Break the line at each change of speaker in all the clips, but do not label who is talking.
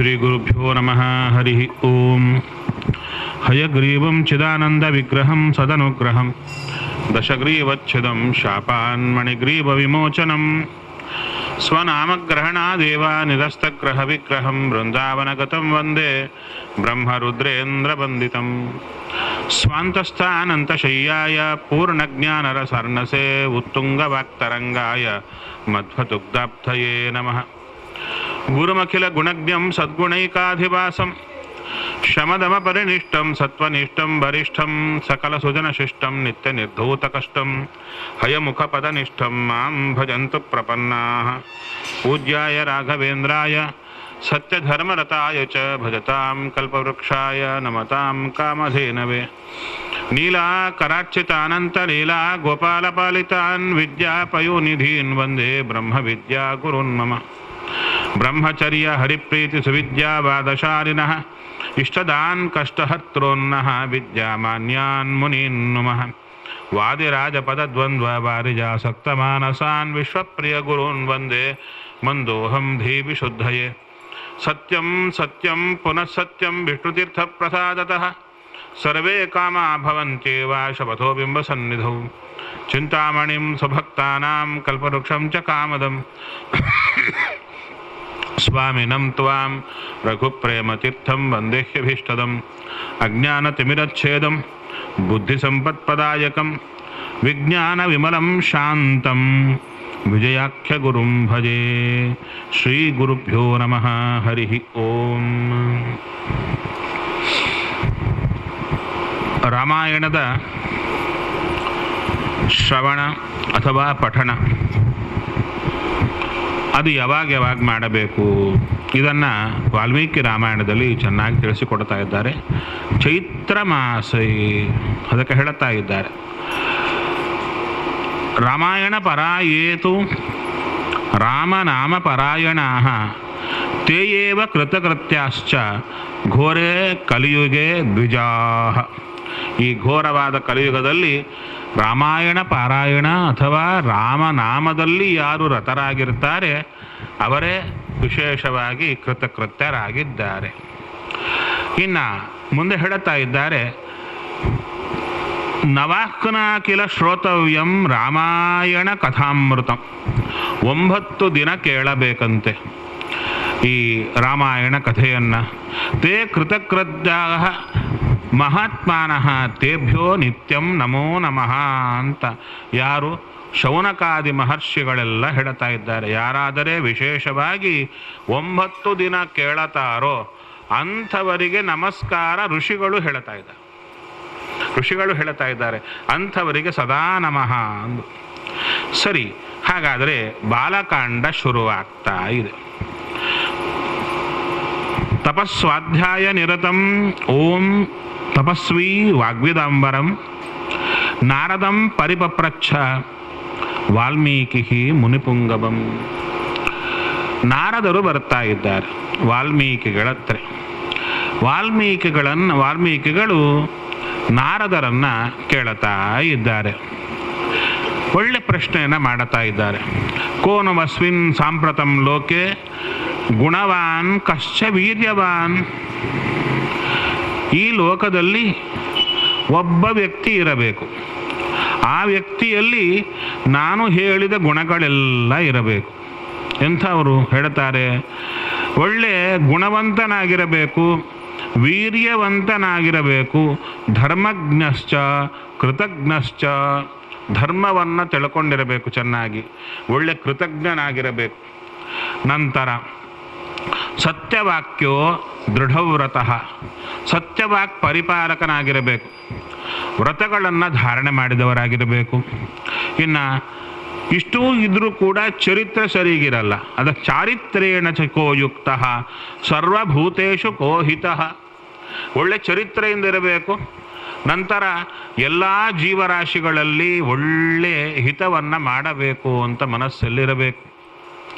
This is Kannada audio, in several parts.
ಶ್ರೀಗುರುಭ್ಯೋ ನಮಃ. ಹರಿ ಓಂ. ಹಯಗ್ರೀವಂ ಚಿದಾನಂದವಿಗ್ರಹಂ ಸದನುಗ್ರಹಂ ದಶಗ್ರೀವಚ್ಛಿದಂ ಶಾಪಾನ್ಮಣಿಗ್ರೀವವಿಮೋಚನಂ ಸ್ವನಾಮಗ್ರಹಣಾದೇವ ನಿರಸ್ತಗ್ರಹವಿಗ್ರಹಂ ಬೃಂದಾವನಗತಂ ವಂದೇ ಬ್ರಹ್ಮರುದ್ರೇಂದ್ರವಂದಿತಂ ಸ್ವಾಂತಸ್ಥಾನಂತಶಯ್ಯಾಯ ಪೂರ್ಣಜ್ಞಾನರಸರ್ಣಸೇ ಉತ್ತುಂಗವಾಕ್ತರಂಗಾಯ ಮಧ್ವದುಗ್ಧಾಬ್ಧಯೇ ನಮಃ. ಗುರುಮಖಿಲ ಗುಣಜ್ಞಂ ಸದ್ಗುಣೈಕಾಧಿವಾಸಂ ಶಮದಮ ಪರಿನಿಷ್ಠಂ ಸತ್ವನಿಷ್ಠಂ ವರಿಷ್ಠಂ ಸಕಲ ಸುಜನಶಿಷ್ಟಂ ನಿತ್ಯ ನಿರ್ಧೂತಕಷ್ಟಂ ಹಯಮುಖಪದನಿಷ್ಠಂ ಮಾಂ ಭಜಂತು ಪ್ರಪನ್ನಾಃ. ಪೂಜ್ಯಾಯ ರಾಘವೇಂದ್ರಾಯ ಸತ್ಯಧರ್ಮರತಾಯ ಚ ಭಜತಾಂ ಕಲ್ಪವೃಕ್ಷಾಯ ನಮತಾಂ ಕಾಮಧೇನವೇ. ನೀಲಾಕರಾರ್ಚಿತಾನಂತಲೀಲಾ ಗೋಪಾಲಪಾಲಿತಾನ್ ವಿದ್ಯಾಪಯೋನಿಧೀನ್ ವಂದೇ ಬ್ರಹ್ಮವಿದ್ಯಾ ಗುರುನ್ ಮಮ. ಬ್ರಹ್ಮಚರ್ಯ ಹರಿಪ್ರೀತಿ ಸುವಿದ್ಯಾವಾದಶಾಲಿನಃ ಇಷ್ಟದಾನ್ ಕಷ್ಟಹರ್ತೃನ್ನಃ ವಿದ್ಯಾಮಾನ್ಯಾನ್ ಮುನೀನ್ ನುಮಃ. ವಾದಿರಾಜಪದದ್ವಂದ್ವ ವಾರಿಜಾಸಕ್ತಮಾನಸಾನ್ ವಿಶ್ವಪ್ರಿಯ ಗುರುನ್ ವಂದೇ ಮಂದೋಹಂ ಧೀವಿಶುದ್ಧಯೇ. ಸತ್ಯಂ ಸತ್ಯಂ ಪುನಃ ಸತ್ಯಂ ವಿಷ್ಣುತೀರ್ಥಪ್ರಸಾದತಃ ಸರ್ವೇ ಕಾಮಾ ಭವಂತ್ಯೇವ ಶಪಥೋ ಬಿಂಬಸನ್ನಿಧೌ. ಚಿಂತಾಮಣಿಂ ಸ್ವಭಕ್ತಾನಾಂ ಕಲ್ಪವೃಕ್ಷಂ ಚ ಕಾಮದಂ ಸ್ವಾಮಿನಂ ತ್ವಾಂ ರಘುಪ್ರೇಮತೀರ್ಥಂ ವಂದೇಹ್ಯಭೀಷ್ಟದಂ. ಅಜ್ಞಾನತಿಮಿರಚ್ಛೇದಂ ಬುದ್ಧಿಸಂಪತ್ಪದಾಯಕಂ ವಿಜ್ಞಾನವಿಮಲಂ ಶಾಂತಂ ವಿಜಯಾಖ್ಯಗುರುಂ ಭಜೆ. ಶ್ರೀಗುರುಭ್ಯೋ ನಮಃ. ಹರಿ ಓಂ. ರಾಮಾಯಣದ ಶ್ರವಣ ಅಥವಾ ಪಠಣ ಅದು ಯಾವಾಗ ಮಾಡಬೇಕು, ಇದನ್ನು ವಾಲ್ಮೀಕಿ ರಾಮಾಯಣದಲ್ಲಿ ಚೆನ್ನಾಗಿ ತಿಳಿಸಿಕೊಡ್ತಾ ಇದ್ದಾರೆ. ಚೈತ್ರ ಮಾಸೈ ಅದಕ್ಕೆ ಹೇಳುತ್ತಾ ಇದ್ದಾರೆ. ರಾಮಾಯಣ ಪರಾಯೇತು ರಾಮನಾಮ ಪರಾಯಣಾಃ ತೇಯೇವ ಕೃತಕೃತ್ಯಾಶ್ಚ ಘೋರೇ ಕಲಿಯುಗೆ ದ್ವಿಜಾಃ. ಈ ಘೋರವಾದ ಕಲಿಯುಗದಲ್ಲಿ ರಾಮಾಯಣ ಪಾರಾಯಣ ಅಥವಾ ರಾಮನಾಮದಲ್ಲಿ ಯಾರು ರತರಾಗಿರ್ತಾರೆ ಅವರೇ ವಿಶೇಷವಾಗಿ ಕೃತಕೃತ್ಯರಾಗಿದ್ದಾರೆ. ಇನ್ನು ಮುಂದೆ ಹೇಳುತ್ತಾ ಇದ್ದಾರೆ, ನವಾಹ್ನ ಕಿಲ ಶ್ರೋತವ್ಯಂ ರಾಮಾಯಣ ಕಥಾಮೃತಂ. 9 ದಿನ ಕೇಳಬೇಕಂತೆ ಈ ರಾಮಾಯಣ ಕಥೆಯನ್ನು. ತೇ ಕೃತಕೃತ್ಯಾಃ ಮಹಾತ್ಮಾನಃ ತೇಭ್ಯೋ ನಿತ್ಯಂ ನಮೋ ನಮಃ ಅಂತ ಯಾರು ಶೌನಕಾದಿ ಮಹರ್ಷಿಗಳೆಲ್ಲ ಹೇಳ್ತಾ ಇದ್ದಾರೆ. ಯಾರಾದರೆ ವಿಶೇಷವಾಗಿ 9 ದಿನ ಕೇಳತಾರೋ ಅಂಥವರಿಗೆ ನಮಸ್ಕಾರ ಋಷಿಗಳು ಹೇಳ್ತಾ ಇದ್ದಾರೆ. ಅಂಥವರಿಗೆ ಸದಾ ನಮಃ ಅಂದು. ಸರಿ, ಹಾಗಾದರೆ ಬಾಲಕಾಂಡ ಶುರುವಾಗ್ತಾ ಇದೆ. ತಪಸ್ವಾಧ್ಯಾಯ ನಿರತಂ ಓಂ ತಪಸ್ವಿ ವಾಗ್ವಿದಾಂಬರಂ ನಾರದಂ ಪರಿಪಪ್ರಚ್ಛ ವಾಲ್ಮೀಕಿ ಮುನಿಪುಂಗವಂ. ನಾರದರು ಬರ್ತಾ ಇದ್ದಾರೆ ವಾಲ್ಮೀಕಿಗಳತ್ರ. ವಾಲ್ಮೀಕಿಗಳು ನಾರದರನ್ನು ಕೇಳುತ್ತಾ ಇದ್ದಾರೆ. ಒಳ್ಳೆ ಪ್ರಶ್ನೆಯನ್ನು ಮಾಡುತ್ತಾ ಇದ್ದಾರೆ. ಕೋನಮಸ್ಮಿನ್ ಸಾಂಪ್ರತಂ ಲೋಕೆ ಗುಣವಾನ್ ಕಶ್ಚ ವೀರ್ಯವಾನ್. ಈ ಲೋಕದಲ್ಲಿ ಒಬ್ಬ ವ್ಯಕ್ತಿ ಇರಬೇಕು. ಆ ವ್ಯಕ್ತಿಯಲ್ಲಿ ನಾನು ಹೇಳಿದ ಗುಣಗಳೆಲ್ಲ ಇರಬೇಕು. ಎಂಥವರು ಹೇಳ್ತಾರೆ? ಒಳ್ಳೆ ಗುಣವಂತನಾಗಿರಬೇಕು, ವೀರ್ಯವಂತನಾಗಿರಬೇಕು, ಧರ್ಮಜ್ಞಶ್ಚ ಕೃತಜ್ಞಶ್ಚ. ಧರ್ಮವನ್ನು ತಿಳ್ಕೊಂಡಿರಬೇಕು ಚೆನ್ನಾಗಿ, ಒಳ್ಳೆ ಕೃತಜ್ಞನಾಗಿರಬೇಕು. ನಂತರ ಸತ್ಯವಾಕ್ಯೋ ದೃಢವ್ರತಃ. ಸತ್ಯವಾಕ್ ಪರಿಪಾಲಕನಾಗಿರಬೇಕು, ವ್ರತಗಳನ್ನು ಧಾರಣೆ ಮಾಡಿದವರಾಗಿರಬೇಕು. ಇನ್ನು ಇಷ್ಟೂ ಇದ್ರೂ ಕೂಡ ಚರಿತ್ರೆ ಸರಿಗಿರಲ್ಲ. ಅದಕ್ಕೆ ಚಾರಿತ್ರೇಣ ಚಕೋಯುಕ್ತ ಸರ್ವಭೂತೇಷು ಕೋಹಿತಃ. ಒಳ್ಳೆ ಚರಿತ್ರೆಯಿಂದ ಇರಬೇಕು. ನಂತರ ಎಲ್ಲ ಜೀವರಾಶಿಗಳಲ್ಲಿ ಒಳ್ಳೆ ಹಿತವನ್ನು ಮಾಡಬೇಕು ಅಂತ ಮನಸ್ಸಲ್ಲಿರಬೇಕು.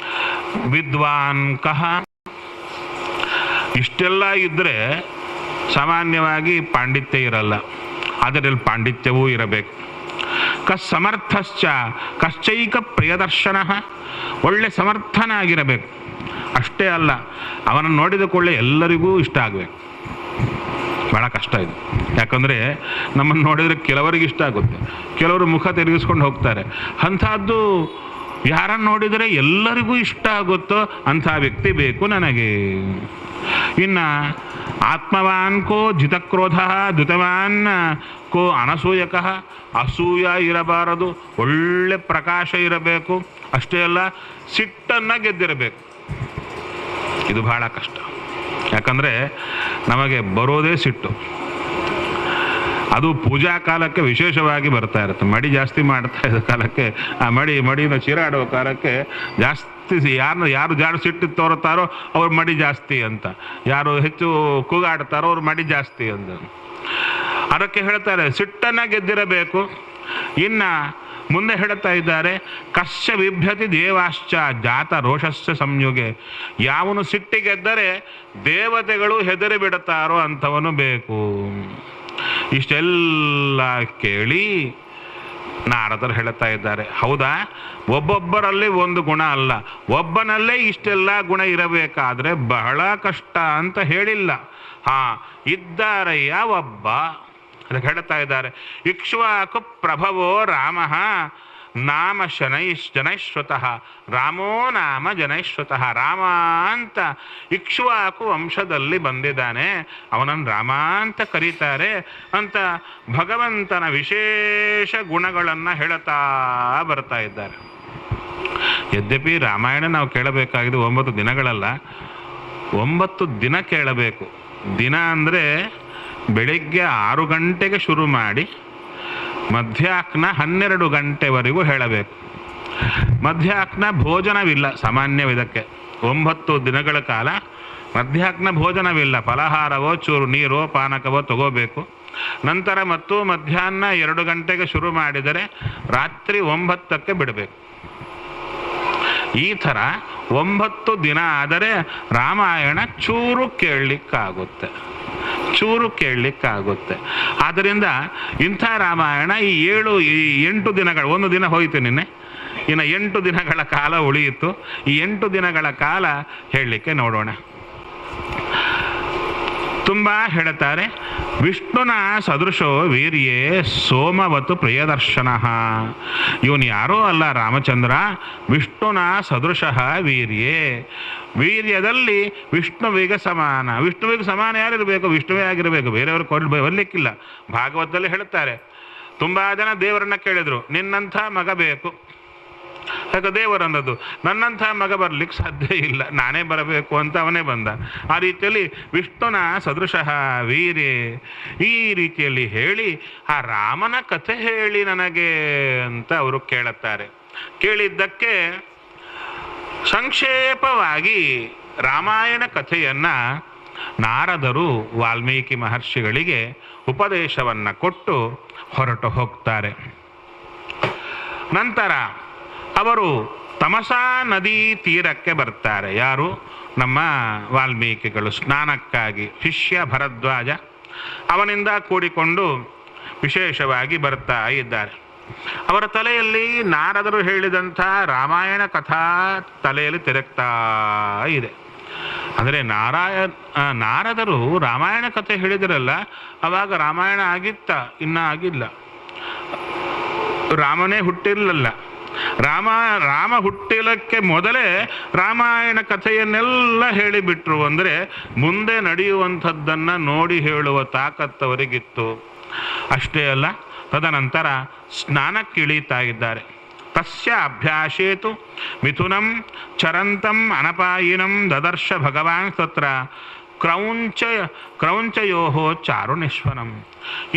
ವಿದ್ವಾನ್ ಕಹ. ಇಷ್ಟೆಲ್ಲ ಇದ್ದರೆ ಸಾಮಾನ್ಯವಾಗಿ ಪಾಂಡಿತ್ಯ ಇರಲ್ಲ, ಅದರಲ್ಲಿ ಪಾಂಡಿತ್ಯವೂ ಇರಬೇಕು. ಸಮರ್ಥಶ್ಚ ಕಶ್ಚೈಕ ಪ್ರಿಯದರ್ಶನ. ಒಳ್ಳೆ ಸಮರ್ಥನಾಗಿರಬೇಕು, ಅಷ್ಟೇ ಅಲ್ಲ, ಅವನನ್ನು ನೋಡಿದ ಕೂಡಲೇ ಎಲ್ಲರಿಗೂ ಇಷ್ಟ ಆಗಬೇಕು. ಭಾಳ ಕಷ್ಟ ಇದು. ಯಾಕಂದರೆ ನಮ್ಮನ್ನು ನೋಡಿದರೆ ಕೆಲವರಿಗೆ ಇಷ್ಟ ಆಗುತ್ತೆ, ಕೆಲವರು ಮುಖ ತಿರುಗಿಸ್ಕೊಂಡು ಹೋಗ್ತಾರೆ. ಅಂಥದ್ದು ಯಾರನ್ನು ನೋಡಿದರೆ ಎಲ್ಲರಿಗೂ ಇಷ್ಟ ಆಗುತ್ತೋ ಅಂಥ ವ್ಯಕ್ತಿ ಬೇಕು ನನಗೆ. ಇನ್ನು ಆತ್ಮವಾನ್ ಕೋ ಜಿತಕ್ರೋಧ ದ್ಯುತವಾನ್ ಕೋ ಅನಸೂಯಕ, ಅಸೂಯ ಇರಬಾರದು, ಒಳ್ಳೆ ಪ್ರಕಾಶ ಇರಬೇಕು. ಅಷ್ಟೇ ಅಲ್ಲ, ಸಿಟ್ಟನ್ನು ಗೆದ್ದಿರಬೇಕು. ಇದು ಬಹಳ ಕಷ್ಟ. ಯಾಕಂದರೆ ನಮಗೆ ಬರೋದೇ ಸಿಟ್ಟು. ಅದು ಪೂಜಾ ಕಾಲಕ್ಕೆ ವಿಶೇಷವಾಗಿ ಬರ್ತಾ ಇರುತ್ತೆ. ಮಡಿ ಜಾಸ್ತಿ ಮಾಡ್ತಾ ಇದ್ದ ಕಾಲಕ್ಕೆ, ಆ ಮಡಿನ ಚೀರಾಡೋ ಕಾಲಕ್ಕೆ ಜಾಸ್ತಿ ಯಾರು ಜಾಡು ಸಿಟ್ಟು ತೋರುತ್ತಾರೋ ಅವ್ರ ಮಡಿ ಜಾಸ್ತಿ ಅಂತ, ಯಾರು ಹೆಚ್ಚು ಕೂಗಾಡ್ತಾರೋ ಅವ್ರ ಮಡಿ ಜಾಸ್ತಿ ಅಂತ. ಅದಕ್ಕೆ ಹೇಳ್ತಾರೆ ಸಿಟ್ಟನ್ನು ಗೆದ್ದಿರಬೇಕು. ಇನ್ನು ಮುಂದೆ ಹೇಳ್ತಾ ಇದ್ದಾರೆ, ಕಶ್ಯ ಬಿಭ್ಯತಿ ದೇವಾಶ್ಚ ಜಾತ ರೋಷಸ್ಯ ಸಂಯುಗೆ. ಯಾವನು ಸಿಟ್ಟಿಗೆದ್ದರೆ ದೇವತೆಗಳು ಹೆದರಿ ಬಿಡುತ್ತಾರೋ ಅಂಥವನು ಬೇಕು. ಇಷ್ಟೆಲ್ಲ ಕೇಳಿ ನಾರದರು ಹೇಳ್ತಾ ಇದ್ದಾರೆ, ಹೌದಾ, ಒಬ್ಬೊಬ್ಬರಲ್ಲಿ ಒಂದು ಗುಣ ಅಲ್ಲ, ಒಬ್ಬನಲ್ಲೇ ಇಷ್ಟೆಲ್ಲ ಗುಣ ಇರಬೇಕಾದ್ರೆ ಬಹಳ ಕಷ್ಟ ಅಂತ ಹೇಳಿಲ್ಲ. ಇದ್ದಾರಯ್ಯ ಒಬ್ಬ. ಅದಕ್ಕೆ ಹೇಳ್ತಾ ಇದ್ದಾರೆ, ಇಕ್ಷ್ವಾಕು ಪ್ರಭವೋ ರಾಮ ನಾಮ ಜನೈಶ್ವತಃ, ರಾಮೋ ನಾಮ ಜನೈಶ್ವತಃ. ರಾಮ ಅಂತ ಇಕ್ಷ್ವಾಕು ವಂಶದಲ್ಲಿ ಬಂದಿದ್ದಾನೆ, ಅವನನ್ನು ರಾಮ ಅಂತ ಕರೀತಾರೆ ಅಂತ ಭಗವಂತನ ವಿಶೇಷ ಗುಣಗಳನ್ನು ಹೇಳ್ತಾ ಬರ್ತಾ ಇದ್ದಾರೆ. ಯದ್ಯಪಿ ರಾಮಾಯಣ ನಾವು ಕೇಳಬೇಕಾಗಿದೆ 9 ದಿನಗಳಲ್ಲ, 9 ದಿನ ಕೇಳಬೇಕು. ದಿನ ಅಂದರೆ ಬೆಳಿಗ್ಗೆ 6 ಗಂಟೆಗೆ ಶುರು ಮಾಡಿ ಮಧ್ಯಾಹ್ನ 12 ಗಂಟೆವರೆಗೂ ಹೇಳಬೇಕು. ಮಧ್ಯಾಹ್ನ ಭೋಜನವಿಲ್ಲ ಸಾಮಾನ್ಯವಿದಕ್ಕೆ. 9 ದಿನಗಳ ಕಾಲ ಮಧ್ಯಾಹ್ನ ಭೋಜನವಿಲ್ಲ. ಫಲಹಾರವೋ ಚೂರು ನೀರೋ ಪಾನಕವೋ ತಗೋಬೇಕು. ನಂತರ ಮತ್ತು ಮಧ್ಯಾಹ್ನ 2 ಗಂಟೆಗೆ ಶುರು ಮಾಡಿದರೆ ರಾತ್ರಿ 9ಕ್ಕೆ ಬಿಡಬೇಕು. ಈ ಥರ 9 ದಿನ ಆದರೆ ರಾಮಾಯಣ ಚೂರು ಕೇಳಲಿಕ್ಕಾಗುತ್ತೆ. ಆದ್ದರಿಂದ ಇಂಥ ರಾಮಾಯಣ ಈ 8 ದಿನಗಳು, 1 ದಿನ ಹೋಯಿತು ನಿನ್ನೆ, ಇನ್ನು 8 ದಿನಗಳ ಕಾಲ ಉಳಿಯಿತು. ಈ 8 ದಿನಗಳ ಕಾಲ ಹೇಳಲಿಕ್ಕೆ ನೋಡೋಣ. ತುಂಬ ಹೇಳ್ತಾರೆ, ವಿಷ್ಣುನ ಸದೃಶೋ ವೀರ್ಯೇ ಸೋಮವತು ಪ್ರಿಯದರ್ಶನ. ಇವನು ಯಾರೋ ಅಲ್ಲ ರಾಮಚಂದ್ರ, ವಿಷ್ಣುನ ಸದೃಶಃ ವೀರ್ಯೇ. ವೀರ್ಯದಲ್ಲಿ ವಿಷ್ಣುವಿಗೆ ಸಮಾನ. ವಿಷ್ಣುವಿಗೆ ಸಮಾನ ಯಾರಿರಬೇಕು? ವಿಷ್ಣುವೇ ಆಗಿರಬೇಕು, ಬೇರೆಯವರು ಬರ್ಲಿಕ್ಕಿಲ್ಲ. ಭಾಗವತದಲ್ಲಿ ಹೇಳ್ತಾರೆ, ತುಂಬ ಜನ ದೇವರನ್ನ ಕೇಳಿದ್ರು, ನಿನ್ನಂಥ ಮಗ ಬೇಕು. ಯಾಕೆ ದೇವರನ್ನದು, ನನ್ನಂಥ ಮಗ ಬರ್ಲಿಕ್ಕೆ ಸಾಧ್ಯ ಇಲ್ಲ, ನಾನೇ ಬರಬೇಕು ಅಂತ ಅವನೇ ಬಂದ. ಆ ರೀತಿಯಲ್ಲಿ ವಿಷ್ಣುನ ಸದೃಶಃ ವೀರ್ಯೇ ಈ ರೀತಿಯಲ್ಲಿ ಹೇಳಿ ಆ ರಾಮನ ಕಥೆ ಹೇಳಿ ನನಗೆ ಅಂತ ಅವರು ಕೇಳುತ್ತಾರೆ. ಕೇಳಿದ್ದಕ್ಕೆ ಸಂಕ್ಷೇಪವಾಗಿ ರಾಮಾಯಣ ಕಥೆಯನ್ನ ನಾರದರು ವಾಲ್ಮೀಕಿ ಮಹರ್ಷಿಗಳಿಗೆ ಉಪದೇಶವನ್ನು ಕೊಟ್ಟು ಹೊರಟು ಹೋಗ್ತಾರೆ. ನಂತರ ಅವರು ತಮಸಾ ನದಿ ತೀರಕ್ಕೆ ಬರ್ತಾರೆ. ಯಾರು? ನಮ್ಮ ವಾಲ್ಮೀಕಿಗಳು ಸ್ನಾನಕ್ಕಾಗಿ. ಶಿಷ್ಯ ಭರದ್ವಾಜ ಅವನಿಂದ ಕೂಡಿಕೊಂಡು ವಿಶೇಷವಾಗಿ ಬರ್ತಾ ಇದ್ದಾರೆ. ಅವರ ತಲೆಯಲ್ಲಿ ನಾರದರು ಹೇಳಿದಂಥ ರಾಮಾಯಣ ಕಥಾ ತಲೆಯಲ್ಲಿ ತಿರುಗ್ತಾ ಇದೆ. ಅಂದರೆ ನಾರದರು ರಾಮಾಯಣ ಕಥೆ ಹೇಳಿದ್ರಲ್ಲ, ಅವಾಗ ರಾಮಾಯಣ ಇನ್ನೂ ಆಗಿಲ್ಲ, ರಾಮನೇ ಹುಟ್ಟಿರಲಿಲ್ಲ. ರಾಮ ಹುಟ್ಟಿಲಕ್ಕೆ ಮೊದಲೇ ರಾಮಾಯಣ ಕಥೆಯನ್ನೆಲ್ಲ ಹೇಳಿಬಿಟ್ರು. ಅಂದರೆ ಮುಂದೆ ನಡೆಯುವಂಥದ್ದನ್ನು ನೋಡಿ ಹೇಳುವ ತಾಕತ್ತವರಿಗಿತ್ತು. ಅಷ್ಟೇ ಅಲ್ಲ, ತದನಂತರ ಸ್ನಾನಕ್ಕಿಳೀತಾ ಇದ್ದಾರೆ. ತಸ್ಯ ಅಭ್ಯಾಸೇತು ಮಿಥುನಂ ಅನಪಾಯಿನಂ ದದರ್ಶ ಭಗವಾನ್ ತತ್ರ ಕ್ರೌಂಚಯೋ ಚಾರುಣಿಶ್ವನಂ.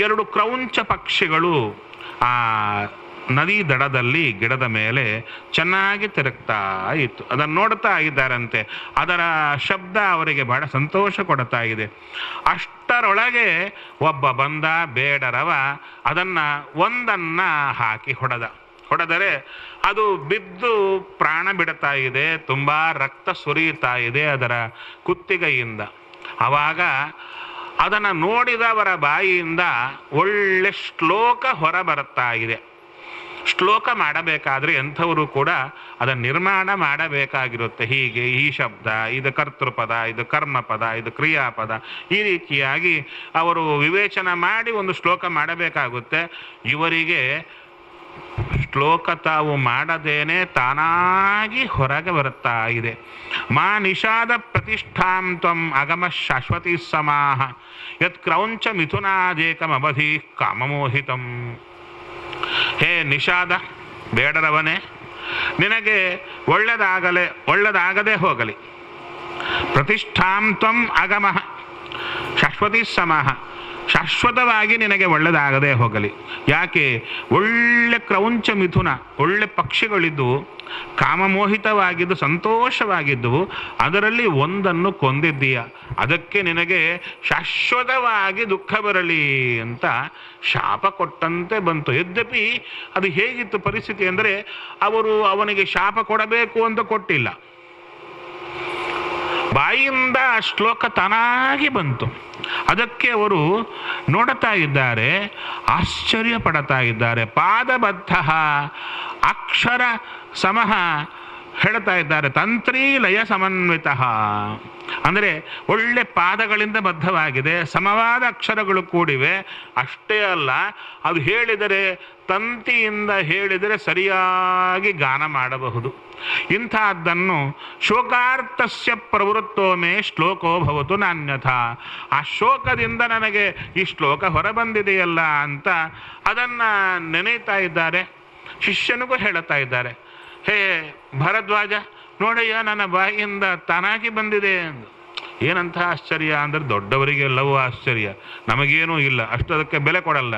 2 ಕ್ರೌಂಚ ಪಕ್ಷಿಗಳು ಆ ನದಿ ದಡದಲ್ಲಿ ಗಿಡದ ಮೇಲೆ ಚೆನ್ನಾಗಿ ತಿರುಗ್ತಾ ಇತ್ತು. ಅದನ್ನು ನೋಡ್ತಾ ಇದ್ದಾರಂತೆ. ಅದರ ಶಬ್ದ ಅವರಿಗೆ ಬಹಳ ಸಂತೋಷ ಕೊಡ್ತಾ ಇದೆ. ಅಷ್ಟರೊಳಗೆ ಒಬ್ಬ ಬಂದ, ಬೇಡರವ, ಒಂದನ್ನು ಹಾಕಿ ಹೊಡೆದರೆ ಅದು ಬಿದ್ದು ಪ್ರಾಣ ಬಿಡ್ತಾ ಇದೆ, ತುಂಬ ರಕ್ತ ಸುರಿಯುತ್ತಾ ಇದೆ ಅದರ ಕುತ್ತಿಗೆಯಿಂದ. ಆವಾಗ ಅದನ್ನು ನೋಡಿದವರ ಬಾಯಿಯಿಂದ ಒಳ್ಳೆ ಶ್ಲೋಕ ಹೊರ ಬರುತ್ತಾ ಇದೆ. ಶ್ಲೋಕ ಮಾಡಬೇಕಾದ್ರೆ ಎಂಥವರು ಕೂಡ ಅದನ್ನು ನಿರ್ಮಾಣ ಮಾಡಬೇಕಾಗಿರುತ್ತೆ. ಹೀಗೆ ಈ ಶಬ್ದ, ಇದು ಕರ್ತೃಪದ, ಇದು ಕರ್ಮಪದ, ಇದು ಕ್ರಿಯಾಪದ, ಈ ರೀತಿಯಾಗಿ ಅವರು ವಿವೇಚನ ಮಾಡಿ ಒಂದು ಶ್ಲೋಕ ಮಾಡಬೇಕಾಗುತ್ತೆ. ಇವರಿಗೆ ಶ್ಲೋಕ ತಾವು ಮಾಡದೇನೆ ತಾನಾಗಿ ಹೊರಗೆ ಬರುತ್ತಾ ಇದೆ. ಮಾ ನಿಷಾದ ಪ್ರತಿಷ್ಠಾಂ ತ್ವಂ ಅಗಮ ಶಾಶ್ವತಿ ಸಮಾಹ ಯತ್ ಕ್ರೌಂಚ ಮಿಥುನಾದೇಕಮವಧಿ ಕಾಮಮೋಹಿತಂ. ಹೇ ನಿಷಾದ, ಬೇಡರವನೇ, ನಿನಗೆ ಒಳ್ಳೆದಾಗದೆ ಹೋಗಲಿ. ಪ್ರತಿಷ್ಠಾಂ ತ್ವಂ ಅಗಮಃ ಶಾಶ್ವತಿ ಸಮಾಹ, ಶಾಶ್ವತವಾಗಿ ನಿನಗೆ ಒಳ್ಳೆದಾಗದೇ ಹೋಗಲಿ. ಯಾಕೆ? ಒಳ್ಳೆ ಕ್ರೌಂಚ ಮಿಥುನ, ಒಳ್ಳೆ ಪಕ್ಷಿಗಳಿದ್ದು ಕಾಮಮೋಹಿತವಾಗಿದ್ದು ಸಂತೋಷವಾಗಿದ್ದವು, ಅದರಲ್ಲಿ ಒಂದನ್ನು ಕೊಂದಿದ್ದೀಯ, ಅದಕ್ಕೆ ನಿನಗೆ ಶಾಶ್ವತವಾಗಿ ದುಃಖ ಬರಲಿ ಅಂತ ಶಾಪ ಕೊಟ್ಟಂತೆ ಬಂತು. ಯದ್ಯಪಿ ಅದು ಹೇಗಿತ್ತು ಪರಿಸ್ಥಿತಿ ಅಂದರೆ, ಅವರು ಅವನಿಗೆ ಶಾಪ ಕೊಡಬೇಕು ಅಂತ ಕೊಟ್ಟಿಲ್ಲ, ಬಾಯಿಯಿಂದ ಆ ಶ್ಲೋಕ ತಾನಾಗಿ ಬಂತು. ಅದಕ್ಕೆ ಅವರು ನೋಡುತ್ತಾ ಇದ್ದಾರೆ, ಆಶ್ಚರ್ಯ ಪಡ್ತಾ ಇದ್ದಾರೆ. ಪಾದಬದ್ಧ ಅಕ್ಷರ ಸಮಃ ಹೇಳ್ತಾ ಇದ್ದಾರೆ, ತಂತ್ರೀ ಲಯ ಸಮನ್ವಿತ. ಅಂದರೆ ಒಳ್ಳೆ ಪಾದಗಳಿಂದ ಬದ್ಧವಾಗಿದೆ, ಸಮವಾದ ಅಕ್ಷರಗಳು ಕೂಡಿವೆ. ಅಷ್ಟೇ ಅಲ್ಲ, ಅದು ಹೇಳಿದರೆ ತಂತಿಯಿಂದ ಹೇಳಿದರೆ ಸರಿಯಾಗಿ ಗಾನ ಮಾಡಬಹುದು. ಇಂಥದ್ದನ್ನು ಶೋಕಾರ್ಥಸ್ಯ ಪ್ರವೃತ್ತೋಮೇ ಶ್ಲೋಕೋ ಭವತು ನಾನ್ಯಥ. ಆ ಶೋಕದಿಂದ ನನಗೆ ಈ ಶ್ಲೋಕ ಹೊರಬಂದಿದೆಯಲ್ಲ ಅಂತ ಅದನ್ನು ನೆನೆಯುತ್ತಾ ಇದ್ದಾರೆ. ಶಿಷ್ಯನಿಗೂ ಹೇಳುತ್ತಾ ಇದ್ದಾರೆ, ಹೇ ಭರದ್ವಾಜ, ನೋಡಯ್ಯ ನನ್ನ ಬಾಯಿಯಿಂದ ತಾನಾಗಿ ಬಂದಿದೆ ಎಂದು. ಏನಂತ ಆಶ್ಚರ್ಯ ಅಂದರೆ, ದೊಡ್ಡವರಿಗೆ ಎಲ್ಲವೂ ಆಶ್ಚರ್ಯ, ನಮಗೇನೂ ಇಲ್ಲ, ಅಷ್ಟದಕ್ಕೆ ಬೆಲೆ ಕೊಡಲ್ಲ.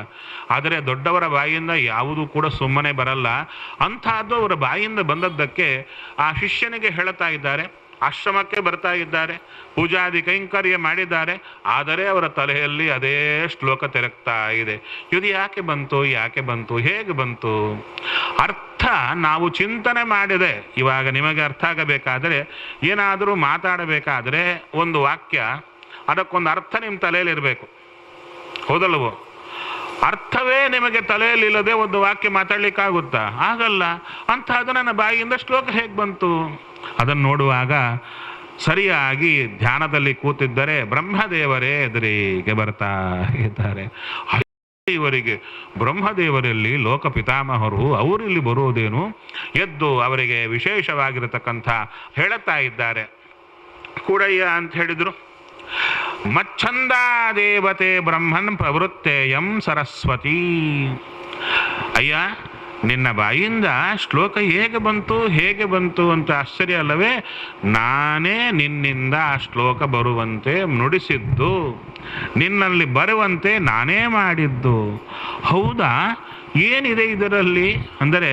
ಆದರೆ ದೊಡ್ಡವರ ಬಾಯಿಯಿಂದ ಯಾವುದೂ ಕೂಡ ಸುಮ್ಮನೆ ಬರಲ್ಲ. ಅಂಥದ್ದು ಅವರ ಬಾಯಿಯಿಂದ ಬಂದದ್ದಕ್ಕೆ ಆ ಶಿಷ್ಯನಿಗೆ ಹೇಳುತ್ತಾ ಇದ್ದಾರೆ. ಆಶ್ರಮಕ್ಕೆ ಬರ್ತಾ ಇದ್ದಾರೆ, ಪೂಜಾದಿ ಕೈಂಕರ್ಯ ಮಾಡಿದ್ದಾರೆ, ಆದರೆ ಅವರ ತಲೆಯಲ್ಲಿ ಅದೇ ಶ್ಲೋಕ ತೆರಗ್ತಾ ಇದೆ. ಇದು ಯಾಕೆ ಬಂತು, ಹೇಗೆ ಬಂತು? ಅರ್ಥ ನಾವು ಚಿಂತನೆ ಮಾಡಿದೆ. ಇವಾಗ ನಿಮಗೆ ಅರ್ಥ ಆಗಬೇಕಾದರೆ, ಏನಾದರೂ ಮಾತಾಡಬೇಕಾದ್ರೆ ಒಂದು ವಾಕ್ಯ, ಅದಕ್ಕೊಂದು ಅರ್ಥ ನಿಮ್ಮ ತಲೆಯಲ್ಲಿ ಇರಬೇಕು, ಹೌದಲ್ವೋ? ಅರ್ಥವೇ ನಿಮಗೆ ತಲೆಯಲ್ಲಿಲ್ಲದೆ ಒಂದು ವಾಕ್ಯ ಮಾತಾಡ್ಲಿಕ್ಕಾಗುತ್ತಾ? ಆಗಲ್ಲ. ಅಂತಹದ್ದು ನನ್ನ ಬಾಯಿಯಿಂದ ಶ್ಲೋಕ ಹೇಗೆ ಬಂತು? ಅದನ್ನು ನೋಡುವಾಗ ಸರಿಯಾಗಿ ಧ್ಯಾನದಲ್ಲಿ ಕೂತಿದ್ದರೆ ಬ್ರಹ್ಮದೇವರೇ ಎದುರಿಗೆ ಬರ್ತಾ ಇದ್ದಾರೆ. ಇವರಿಗೆ ಬ್ರಹ್ಮದೇವರಲ್ಲಿ ಲೋಕ ಪಿತಾಮಹರು, ಅವರಲ್ಲಿ ಬರುವುದೇನು? ಎದ್ದು ಅವರಿಗೆ ವಿಶೇಷವಾಗಿರತಕ್ಕಂಥ ಹೇಳುತ್ತಾ ಇದ್ದಾರೆ. ಕೂಡಯ್ಯ ಅಂತ ಹೇಳಿದರು. ಮಚ್ಛಂದಾ ದೇವತೆ ಬ್ರಹ್ಮನ್ ಪ್ರವೃತ್ತೇಯಂ ಸರಸ್ವತಿ. ಅಯ್ಯ, ನಿನ್ನ ಬಾಯಿಂದ ಶ್ಲೋಕ ಹೇಗೆ ಬಂತು ಅಂತ ಆಶ್ಚರ್ಯ ಅಲ್ಲವೇ? ನಾನೇ ನಿನ್ನಿಂದ ಆ ಶ್ಲೋಕ ಬರುವಂತೆ ನುಡಿಸಿದ್ದು, ನಿನ್ನಲ್ಲಿ ಬರುವಂತೆ ನಾನೇ ಮಾಡಿದ್ದು. ಹೌದಾ? ಏನಿದೆ ಇದರಲ್ಲಿ ಅಂದರೆ,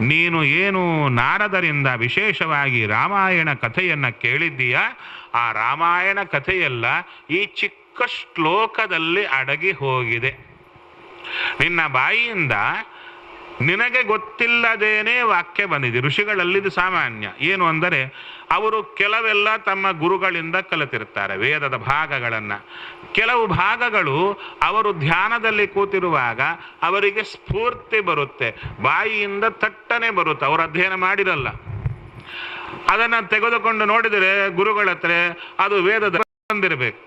ನೀನು ಏನು ನಾರದರಿಂದ ವಿಶೇಷವಾಗಿ ರಾಮಾಯಣ ಕಥೆಯನ್ನು ಕೇಳಿದ್ದೀಯ, ಆ ರಾಮಾಯಣ ಕಥೆಯೆಲ್ಲ ಈ ಚಿಕ್ಕ ಶ್ಲೋಕದಲ್ಲಿ ಅಡಗಿ ಹೋಗಿದೆ. ನಿನ್ನ ಬಾಯಿಯಿಂದ ನಿನಗೆ ಗೊತ್ತಿಲ್ಲದೇನೆ ವಾಕ್ಯ ಬಂದಿದೆ. ಋಷಿಗಳಲ್ಲಿದು ಸಾಮಾನ್ಯ. ಏನು ಅಂದರೆ, ಅವರು ಕೆಲವೆಲ್ಲ ತಮ್ಮ ಗುರುಗಳಿಂದ ಕಲಿತಿರ್ತಾರೆ ವೇದದ ಭಾಗಗಳನ್ನು. ಕೆಲವು ಭಾಗಗಳು ಅವರು ಧ್ಯಾನದಲ್ಲಿ ಕೂತಿರುವಾಗ ಅವರಿಗೆ ಸ್ಫೂರ್ತಿ ಬರುತ್ತೆ, ಬಾಯಿಯಿಂದ ತಟ್ಟನೆ ಬರುತ್ತೆ, ಅವರು ಅಧ್ಯಯನ ಮಾಡಿರಲ್ಲ. ಅದನ್ನು ತೆಗೆದುಕೊಂಡು ನೋಡಿದರೆ ಗುರುಗಳ ಹತ್ರ ಅದು ವೇದದ ಬಂದಿರಬೇಕು.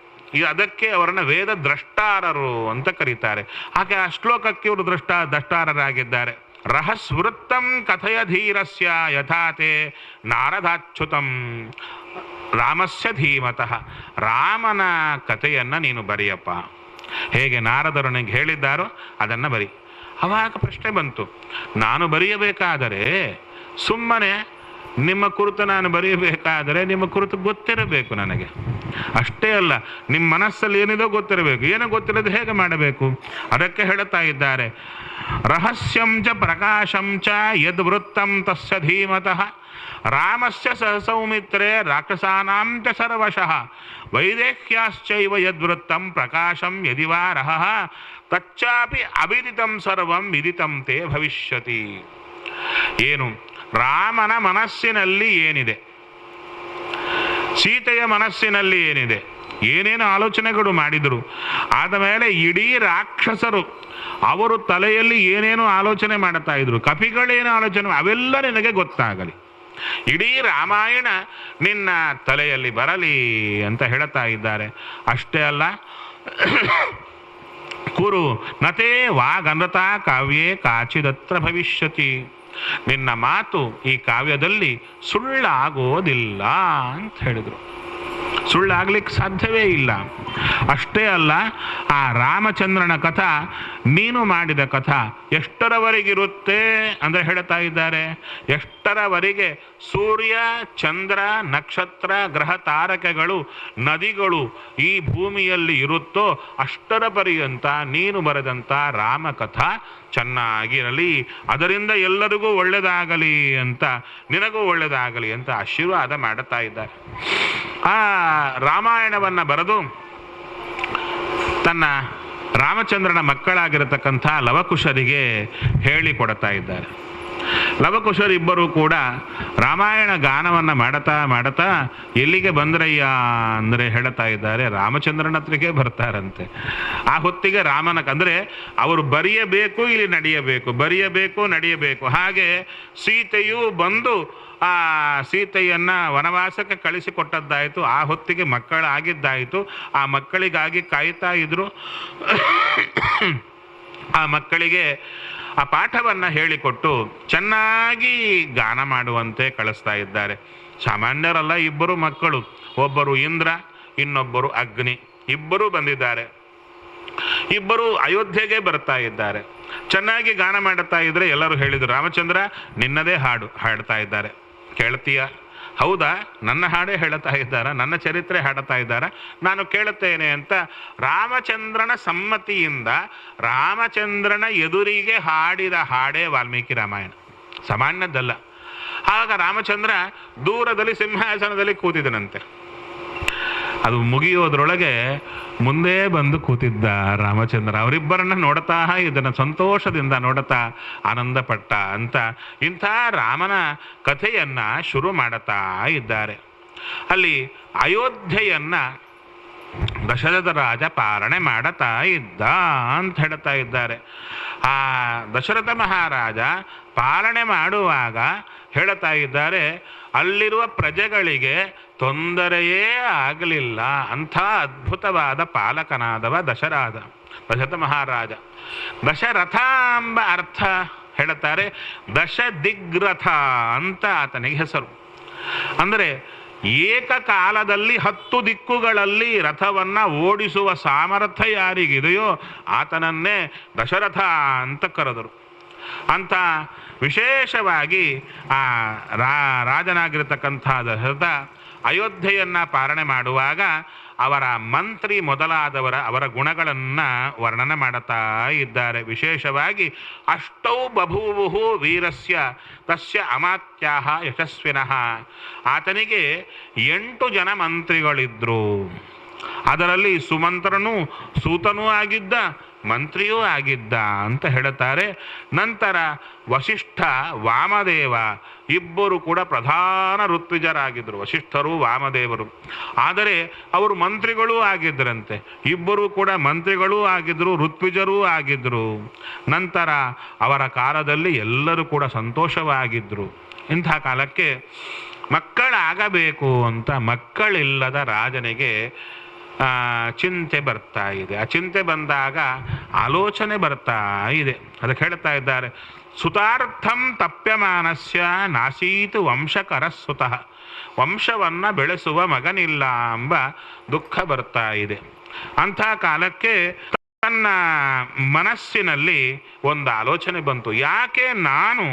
ಅದಕ್ಕೆ ಅವರನ್ನು ವೇದ ದ್ರಷ್ಟಾರರು ಅಂತ ಕರೀತಾರೆ. ಹಾಗೆ ಆ ಶ್ಲೋಕಕ್ಕೆ ಇವರು ದ್ರಷ್ಟಾರರಾಗಿದ್ದಾರೆ. ರಹಸ್ವೃತ್ತಂ ಕಥಯ ಧೀರಸ್ಯ ಯಥಾತೆ ನಾರದಾಚ್ಯುತಂ ರಾಮಸ್ಯ ಧೀಮತಃ. ರಾಮನ ಕಥೆಯನ್ನು ನೀನು ಬರೆಯಪ್ಪ, ಹೇಗೆ ನಾರದರನಿಗೆ ಹೇಳಿದ್ದಾರೋ ಅದನ್ನು ಬರಿ. ಅವಾಗ ಪ್ರಶ್ನೆ ಬಂತು, ನಾನು ಬರೆಯಬೇಕಾದರೆ ಸುಮ್ಮನೆ ನಿಮ್ಮ ಕುರಿತು ನಾನು ಬರೆಯಬೇಕಾದರೆ ನಿಮ್ಮ ಕುರಿತು ಗೊತ್ತಿರಬೇಕು ನನಗೆ. ಅಷ್ಟೇ ಅಲ್ಲ, ನಿಮ್ಮ ಮನಸ್ಸಲ್ಲಿ ಏನಿದೋ ಗೊತ್ತಿರಬೇಕು. ಏನೋ ಗೊತ್ತಿರೋದು ಹೇಗೆ ಮಾಡಬೇಕು? ಅದಕ್ಕೆ ಹೇಳುತ್ತಾ ಇದ್ದಾರೆ, ರಹಸ್ಯಂ ಚ ಪ್ರಕಾಶಂ ಚ ಯದ್ ವೃತ್ತಂ ತಸ್ಯ ಧೀಮತಃ ರಾಮಸ್ಯ ಸಹಸೌಮಿತ್ರೇ ರಾಕ್ಷಸಾನಾಂ ಚ ಸರ್ವಶಃ ವೈದೇಹ್ಯಾಶ್ಚೈವ ಯದ್ವೃತ್ತಂ ಪ್ರಕಾಶಂ ಯದಿವಾ ರಹಃ ತಚ್ಚಾಪಿ ಅವಿದಿತಂ ಸರ್ವಂ ವಿದಿತಂ ತೇ ಭವಿಷ್ಯತಿ. ಏನು? ರಾಮನ ಮನಸ್ಸಿನಲ್ಲಿ ಏನಿದೆ, ಸೀತೆಯ ಮನಸ್ಸಿನಲ್ಲಿ ಏನಿದೆ, ಏನೇನು ಆಲೋಚನೆಗಳು ಮಾಡಿದರು. ಆದ ಮೇಲೆ ಇಡೀ ರಾಕ್ಷಸರು ಅವರು ತಲೆಯಲ್ಲಿ ಏನೇನು ಆಲೋಚನೆ ಮಾಡ್ತಾ ಇದ್ರು, ಕಪಿಗಳೇನು ಆಲೋಚನೆ, ಅವೆಲ್ಲ ನಿನಗೆ ಗೊತ್ತಾಗಲಿ, ಇಡೀ ರಾಮಾಯಣ ನಿನ್ನ ತಲೆಯಲ್ಲಿ ಬರಲಿ ಅಂತ ಹೇಳ್ತಾ ಇದ್ದಾರೆ. ಅಷ್ಟೇ ಅಲ್ಲ, ಕುರು ನತೇ ವಾಗನೃತ ಕಾವ್ಯೇ ಕಾಚಿದತ್ರ ಭವಿಷ್ಯತಿ, ನಿನ್ನ ಮಾತು ಈ ಕಾವ್ಯದಲ್ಲಿ ಸುಳ್ಳಾಗೋದಿಲ್ಲ ಅಂತ ಹೇಳಿದರು. ಸುಳ್ಳಾಗ್ಲಿಕ್ಕೆ ಸಾಧ್ಯವೇ ಇಲ್ಲ. ಅಷ್ಟೇ ಅಲ್ಲ, ಆ ರಾಮಚಂದ್ರನ ಕಥಾ ನೀನು ಮಾಡಿದ ಕಥಾ ಎಷ್ಟರವರೆಗಿರುತ್ತೆ ಅಂದರೆ ಹೇಳ್ತಾ ಇದ್ದಾರೆ, ಎಷ್ಟರವರೆಗೆ ಸೂರ್ಯ ಚಂದ್ರ ನಕ್ಷತ್ರ ಗ್ರಹ ತಾರಕೆಗಳು ನದಿಗಳು ಈ ಭೂಮಿಯಲ್ಲಿ ಇರುತ್ತೋ ಅಷ್ಟರ ಪರ್ಯಂತ ನೀನು ಬರೆದಂಥ ರಾಮಕಥಾ ಚೆನ್ನಾಗಿರಲಿ, ಅದರಿಂದ ಎಲ್ಲರಿಗೂ ಒಳ್ಳೆಯದಾಗಲಿ ಅಂತ, ನಿನಗೂ ಒಳ್ಳೆಯದಾಗಲಿ ಅಂತ ಆಶೀರ್ವಾದ ಮಾಡುತ್ತಾ ಇದ್ದಾರೆ. ಆ ರಾಮಾಯಣವನ್ನು ಬರೆದು ತನ್ನ ರಾಮಚಂದ್ರನ ಮಕ್ಕಳಾಗಿರತಕ್ಕಂಥ ಲವಕುಶರಿಗೆ ಹೇಳಿಕೊಡ್ತಾ ಇದ್ದಾರೆ. ಲವಕುಶರಿಬ್ಬರು ಕೂಡ ರಾಮಾಯಣ ಗಾನವನ್ನು ಮಾಡುತ್ತಾ ಎಲ್ಲಿಗೆ ಬಂದ್ರಯ್ಯ ಅಂದರೆ ಹೇಳ್ತಾ ಇದ್ದಾರೆ, ರಾಮಚಂದ್ರನ ಹತ್ರಕ್ಕೆ ಬರ್ತಾರಂತೆ. ಆ ಹೊತ್ತಿಗೆ ಅಂದರೆ ಅವರು ಬರೆಯಬೇಕು, ಇಲ್ಲಿ ನಡೆಯಬೇಕು, ಬರೆಯಬೇಕು, ನಡೆಯಬೇಕು. ಹಾಗೆ ಸೀತೆಯು ಬಂದು ಆ ಸೀತೆಯನ್ನು ವನವಾಸಕ್ಕೆ ಕಳಿಸಿಕೊಟ್ಟದ್ದಾಯಿತು. ಆ ಹೊತ್ತಿಗೆ ಮಕ್ಕಳಾಗಿದ್ದಾಯಿತು. ಆ ಮಕ್ಕಳಿಗಾಗಿ ಕಾಯ್ತಾ ಇದ್ರು. ಆ ಮಕ್ಕಳಿಗೆ ಆ ಪಾಠವನ್ನು ಹೇಳಿಕೊಟ್ಟು ಚೆನ್ನಾಗಿ ಗಾನ ಮಾಡುವಂತೆ ಕಳಿಸ್ತಾ ಇದ್ದಾರೆ. ಸಾಮಾನ್ಯರಲ್ಲ, ಇಬ್ಬರು ಮಕ್ಕಳು, ಒಬ್ಬರು ಇಂದ್ರ, ಇನ್ನೊಬ್ಬರು ಅಗ್ನಿ, ಇಬ್ಬರೂ ಬಂದಿದ್ದಾರೆ. ಇಬ್ಬರು ಅಯೋಧ್ಯೆಗೆ ಬರ್ತಾ ಇದ್ದಾರೆ. ಚೆನ್ನಾಗಿ ಗಾನ ಮಾಡುತ್ತಾ ಇದ್ರೆ ಎಲ್ಲರೂ ಹೇಳಿದರು, ರಾಮಚಂದ್ರ ನಿನ್ನದೇ ಹಾಡು ಹಾಡ್ತಾ ಇದ್ದಾರೆ, ಕೇಳ್ತೀಯ? ಹೌದಾ, ನನ್ನ ಹಾಡೇ ಹೇಳ್ತಾ ಇದ್ದಾರ, ನನ್ನ ಚರಿತ್ರೆ ಹಾಡುತ್ತಾ ಇದ್ದಾರ, ನಾನು ಕೇಳುತ್ತೇನೆ ಅಂತ ರಾಮಚಂದ್ರನ ಸಮ್ಮತಿಯಿಂದ ರಾಮಚಂದ್ರನ ಎದುರಿಗೆ ಹಾಡಿದ ಹಾಡೇ ವಾಲ್ಮೀಕಿ ರಾಮಾಯಣ. ಸಾಮಾನ್ಯದ್ದಲ್ಲ. ಆಗ ರಾಮಚಂದ್ರ ದೂರದಲ್ಲಿ ಸಿಂಹಾಸನದಲ್ಲಿ ಕೂತಿದ್ದನಂತೆ. ಅದು ಮುಗಿಯೋದ್ರೊಳಗೆ ಮುಂದೆ ಬಂದು ಕೂತಿದ್ದ ರಾಮಚಂದ್ರ. ಅವರಿಬ್ಬರನ್ನ ನೋಡ್ತಾ ಇದನ್ನು ಸಂತೋಷದಿಂದ ನೋಡುತ್ತಾ ಆನಂದಪಟ್ಟ ಅಂತ ಇಂಥ ರಾಮನ ಕಥೆಯನ್ನು ಶುರು ಮಾಡುತ್ತಾ ಇದ್ದಾರೆ. ಅಲ್ಲಿ ಅಯೋಧ್ಯೆಯನ್ನ ದಶರಥ ರಾಜ ಪಾಲನೆ ಮಾಡುತ್ತಾ ಇದ್ದ ಅಂತ ಹೇಳ್ತಾ ಇದ್ದಾರೆ. ಆ ದಶರಥ ಮಹಾರಾಜ ಪಾಲನೆ ಮಾಡುವಾಗ ಹೇಳ್ತಾ ಇದ್ದಾರೆ, ಅಲ್ಲಿರುವ ಪ್ರಜೆಗಳಿಗೆ ತೊಂದರೆಯೇ ಆಗಲಿಲ್ಲ. ಅಂಥ ಅದ್ಭುತವಾದ ಪಾಲಕನಾದವ ದಶರಥ ಮಹಾರಾಜ. ದಶರಥ ಎಂಬ ಅರ್ಥ ಹೇಳುತ್ತಾರೆ, ದಶ ದಿಗ್ರಥ ಅಂತ ಆತನಿಗೆ ಹೆಸರು. ಅಂದರೆ ಏಕಕಾಲದಲ್ಲಿ 10 ದಿಕ್ಕುಗಳಲ್ಲಿ ರಥವನ್ನು ಓಡಿಸುವ ಸಾಮರ್ಥ್ಯ ಯಾರಿಗಿದೆಯೋ ಆತನನ್ನೇ ದಶರಥ ಅಂತ ಕರೆದರು. ಅಂತ ವಿಶೇಷವಾಗಿ ಆ ರಾಜನಾಗಿರತಕ್ಕಂಥ ದಶರಥ ಅಯೋಧ್ಯೆಯನ್ನು ಪಾಲನೆ ಮಾಡುವಾಗ ಅವರ ಮಂತ್ರಿ ಅವರ ಗುಣಗಳನ್ನು ವರ್ಣನೆ ಮಾಡುತ್ತಾ ಇದ್ದಾರೆ. ವಿಶೇಷವಾಗಿ ಅಷ್ಟೌ ಬಭೂವು ವೀರಸ್ಯ ತಸ್ಯ ಅಮಾತ್ಯಾಹ ಯಶಸ್ವಿನಃ, ಆತನಿಗೆ 8 ಜನ ಮಂತ್ರಿಗಳಿದ್ರು. ಅದರಲ್ಲಿ ಸುಮಂತ್ರನೂ ಸೂತನೂ ಆಗಿದ್ದ, ಮಂತ್ರಿಯೂ ಆಗಿದ್ದ ಅಂತ ಹೇಳುತ್ತಾರೆ. ನಂತರ ವಸಿಷ್ಠ ವಾಮದೇವ ಇಬ್ಬರು ಕೂಡ ಪ್ರಧಾನ ಋತ್ವಿಜರಾಗಿದ್ದರು, ವಸಿಷ್ಠರು ವಾಮದೇವರು. ಆದರೆ ಅವರು ಮಂತ್ರಿಗಳೂ ಆಗಿದ್ದರಂತೆ. ಇಬ್ಬರು ಕೂಡ ಮಂತ್ರಿಗಳೂ ಆಗಿದ್ದರು, ಋತ್ವಿಜರೂ ಆಗಿದ್ದರು. ನಂತರ ಅವರ ಕಾಲದಲ್ಲಿ ಎಲ್ಲರೂ ಕೂಡ ಸಂತೋಷವಾಗಿದ್ದರು. ಇಂಥ ಕಾಲಕ್ಕೆ ಮಕ್ಕಳಾಗಬೇಕು ಅಂತ ಮಕ್ಕಳಿಲ್ಲದ ರಾಜನಿಗೆ ಚಿಂತೆ ಬರ್ತಾ ಇದೆ. ಆ ಚಿಂತೆ ಬಂದಾಗ ಆಲೋಚನೆ ಬರ್ತಾ ಇದೆ. ಅದಕ್ಕೆ ಹೇಳ್ತಾ ಇದ್ದಾರೆ, ಸುತಾರ್ಥಂ ತಪ್ಯಮಾನಸ್ಯ ನಾಸೀತು ವಂಶಕರ ಸುತಃ, ವಂಶವನ್ನು ಬೆಳೆಸುವ ಮಗನಿಲ್ಲ ಎಂಬ ದುಃಖ ಬರ್ತಾ ಇದೆ. ಅಂಥ ಕಾಲಕ್ಕೆ ತನ್ನ ಮನಸ್ಸಿನಲ್ಲಿ ಒಂದು ಆಲೋಚನೆ ಬಂತು, ಯಾಕೆ ನಾನು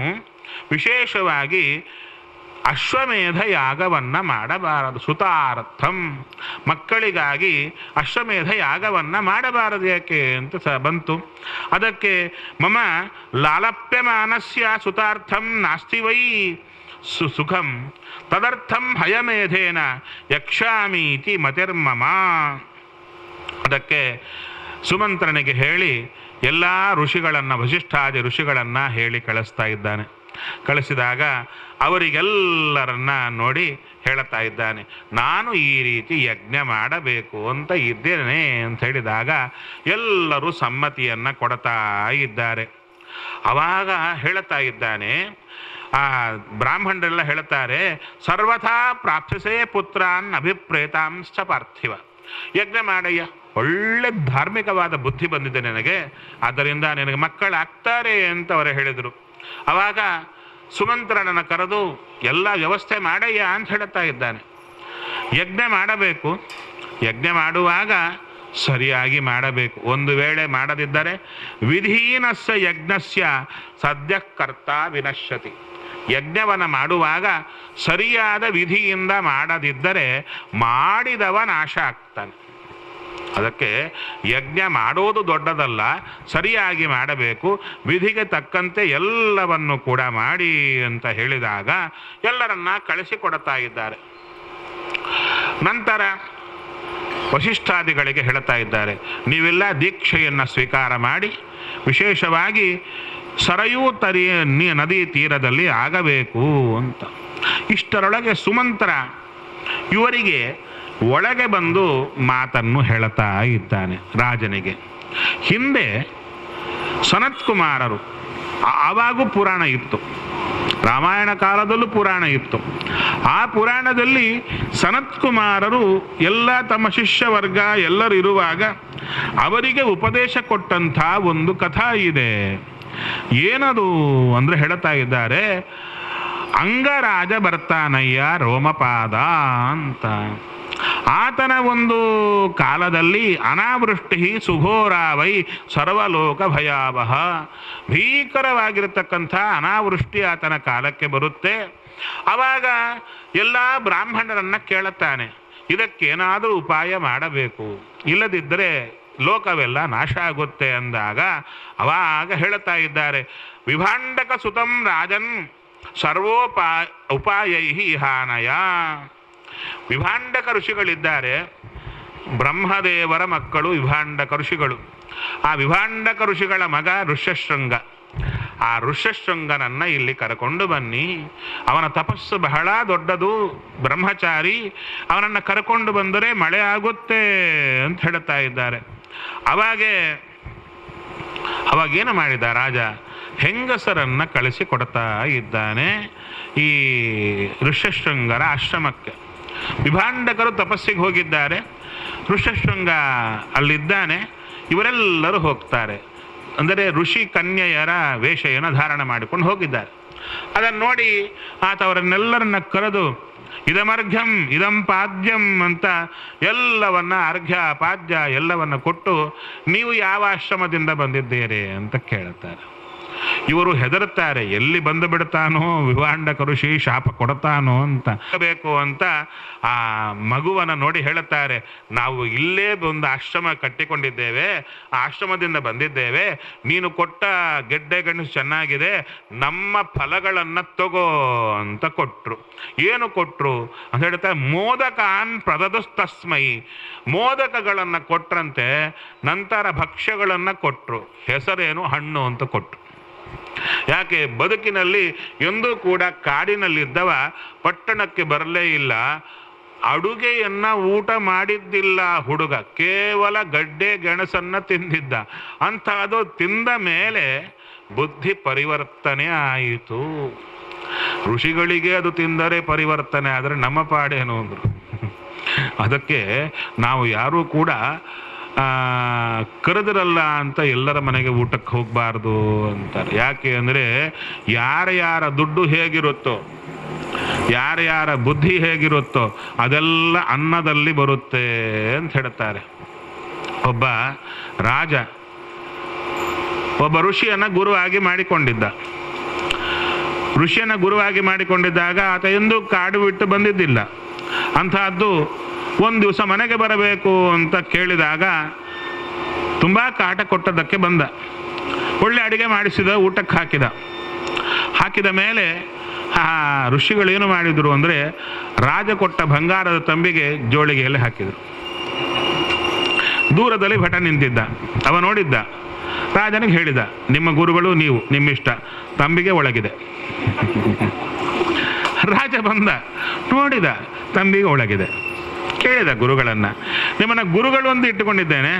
ವಿಶೇಷವಾಗಿ ಅಶ್ವಮೇಧ ಯಾಗವನ್ನು ಮಾಡಬಾರದು? ಸುತಾರ್ಥಂ, ಮಕ್ಕಳಿಗಾಗಿ ಅಶ್ವಮೇಧ ಯಾಗವನ್ನು ಮಾಡಬಾರದು ಯಾಕೆ ಅಂತ ಬಂತು. ಅದಕ್ಕೆ ಮಮ ಲಾಲಪ್ಯಮಾನಸ್ಯ ಸುತಾರ್ಥಂ ನಾಸ್ತಿ ವೈ ಸುಖಂ ತದರ್ಥಂ ಹಯಮೇಧೇನ ಯಕ್ಷಾಮೀತಿ ಮತಿರ್ಮಮ. ಅದಕ್ಕೆ ಸುಮಂತ್ರನಿಗೆ ಹೇಳಿ ಎಲ್ಲ ಋಷಿಗಳನ್ನು, ವಸಿಷ್ಠಾದಿ ಋಷಿಗಳನ್ನು ಹೇಳಿ ಕಳಿಸ್ತಾ ಇದ್ದಾನೆ. ಕಳಿಸಿದಾಗ ಅವರಿಗೆಲ್ಲರನ್ನ ನೋಡಿ ಹೇಳುತ್ತಾ ಇದ್ದಾನೆ, ನಾನು ಈ ರೀತಿ ಯಜ್ಞ ಮಾಡಬೇಕು ಅಂತ ಇದ್ದೇನೆ ಅಂತ ಹೇಳಿದಾಗ ಎಲ್ಲರೂ ಸಮ್ಮತಿಯನ್ನು ಕೊಡ್ತಾ ಇದ್ದಾರೆ. ಆವಾಗ ಹೇಳುತ್ತಾ ಇದ್ದಾನೆ, ಆ ಬ್ರಾಹ್ಮಣರೆಲ್ಲ ಹೇಳುತ್ತಾರೆ, ಸರ್ವಥಾ ಪ್ರಾಪ್ತಿಸೇ ಪುತ್ರಾನ್ ಅಭಿಪ್ರೇತಾಂಶ್ಚ ಪಾರ್ಥಿವ. ಯಜ್ಞ ಮಾಡಯ್ಯ, ಒಳ್ಳೆ ಧಾರ್ಮಿಕವಾದ ಬುದ್ಧಿ ಬಂದಿದೆ ನನಗೆ, ಆದ್ದರಿಂದ ನಿನಗೆ ಮಕ್ಕಳಾಗ್ತಾರೆ ಅಂತ ಅವರು ಹೇಳಿದರು. ಆವಾಗ ಸುಮಂತ್ರನನ್ನು ಕರೆದು ಎಲ್ಲ ವ್ಯವಸ್ಥೆ ಮಾಡಯ್ಯ ಅಂತ ಹೇಳುತ್ತಾ ಇದ್ದಾನೆ. ಯಜ್ಞ ಮಾಡಬೇಕು, ಯಜ್ಞ ಮಾಡುವಾಗ ಸರಿಯಾಗಿ ಮಾಡಬೇಕು. ಒಂದು ವೇಳೆ ಮಾಡದಿದ್ದರೆ ವಿಧೀನಸ್ಯ ಯಜ್ಞಸ್ಯ ಸದ್ಯ ಕರ್ತ ವಿನಶ್ಯತಿ. ಯಜ್ಞವನ್ನು ಮಾಡುವಾಗ ಸರಿಯಾದ ವಿಧಿಯಿಂದ ಮಾಡದಿದ್ದರೆ ಮಾಡಿದವ ನಾಶ ಆಗ್ತಾನೆ. ಅದಕ್ಕೆ ಯಜ್ಞ ಮಾಡೋದು ದೊಡ್ಡದಲ್ಲ, ಸರಿಯಾಗಿ ಮಾಡಬೇಕು, ವಿಧಿಗೆ ತಕ್ಕಂತೆ ಎಲ್ಲವನ್ನು ಕೂಡ ಮಾಡಿ ಅಂತ ಹೇಳಿದಾಗ ಎಲ್ಲರನ್ನ ಕಳಿಸಿಕೊಡ್ತಾ ಇದ್ದಾರೆ. ನಂತರ ವಶಿಷ್ಠಾದಿಗಳಿಗೆ ಹೇಳ್ತಾ ಇದ್ದಾರೆ, ನೀವೆಲ್ಲ ದೀಕ್ಷೆಯನ್ನು ಸ್ವೀಕಾರ ಮಾಡಿ ವಿಶೇಷವಾಗಿ ಸರಯೂ ನದಿ ತೀರದಲ್ಲಿ ಆಗಬೇಕು ಅಂತ. ಇಷ್ಟರೊಳಗೆ ಸುಮಂತ್ರ ಇವರಿಗೆ ಒಳಗೆ ಬಂದು ಮಾತನ್ನು ಹೇಳುತ್ತಾ ಇದ್ದಾನೆ ರಾಜನಿಗೆ. ಹಿಂದೆ ಸನತ್ಕುಮಾರರು, ಆವಾಗೂ ಪುರಾಣ ಇತ್ತು, ರಾಮಾಯಣ ಕಾಲದಲ್ಲೂ ಪುರಾಣ ಇತ್ತು. ಆ ಪುರಾಣದಲ್ಲಿ ಸನತ್ಕುಮಾರರು ಎಲ್ಲ ತಮ್ಮ ಶಿಷ್ಯ ವರ್ಗ ಎಲ್ಲರೂ ಇರುವಾಗ ಅವರಿಗೆ ಉಪದೇಶ ಕೊಟ್ಟಂಥ ಒಂದು ಕಥಾ ಇದೆ. ಏನದು ಅಂದರೆ ಹೇಳ್ತಾ ಇದ್ದಾರೆ, ಅಂಗರಾಜ ಬರ್ತಾನಯ್ಯ ರೋಮಪಾದ ಅಂತ. ಆತನ ಒಂದು ಕಾಲದಲ್ಲಿ ಅನಾವೃಷ್ಟಿ ಸುಘೋರಾವೈ ಸರ್ವಲೋಕ ಭಯಾವಹ, ಭೀಕರವಾಗಿರತಕ್ಕಂಥ ಅನಾವೃಷ್ಟಿ ಆತನ ಕಾಲಕ್ಕೆ ಬರುತ್ತೆ. ಆವಾಗ ಎಲ್ಲ ಬ್ರಾಹ್ಮಣರನ್ನು ಕೇಳುತ್ತಾನೆ, ಇದಕ್ಕೇನಾದರೂ ಉಪಾಯ ಮಾಡಬೇಕು, ಇಲ್ಲದಿದ್ದರೆ ಲೋಕವೆಲ್ಲ ನಾಶ ಆಗುತ್ತೆ ಅಂದಾಗ ಅವಾಗ ಹೇಳುತ್ತಾ ಇದ್ದಾರೆ, ವಿಭಾಂಡಕ ಸುತಂ ರಾಜನ್ ಉಪಾಯೈ ಹಾನಯ. ವಿಭಾಂಡಕ ಋಷಿಗಳಿದ್ದಾರೆ, ಬ್ರಹ್ಮದೇವರ ಮಕ್ಕಳು ವಿಭಾಂಡಕ ಋಷಿಗಳು. ಆ ವಿಭಾಂಡಕ ಋಷಿಗಳ ಮಗ ಋಷ್ಯಶೃಂಗ. ಆ ಋಷ್ಯಶೃಂಗನನ್ನು ಇಲ್ಲಿ ಕರ್ಕೊಂಡು ಬನ್ನಿ, ಅವನ ತಪಸ್ಸು ಬಹಳ ದೊಡ್ಡದು, ಬ್ರಹ್ಮಚಾರಿ, ಅವನನ್ನು ಕರ್ಕೊಂಡು ಬಂದರೆ ಮಳೆ ಆಗುತ್ತೆ ಅಂತ ಹೇಳುತ್ತಾ ಇದ್ದಾರೆ. ಅವಾಗೇನು ಮಾಡಿದ ರಾಜ, ಹೆಂಗಸರನ್ನು ಕಳಿಸಿಕೊಡ್ತಾ ಇದ್ದಾನೆ ಈ ಋಷ್ಯಶೃಂಗರ ಆಶ್ರಮಕ್ಕೆ. ವಿಭಾಂಡಕರು ತಪಸ್ಸಿಗೆ ಹೋಗಿದ್ದಾರೆ, ಋಷ್ಯಶೃಂಗ ಅಲ್ಲಿದ್ದಾನೆ, ಇವರೆಲ್ಲರೂ ಹೋಗ್ತಾರೆ. ಅಂದರೆ ಋಷಿ ಕನ್ಯೆಯರ ವೇಷವನ್ನು ಧಾರಣ ಮಾಡಿಕೊಂಡು ಹೋಗಿದ್ದಾರೆ. ಅದನ್ನು ನೋಡಿ ಆತ ಅವರನ್ನೆಲ್ಲರನ್ನ ಕರೆದು ಇದಮರ್ಘ್ಯಂ ಇದಂ ಪಾದ್ಯಂ ಅಂತ ಎಲ್ಲವನ್ನ ಅರ್ಘ್ಯ ಪಾದ್ಯ ಎಲ್ಲವನ್ನ ಕೊಟ್ಟು, ನೀವು ಯಾವ ಆಶ್ರಮದಿಂದ ಬಂದಿದ್ದೀರಿ ಅಂತ ಕೇಳುತ್ತಾರೆ. ಇವರು ಹೆದರುತ್ತಾರೆ, ಎಲ್ಲಿ ಬಂದು ಬಿಡ್ತಾನೋ ವಿಭಾಂಡಕ ಋಷಿ ಶಾಪ ಕೊಡ್ತಾನೋ ಅಂತ ಬೇಕು ಅಂತ ಆ ಮಗುವನ್ನು ನೋಡಿ ಹೇಳುತ್ತಾರೆ, ನಾವು ಇಲ್ಲೇ ಒಂದು ಆಶ್ರಮ ಕಟ್ಟಿಕೊಂಡಿದ್ದೇವೆ, ಆ ಆಶ್ರಮದಿಂದ ಬಂದಿದ್ದೇವೆ, ನೀನು ಕೊಟ್ಟ ಗೆಡ್ಡೆ ಗಣಸು ಚೆನ್ನಾಗಿದೆ, ನಮ್ಮ ಫಲಗಳನ್ನು ತಗೋ ಅಂತ ಕೊಟ್ಟರು. ಏನು ಕೊಟ್ಟರು ಅಂತ ಹೇಳ್ತಾರೆ, ಮೋದಕಾನ್ ಪ್ರದದುಸ್ತಸ್ಮೈ, ಮೋದಕಗಳನ್ನು ಕೊಟ್ರಂತೆ. ನಂತರ ಭಕ್ಷ್ಯಗಳನ್ನು ಕೊಟ್ಟರು, ಹೆಸರೇನು ಹಣ್ಣು ಅಂತ ಕೊಟ್ಟರು. ಯಾಕೆ ಬದುಕಿನಲ್ಲಿ ಎಂದೂ ಕೂಡ ಕಾಡಿನಲ್ಲಿದ್ದವ ಪಟ್ಟಣಕ್ಕೆ ಬರಲೇ ಇಲ್ಲ, ಅಡುಗೆಯನ್ನ ಊಟ ಮಾಡಿದ್ದಿಲ್ಲ ಹುಡುಗ, ಕೇವಲ ಗಡ್ಡೆ ಗೆಣಸನ್ನ ತಿಂದಿದ್ದ. ಅಂಥದ್ದು ತಿಂದ ಮೇಲೆ ಬುದ್ಧಿ ಪರಿವರ್ತನೆ ಆಯಿತು. ಋಷಿಗಳಿಗೆ ಅದು ತಿಂದರೆ ಪರಿವರ್ತನೆ, ಆದರೆ ನಮ್ಮ ಪಾಡೇನು ಅಂದರು. ಅದಕ್ಕೆ ನಾವು ಯಾರೂ ಕೂಡ ಕರೆದಿರಲ್ಲ ಅಂತ ಎಲ್ಲರ ಮನೆಗೆ ಊಟಕ್ಕೆ ಹೋಗಬಾರ್ದು ಅಂತಾರೆ. ಯಾಕೆ ಅಂದರೆ ಯಾರ ದುಡ್ಡು ಹೇಗಿರುತ್ತೋ, ಯಾರ ಬುದ್ಧಿ ಹೇಗಿರುತ್ತೋ ಅದೆಲ್ಲ ಅನ್ನದಲ್ಲಿ ಬರುತ್ತೆ ಅಂತ ಹೇಳ್ತಾರೆ. ಒಬ್ಬ ರಾಜ ಒಬ್ಬ ಋಷಿಯನ್ನು ಗುರುವಾಗಿ ಮಾಡಿಕೊಂಡಿದ್ದ. ಋಷಿಯನ್ನು ಗುರುವಾಗಿ ಮಾಡಿಕೊಂಡಿದ್ದಾಗ ಆತ ಎಂದೂ ಕಾಡು ಬಿಟ್ಟು ಬಂದಿದ್ದಿಲ್ಲ. ಅಂತಹದ್ದು ಒಂದು ದಿವಸ ಮನೆಗೆ ಬರಬೇಕು ಅಂತ ಕೇಳಿದಾಗ ತುಂಬ ಕಾಟ ಕೊಟ್ಟದಕ್ಕೆ ಬಂದ. ಒಳ್ಳೆ ಅಡಿಗೆ ಮಾಡಿಸಿದ, ಊಟಕ್ಕೆ ಹಾಕಿದ ಮೇಲೆ ಆ ಋಷಿಗಳೇನು ಮಾಡಿದರು ಅಂದರೆ, ರಾಜ ಕೊಟ್ಟ ಬಂಗಾರದ ತಂಬಿಗೆ ಜೋಳಿಗೆಯಲ್ಲಿ ಹಾಕಿದರು. ದೂರದಲ್ಲಿ ಭಟ ನಿಂತಿದ್ದ, ಅವ ನೋಡಿದ್ದ, ರಾಜನಿಗೆ ಹೇಳಿದ, ನಿಮ್ಮ ಗುರುಗಳು ನೀವು, ನಿಮ್ಮಿಷ್ಟ, ತಂಬಿಗೆ ಒಳಗಿದೆ. ರಾಜ ಬಂದ, ನೋಡಿದ ತಂಬಿಗೆ ಒಳಗಿದೆ. ಕೇಳಿದ ಗುರುಗಳನ್ನು, ನಿಮ್ಮನ್ನು ಗುರುಗಳು ಒಂದು ಇಟ್ಟುಕೊಂಡಿದ್ದೇನೆ,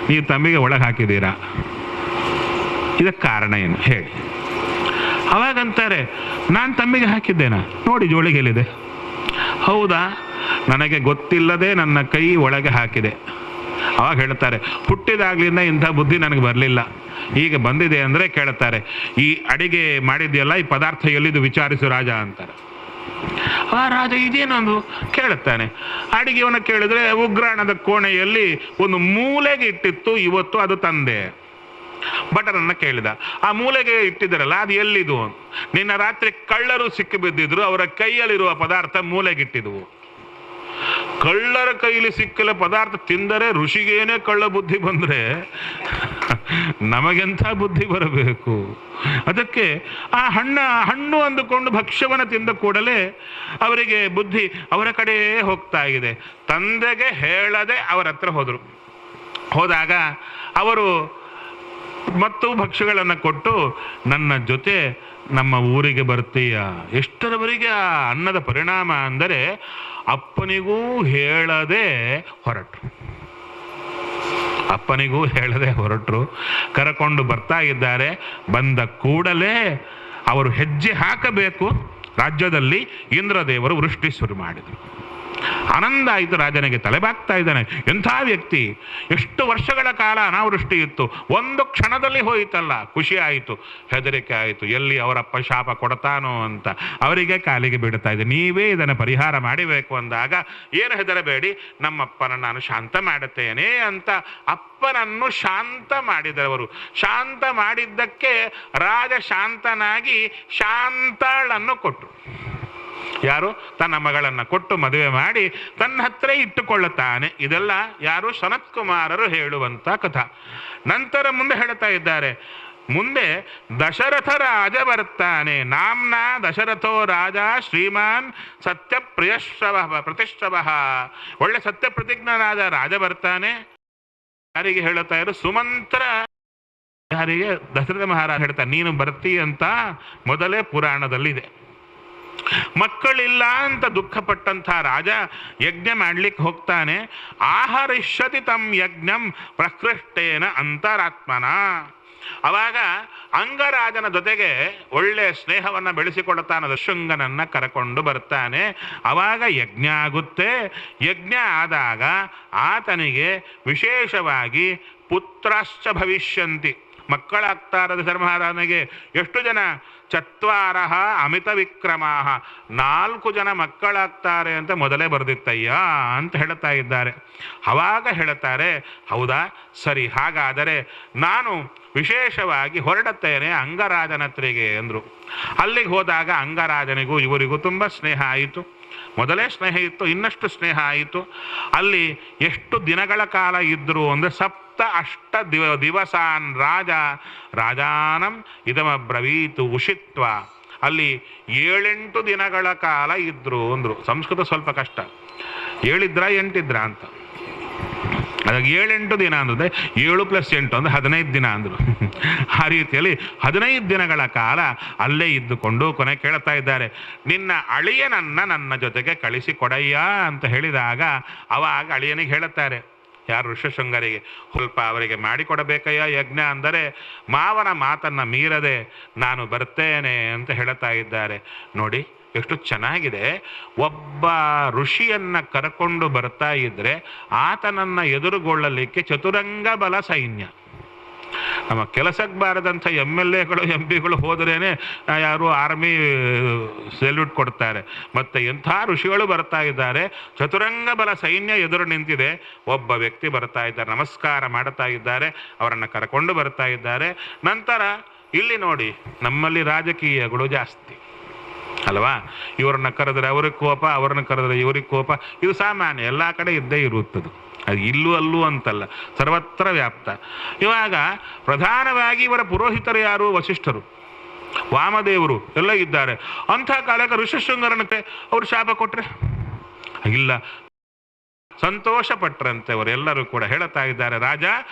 ನೀವು ತಂಬಿಗೆ ಒಳಗೆ ಹಾಕಿದ್ದೀರಾ, ಇದಕ್ಕೆ ಕಾರಣ ಏನು ಹೇಳಿ. ಅವಾಗಂತಾರೆ, ನಾನು ತಂಬಿಗೆ ಹಾಕಿದ್ದೇನಾ, ನೋಡಿ ಜೋಳಿಗೆಲ್ಲಿದೆ. ಹೌದಾ, ನನಗೆ ಗೊತ್ತಿಲ್ಲದೆ ನನ್ನ ಕೈ ಒಳಗೆ ಹಾಕಿದೆ. ಅವಾಗ ಹೇಳ್ತಾರೆ, ಹುಟ್ಟಿದಾಗ್ಲಿಂದ ಇಂಥ ಬುದ್ಧಿ ನನಗೆ ಬರಲಿಲ್ಲ, ಈಗ ಬಂದಿದೆ ಅಂದರೆ ಕೇಳ್ತಾರೆ, ಈ ಅಡಿಗೆ ಮಾಡಿದೆಯಲ್ಲ, ಈ ಪದಾರ್ಥ ಎಲ್ಲಿದು ವಿಚಾರಿಸು ರಾಜ ಅಂತಾರೆ. ಆ ರಾಜ ಇದೇನೊಂದು ಕೇಳುತ್ತಾನೆ. ಅಡಿಗೆಯನ್ನು ಕೇಳಿದ್ರೆ ಉಗ್ರಾಣದ ಕೋಣೆಯಲ್ಲಿ ಒಂದು ಮೂಲೆಗೆ ಇಟ್ಟಿತ್ತು, ಇವತ್ತು ಅದು ತಂದೆ. ಭಟರನ್ನ ಕೇಳಿದ, ಆ ಮೂಲೆಗೆ ಇಟ್ಟಿದ್ರಲ್ಲ ಅದು ಎಲ್ಲಿದು? ನಿನ್ನ ರಾತ್ರಿ ಕಳ್ಳರು ಸಿಕ್ಕಿ ಬಿದ್ದಿದ್ರು, ಅವರ ಕೈಯಲ್ಲಿರುವ ಪದಾರ್ಥ ಮೂಲೆಗಿಟ್ಟಿದ್ವು. ಕಳ್ಳರ ಕೈಲಿ ಸಿಕ್ಕಲ ಪದಾರ್ಥ ತಿಂದರೆ ಋಷಿಗೇನೆ ಕಳ್ಳ ಬುದ್ಧಿ ಬಂದರೆ ನಮಗೆಂಥ ಬುದ್ಧಿ ಬರಬೇಕು. ಅದಕ್ಕೆ ಆ ಹಣ್ಣು ಅಂದುಕೊಂಡು ಭಕ್ಷ್ಯವನ್ನು ತಿಂದ ಕೂಡಲೇ ಅವರಿಗೆ ಬುದ್ಧಿ ಅವರ ಕಡೆಯೇ ಹೋಗ್ತಾ ಇದೆ. ತಂದೆಗೆ ಹೇಳದೆ ಅವರ ಹತ್ರ ಹೋದರು. ಹೋದಾಗ ಅವರು ಮತ್ತು ಭಕ್ಷ್ಯಗಳನ್ನು ಕೊಟ್ಟು, ನನ್ನ ಜೊತೆ ನಮ್ಮ ಊರಿಗೆ ಬರ್ತೀಯ. ಎಷ್ಟರವರೆಗೆ ಆ ಅನ್ನದ ಪರಿಣಾಮ ಅಂದರೆ ಅಪ್ಪನಿಗೂ ಹೇಳದೆ ಹೊರಟರು. ಅಪ್ಪನಿಗೂ ಹೇಳದೆ ಹೊರಟರು, ಕರಕೊಂಡು ಬರ್ತಾ ಇದ್ದಾರೆ. ಬಂದ ಕೂಡಲೇ ಅವರು ಹೆಜ್ಜೆ ಹಾಕಬೇಕು, ರಾಜ್ಯದಲ್ಲಿ ಇಂದ್ರದೇವರು ವೃಷ್ಟಿ ಶುರು ಮಾಡಿದರು. ಆನಂದ ಆಯಿತು ರಾಜನಿಗೆ, ತಲೆಬಾಗ್ತಾ ಇದ್ದಾನೆ. ಎಂಥ ವ್ಯಕ್ತಿ, ಎಷ್ಟು ವರ್ಷಗಳ ಕಾಲ ಅನಾವೃಷ್ಟಿ ಇತ್ತು, ಒಂದು ಕ್ಷಣದಲ್ಲಿ ಹೋಯಿತಲ್ಲ, ಖುಷಿ ಆಯಿತು, ಹೆದರಿಕೆ ಆಯಿತು, ಎಲ್ಲಿ ಅವರಪ್ಪ ಶಾಪ ಕೊಡ್ತಾನೋ ಅಂತ ಅವರಿಗೆ ಕಾಲಿಗೆ ಬಿಡ್ತಾ ಇದೆ. ನೀವೇ ಇದನ್ನು ಪರಿಹಾರ ಮಾಡಬೇಕು ಅಂದಾಗ, ಏನು ಹೆದರಬೇಡಿ, ನಮ್ಮಪ್ಪನ ನಾನು ಶಾಂತ ಮಾಡುತ್ತೇನೆ ಅಂತ ಅಪ್ಪನನ್ನು ಶಾಂತ ಮಾಡಿದವರು. ಶಾಂತ ಮಾಡಿದ್ದಕ್ಕೆ ರಾಜ ಶಾಂತನಾಗಿ ಶಾಂತಾಳನ್ನು ಕೊಟ್ಟರು. ಯಾರು? ತನ್ನ ಮಗಳನ್ನು ಕೊಟ್ಟು ಮದುವೆ ಮಾಡಿ ತನ್ನ ಹತ್ರ ಇಟ್ಟುಕೊಳ್ಳುತ್ತಾನೆ. ಇದೆಲ್ಲ ಯಾರು? ಸನತ್ಕುಮಾರರು ಹೇಳುವಂಥ ಕಥಾ. ನಂತರ ಮುಂದೆ ಹೇಳ್ತಾ ಇದ್ದಾರೆ, ಮುಂದೆ ದಶರಥ ರಾಜ ಬರ್ತಾನೆ. ನಾಮ್ನ ದಶರಥೋ ರಾಜ ಶ್ರೀಮಾನ್ ಸತ್ಯ ಪ್ರತಿಷ್ಠವ. ಒಳ್ಳೆ ಸತ್ಯ ಪ್ರತಿಜ್ಞನಾದ ರಾಜ ಬರ್ತಾನೆ. ಯಾರಿಗೆ ಹೇಳುತ್ತಾ ಇರು? ಸುಮಂತ್ರ. ಯಾರಿಗೆ? ದಶರಥ ಮಹಾರಾಜ ಹೇಳ್ತಾರೆ, ನೀನು ಬರ್ತೀ ಅಂತ ಮೊದಲೇ ಪುರಾಣದಲ್ಲಿದೆ. ಮಕ್ಕಳಿಲ್ಲ ಅಂತ ದುಃಖಪಟ್ಟಂಥ ರಾಜ ಯಜ್ಞ ಮಾಡ್ಲಿಕ್ಕೆ ಹೋಗ್ತಾನೆ. ಆಹರಿಷ್ಯತಿ ತಂ ಯಜ್ಞಂ ಪ್ರಕೃಷ್ಟೇನ ಅಂತರಾತ್ಮನ. ಅವಾಗ ಅಂಗರಾಜನ ಜೊತೆಗೆ ಒಳ್ಳೆ ಸ್ನೇಹವನ್ನು ಬೆಳೆಸಿಕೊಳ್ಳುತ್ತಾನೆ. ದಶೃಂಗನನ್ನ ಕರಕೊಂಡು ಬರ್ತಾನೆ. ಅವಾಗ ಯಜ್ಞ ಆಗುತ್ತೆ. ಯಜ್ಞ ಆದಾಗ ಆತನಿಗೆ ವಿಶೇಷವಾಗಿ ಪುತ್ರಶ್ಚ ಭವಿಷ್ಯಂತಿ, ಮಕ್ಕಳಾಗ್ತಾರೆ. ದಶರಥ ಮಹಾರಾಜನಿಗೆ ಎಷ್ಟು ಜನ? 4 ಅಮಿತ ವಿಕ್ರಮಾಹ, 4 ಜನ ಮಕ್ಕಳಾಗ್ತಾರೆ ಅಂತ ಮೊದಲೇ ಬರೆದಿತ್ತಯ್ಯ ಅಂತ ಹೇಳ್ತಾ ಇದ್ದಾರೆ. ಅವಾಗ ಹೇಳ್ತಾರೆ, ಹೌದಾ, ಸರಿ, ಹಾಗಾದರೆ ನಾನು ವಿಶೇಷವಾಗಿ ಹೊರಡುತ್ತೇನೆ ಅಂಗರಾಜನ ಹತ್ರಿಗೆ ಅಂದರು. ಅಲ್ಲಿಗೆ ಹೋದಾಗ ಅಂಗರಾಜನಿಗೂ ಇವರಿಗೂ ತುಂಬ ಸ್ನೇಹ ಆಯಿತು. ಮೊದಲೇ ಸ್ನೇಹ ಇತ್ತು, ಇನ್ನಷ್ಟು ಸ್ನೇಹ ಆಯಿತು. ಅಲ್ಲಿ ಎಷ್ಟು ದಿನಗಳ ಕಾಲ ಇದ್ದರು ಅಂದರೆ 7-8 ದಿವಸಾನ್ ರಾಜಾನಂ ಇದಮಬ್ರವೀತು ಉಷಿತ್ವ. ಅಲ್ಲಿ 7-8 ದಿನಗಳ ಕಾಲ ಇದ್ರು ಅಂದರು. ಸಂಸ್ಕೃತ ಸ್ವಲ್ಪ ಕಷ್ಟ, 7 ಅಂತ. ಅದಾಗ 7-8 ದಿನ ಅಂದರೆ 7 + 8 ಅಂದರೆ 15 ದಿನ ಅಂದರು. ಆ ರೀತಿಯಲ್ಲಿ 15 ದಿನಗಳ ಕಾಲ ಅಲ್ಲೇ ಇದ್ದುಕೊಂಡು ಕೊನೆ ಕೇಳ್ತಾ ಇದ್ದಾರೆ, ನಿನ್ನ ಅಳಿಯನನ್ನ ನನ್ನ ಜೊತೆಗೆ ಕಳಿಸಿಕೊಡಯ್ಯ ಅಂತ ಹೇಳಿದಾಗ ಅವಾಗ ಅಳಿಯನಿಗೆ ಹೇಳುತ್ತಾರೆ, ಯಾರು? ಋಷ್ಯಶೃಂಗರಿಗೆ. ಸ್ವಲ್ಪ ಅವರಿಗೆ ಮಾಡಿಕೊಡಬೇಕಯ್ಯ ಯಜ್ಞ ಅಂದರೆ ಮಾವನ ಮಾತನ್ನು ಮೀರದೆ ನಾನು ಬರ್ತೇನೆ ಅಂತ ಹೇಳ್ತಾ ಇದ್ದಾರೆ. ನೋಡಿ ಎಷ್ಟು ಚೆನ್ನಾಗಿದೆ. ಒಬ್ಬ ಋಷಿಯನ್ನ ಕರ್ಕೊಂಡು ಬರ್ತಾ ಇದ್ರೆ ಆತನನ್ನು ಎದುರುಗೊಳ್ಳಲಿಕ್ಕೆ ಚತುರಂಗ ಬಲ ಸೈನ್ಯ. ನಮ್ಮ ಕೆಲಸಕ್ಕೆ ಬಾರದಂಥ MLAಗಳು MP ಗಳು ಹೋದ್ರೇನೆ ಯಾರು ಆರ್ಮಿ ಸೆಲ್ಯೂಟ್ ಕೊಡ್ತಾರೆ. ಮತ್ತು ಎಂಥ ಋಷಿಗಳು ಬರ್ತಾ ಇದ್ದಾರೆ, ಚತುರಂಗ ಬಲ ಸೈನ್ಯ ಎದುರು ನಿಂತಿದೆ. ಒಬ್ಬ ವ್ಯಕ್ತಿ ಬರ್ತಾ ಇದ್ದಾರೆ, ನಮಸ್ಕಾರ ಮಾಡ್ತಾ ಇದ್ದಾರೆ, ಅವರನ್ನು ಕರ್ಕೊಂಡು ಬರ್ತಾ ಇದ್ದಾರೆ. ನಂತರ ಇಲ್ಲಿ ನೋಡಿ, ನಮ್ಮಲ್ಲಿ ರಾಜಕೀಯಗಳು ಜಾಸ್ತಿ ಅಲ್ವಾ? ಇವ್ರನ್ನ ಕರೆದ್ರೆ ಅವ್ರಿಗೆ ಕೋಪ, ಅವ್ರನ್ನ ಕರೆದ್ರೆ ಇವ್ರಿಗೆ ಕೋಪ. ಇದು ಸಾಮಾನ್ಯ, ಎಲ್ಲ ಕಡೆ ಇದ್ದೇ ಇರುತ್ತದೆ. ಅದು ಇಲ್ಲೂ ಅಲ್ಲೂ ಅಂತಲ್ಲ, ಸರ್ವತ್ರ ವ್ಯಾಪ್ತ. ಇವಾಗ ಪ್ರಧಾನವಾಗಿ ಇವರ ಪುರೋಹಿತರು ಯಾರು? ವಸಿಷ್ಠರು, ವಾಮದೇವರು ಎಲ್ಲ ಇದ್ದಾರೆ. ಅಂಥ ಕಾಲಕ್ಕೆ ಋಷ್ಯಶೃಂಗರನಕ್ಕೆ ಅವರು ಶಾಪ ಕೊಟ್ರೆ ಇಲ್ಲ, ಸಂತೋಷಪಟ್ಟರಂತೆ ಅವರೆಲ್ಲರೂ ಕೂಡ. ಹೇಳ್ತಾ ಇದ್ದಾರೆ, ರಾಜ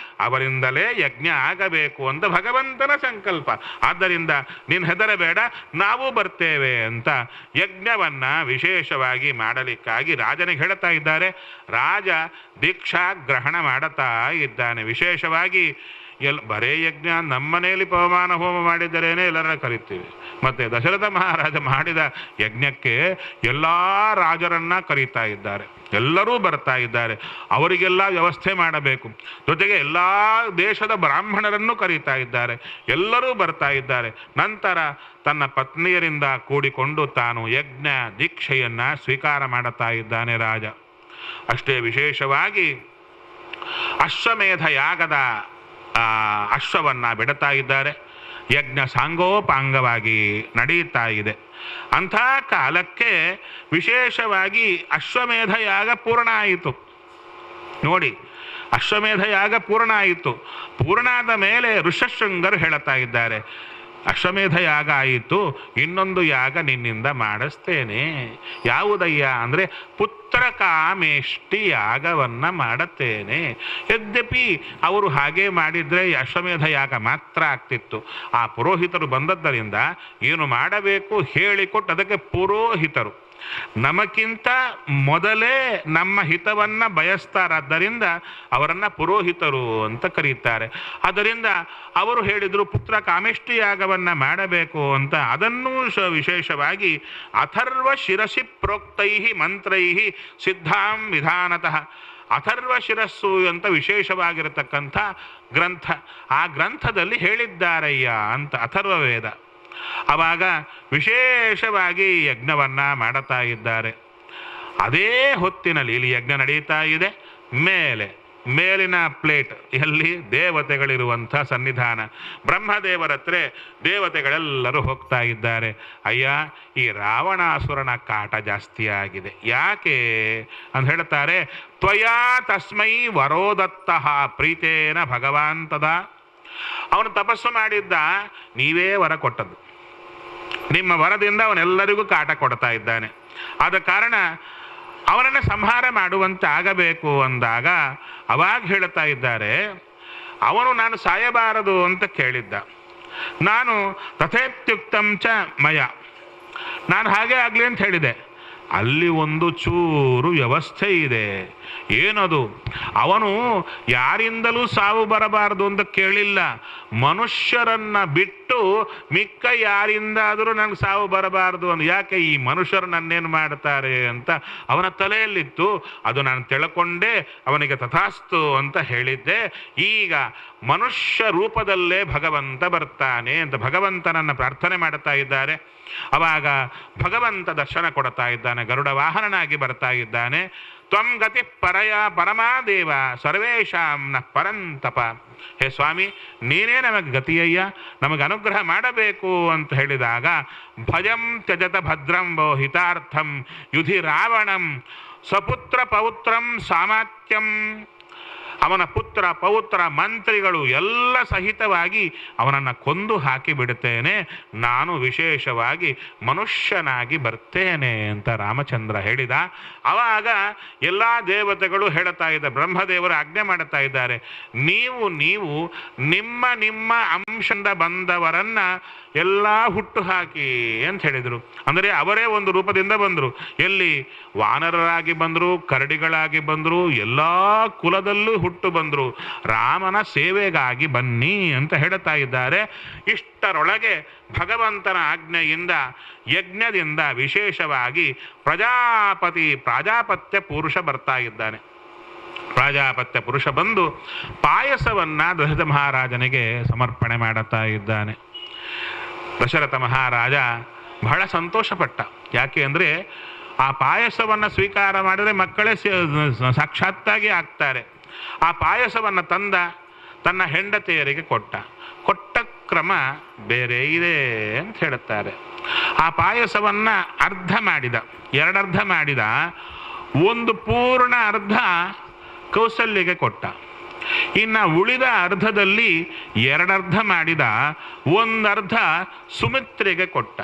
ಅವರಿಂದಲೇ ಯಜ್ಞ ಆಗಬೇಕು ಅಂತ ಭಗವಂತನ ಸಂಕಲ್ಪ, ಆದ್ದರಿಂದ ನೀನು ಹೆದರಬೇಡ, ನಾವು ಬರ್ತೇವೆ ಅಂತ ಯಜ್ಞವನ್ನ ವಿಶೇಷವಾಗಿ ಮಾಡಲಿಕ್ಕಾಗಿ ರಾಜನಿಗೆ ಹೇಳ್ತಾ ಇದ್ದಾರೆ. ರಾಜ ದೀಕ್ಷಾ ಗ್ರಹಣ ಮಾಡುತ್ತಾ ಇದ್ದಾನೆ. ವಿಶೇಷವಾಗಿ ಬರೇ ಯಜ್ಞ ನಮ್ಮನೆಯಲ್ಲಿ ಪವಮಾನ ಹೋಮ ಮಾಡಿದರೇನೆ ಎಲ್ಲರ ಕರಿತೀವಿ. ಮತ್ತು ದಶರಥ ಮಹಾರಾಜ ಮಾಡಿದ ಯಜ್ಞಕ್ಕೆ ಎಲ್ಲ ರಾಜರನ್ನ ಕರೀತಾ ಇದ್ದಾರೆ, ಎಲ್ಲರೂ ಬರ್ತಾ ಇದ್ದಾರೆ, ಅವರಿಗೆಲ್ಲ ವ್ಯವಸ್ಥೆ ಮಾಡಬೇಕು. ಜೊತೆಗೆ ಎಲ್ಲ ದೇಶದ ಬ್ರಾಹ್ಮಣರನ್ನು ಕರೀತಾ ಇದ್ದಾರೆ, ಎಲ್ಲರೂ ಬರ್ತಾ ಇದ್ದಾರೆ. ನಂತರ ತನ್ನ ಪತ್ನಿಯರಿಂದ ಕೂಡಿಕೊಂಡು ತಾನು ಯಜ್ಞ ದೀಕ್ಷೆಯನ್ನ ಸ್ವೀಕಾರ ಮಾಡುತ್ತಾ ಇದ್ದಾನೆ ರಾಜ. ಅಷ್ಟೇ ವಿಶೇಷವಾಗಿ ಅಶ್ವಮೇಧ ಯಾಗದ ಅಶ್ವವನ್ನ ಬಿಡುತ್ತಾ ಇದ್ದಾರೆ. ಯಜ್ಞ ಸಾಂಗೋಪಾಂಗವಾಗಿ ನಡೆಯುತ್ತಾ ಇದೆ. ಅಂಥ ಕಾಲಕ್ಕೆ ವಿಶೇಷವಾಗಿ ಅಶ್ವಮೇಧ ಯಾಗ ಪೂರ್ಣ ಆಯಿತು. ನೋಡಿ, ಅಶ್ವಮೇಧ ಯಾಗ ಪೂರ್ಣ ಆಯಿತು. ಪೂರ್ಣಾದ ಮೇಲೆ ಋಷಶೃಂಗರು ಹೇಳುತ್ತಾ ಇದ್ದಾರೆ, ಅಶ್ವಮೇಧ ಯಾಗ ಆಯಿತು, ಇನ್ನೊಂದು ಯಾಗ ನಿನ್ನಿಂದ ಮಾಡಿಸ್ತೇನೆ. ಯಾವುದಯ್ಯ ಅಂದರೆ ಪುತ್ರ ಕಾಮೇಷ್ಟಿ ಯಾಗವನ್ನ ಮಾಡುತ್ತೇನೆ. ಯದ್ಯಪಿ ಅವರು ಹಾಗೆ ಮಾಡಿದರೆ ಅಶ್ವಮೇಧ ಯಾಗ ಮಾತ್ರ ಆಗ್ತಿತ್ತು. ಆ ಪುರೋಹಿತರು ಬಂದದ್ದರಿಂದ ಏನು ಮಾಡಬೇಕು ಹೇಳಿಕೊಟ್ಟು, ಅದಕ್ಕೆ ಪುರೋಹಿತರು ನಮಗಿಂತ ಮೊದಲೇ ನಮ್ಮ ಹಿತವನ್ನ ಬಯಸ್ತಾರಾದ್ದರಿಂದ ಅವರನ್ನ ಪುರೋಹಿತರು ಅಂತ ಕರೀತಾರೆ. ಅದರಿಂದ ಅವರು ಹೇಳಿದರು ಪುತ್ರ ಕಾಮೇಷ್ಟಿ ಯಾಗವನ್ನ ಮಾಡಬೇಕು ಅಂತ. ಅದನ್ನೂ ವಿಶೇಷವಾಗಿ ಅಥರ್ವ ಶಿರಸಿ ಪ್ರೋಕ್ತೈ ಮಂತ್ರೈ ಸಿದ್ಧಾಂ ವಿಧಾನತಃ, ಅಥರ್ವ ಶಿರಸ್ಸು ಅಂತ ವಿಶೇಷವಾಗಿರತಕ್ಕಂಥ ಗ್ರಂಥ, ಆ ಗ್ರಂಥದಲ್ಲಿ ಹೇಳಿದ್ದಾರಯ್ಯ ಅಂತ ಅಥರ್ವ ವೇದ. ಆವಾಗ ವಿಶೇಷವಾಗಿ ಯಜ್ಞವನ್ನ ಮಾಡುತ್ತಾ ಇದ್ದಾರೆ. ಅದೇ ಹೊತ್ತಿನಲ್ಲಿ ಇಲ್ಲಿ ಯಜ್ಞ ನಡೀತಾ ಇದೆ. ಮೇಲಿನ ಪ್ಲೇಟ್ ಎಲ್ಲಿ ದೇವತೆಗಳಿರುವಂಥ ಸನ್ನಿಧಾನ, ಬ್ರಹ್ಮದೇವರ ಹತ್ರ ದೇವತೆಗಳೆಲ್ಲರೂ ಹೋಗ್ತಾ ಇದ್ದಾರೆ. ಅಯ್ಯ, ಈ ರಾವಣಾಸುರನ ಕಾಟ ಜಾಸ್ತಿ ಆಗಿದೆ. ಯಾಕೆ ಅಂತ ಹೇಳ್ತಾರೆ, ತ್ವಯಾ ತಸ್ಮೈ ವರೋದತ್ತಃ ಪ್ರೀತೇನ ಭಗವಾಂತದ. ಅವನು ತಪಸ್ಸು ಮಾಡಿದ್ದ, ನೀವೇ ವರ ಕೊಟ್ಟದ್ದು, ನಿಮ್ಮ ವರದಿಂದ ಅವನೆಲ್ಲರಿಗೂ ಕಾಟ ಕೊಡ್ತಾ ಇದ್ದಾನೆ. ಆದ ಕಾರಣ ಅವರನ್ನು ಸಂಹಾರ ಮಾಡುವಂತೆ ಆಗಬೇಕು ಅಂದಾಗ ಅವಾಗ ಹೇಳ್ತಾ ಇದ್ದಾರೆ, ಅವನು ನಾನು ಸಾಯಬಾರದು ಅಂತ ಕೇಳಿದ್ದ. ನಾನು ತಥೇತ್ಯುಕ್ತಂ ಚ ಮಯ, ನಾನು ಹಾಗೆ ಆಗಲಿ ಅಂತ ಹೇಳಿದೆ. ಅಲ್ಲಿ ಒಂದು ಚೂರು ವ್ಯವಸ್ಥೆ ಇದೆ. ಏನದು? ಅವನು ಯಾರಿಂದಲೂ ಸಾವು ಬರಬಾರದು ಅಂತ ಕೇಳಿಲ್ಲ. ಮನುಷ್ಯರನ್ನ ಬಿಟ್ಟು ಮಿಕ್ಕ ಯಾರಿಂದಾದರೂ ನನಗೆ ಸಾವು ಬರಬಾರದು ಅಂತ. ಯಾಕೆ ಈ ಮನುಷ್ಯರು ನನ್ನೇನು ಮಾಡ್ತಾರೆ ಅಂತ ಅವನ ತಲೆಯಲ್ಲಿತ್ತು. ಅದು ನಾನು ತಿಳ್ಕೊಂಡೇ ಅವನಿಗೆ ತಥಾಸ್ತು ಅಂತ ಹೇಳಿದ್ದೆ. ಈಗ ಮನುಷ್ಯ ರೂಪದಲ್ಲೇ ಭಗವಂತ ಬರ್ತಾನೆ ಅಂತ ಭಗವಂತನನ್ನು ಪ್ರಾರ್ಥನೆ ಮಾಡುತ್ತಾ ಇದ್ದಾರೆ. ಅವಾಗ ಭಗವಂತ ದರ್ಶನ ಕೊಡ್ತಾ ಇದ್ದಾನೆ, ಗರುಡ ವಾಹನನಾಗಿ ಬರ್ತಾ ಇದ್ದಾನೆ. ತ್ವಂ ಗತಿ ಪರಮಾದೇವ ಸರ್ವೇಶಾಂ ನ ಪರಂತಪ. ಹೇ ಸ್ವಾಮಿ, ನೀನೇ ನಮಗೆ ಗತಿಯಯ್ಯ, ನಮಗೆ ಅನುಗ್ರಹ ಮಾಡಬೇಕು ಅಂತ ಹೇಳಿದಾಗ, ಭಜಂ ತ್ಯಜತ ಭದ್ರಂ ವೋ ಹಿತಾರ್ಥಂ ಯುಧಿ ರಾವಣಂ ಸ್ವಪುತ್ರ ಪೌತ್ರಂ ಸಾಮಾತ್ಯಂ. ಅವನ ಪುತ್ರ ಪೌತ್ರ ಮಂತ್ರಿಗಳು ಎಲ್ಲ ಸಹಿತವಾಗಿ ಅವನನ್ನು ಕೊಂದು ಹಾಕಿ ಬಿಡುತ್ತೇನೆ, ನಾನು ವಿಶೇಷವಾಗಿ ಮನುಷ್ಯನಾಗಿ ಬರ್ತೇನೆ ಅಂತ ರಾಮಚಂದ್ರ ಹೇಳಿದ. ಆವಾಗ ಎಲ್ಲ ದೇವತೆಗಳು ಹೇಳ್ತಾ ಇದ್ದಾರೆ, ಬ್ರಹ್ಮದೇವರು ಆಜ್ಞೆ ಮಾಡುತ್ತಾ ಇದ್ದಾರೆ, ನೀವು ನಿಮ್ಮ ನಿಮ್ಮ ಅಂಶದಿಂದ ಬಂದವರನ್ನ ಎಲ್ಲ ಹುಟ್ಟು ಹಾಕಿ ಅಂತ ಹೇಳಿದರು. ಅಂದರೆ ಅವರೇ ಒಂದು ರೂಪದಿಂದ ಬಂದರು. ಎಲ್ಲಿ ವಾನರರಾಗಿ ಬಂದರು, ಕರಡಿಗಳಾಗಿ ಬಂದರು, ಎಲ್ಲ ಕುಲದಲ್ಲೂ ಹುಟ್ಟು ಬಂದರು. ರಾಮನ ಸೇವೆಗಾಗಿ ಬನ್ನಿ ಅಂತ ಹೇಳ್ತಾ ಇದ್ದಾರೆ. ಇಷ್ಟರೊಳಗೆ ಭಗವಂತನ ಆಜ್ಞೆಯಿಂದ ಯಜ್ಞದಿಂದ ವಿಶೇಷವಾಗಿ ಪ್ರಾಜಾಪತ್ಯ ಪುರುಷ ಬರ್ತಾ ಇದ್ದಾನೆ. ಪ್ರಾಜಾಪತ್ಯ ಪುರುಷ ಬಂದು ಪಾಯಸವನ್ನ ದಶರಥ ಮಹಾರಾಜನಿಗೆ ಸಮರ್ಪಣೆ ಮಾಡುತ್ತಾ ಇದ್ದಾನೆ. ದಶರಥ ಮಹಾರಾಜ ಬಹಳ ಸಂತೋಷಪಟ್ಟ. ಯಾಕೆ ಅಂದರೆ ಆ ಪಾಯಸವನ್ನು ಸ್ವೀಕಾರ ಮಾಡಿದರೆ ಮಕ್ಕಳೇ ಸಾಕ್ಷಾತ್ತಾಗಿ ಆಗ್ತಾರೆ. ಆ ಪಾಯಸವನ್ನು ತಂದ ತನ್ನ ಹೆಂಡತಿಯರಿಗೆ ಕೊಟ್ಟ ಕ್ರಮ ಬೇರೆ ಇದೆ ಅಂತ ಹೇಳುತ್ತಾರೆ. ಆ ಪಾಯಸವನ್ನು ಅರ್ಧ ಮಾಡಿದ, ಎರಡರ್ಧ ಮಾಡಿದ. ಒಂದು ಪೂರ್ಣ ಅರ್ಧ ಕೌಸಲ್ಯಗೆ ಕೊಟ್ಟ. ಇನ್ನು ಉಳಿದ ಅರ್ಧದಲ್ಲಿ ಎರಡರ್ಧ ಮಾಡಿದ, ಒಂದರ್ಧ ಸುಮಿತ್ರೆಗೆ ಕೊಟ್ಟ.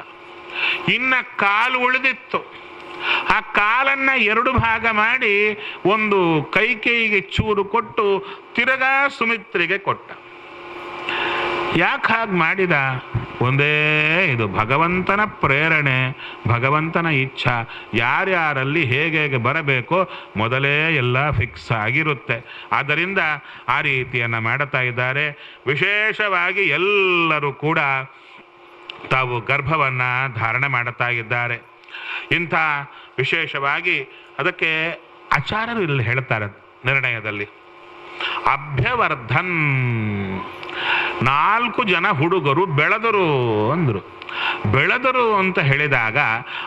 ಇನ್ನು ಕಾಲು ಉಳಿದಿತ್ತು. ಆ ಕಾಲನ್ನು 2 ಭಾಗ ಮಾಡಿ ಒಂದು ಕೈಕೇಯಿಗೆ ಚೂರು ಕೊಟ್ಟು ತಿರುಗಾ ಸುಮಿತ್ರೆಗೆ ಕೊಟ್ಟ. ಯಾಕೆ ಹಾಗೆ ಮಾಡಿದ? ಒಂದೇ ಇದು ಭಗವಂತನ ಪ್ರೇರಣೆ, ಭಗವಂತನ ಇಚ್ಛಾ. ಯಾರ್ಯಾರಲ್ಲಿ ಹೇಗೆ ಹೇಗೆ ಬರಬೇಕೋ ಮೊದಲೇ ಎಲ್ಲ ಫಿಕ್ಸ್ ಆಗಿರುತ್ತೆ. ಆದ್ದರಿಂದ ಆ ರೀತಿಯನ್ನು ಮಾಡುತ್ತಾ ಇದ್ದಾರೆ. ವಿಶೇಷವಾಗಿ ಎಲ್ಲರೂ ಕೂಡ ತಾವು ಗರ್ಭವನ್ನು ಧಾರಣೆ ಮಾಡುತ್ತಾ ಇದ್ದಾರೆ. ಇಂಥ ವಿಶೇಷವಾಗಿ ಅದಕ್ಕೆ ಆಚಾರ್ಯರು ಇಲ್ಲಿ ಹೇಳ್ತಾರೆ ನಿರ್ಣಯದಲ್ಲಿ, ಅಭ್ಯವರ್ಧನ್ 4 ಜನ ಹುಡುಗರು ಬೆಳೆದರು ಅಂದರು. ಬೆಳೆದರು ಅಂತ ಹೇಳಿದಾಗ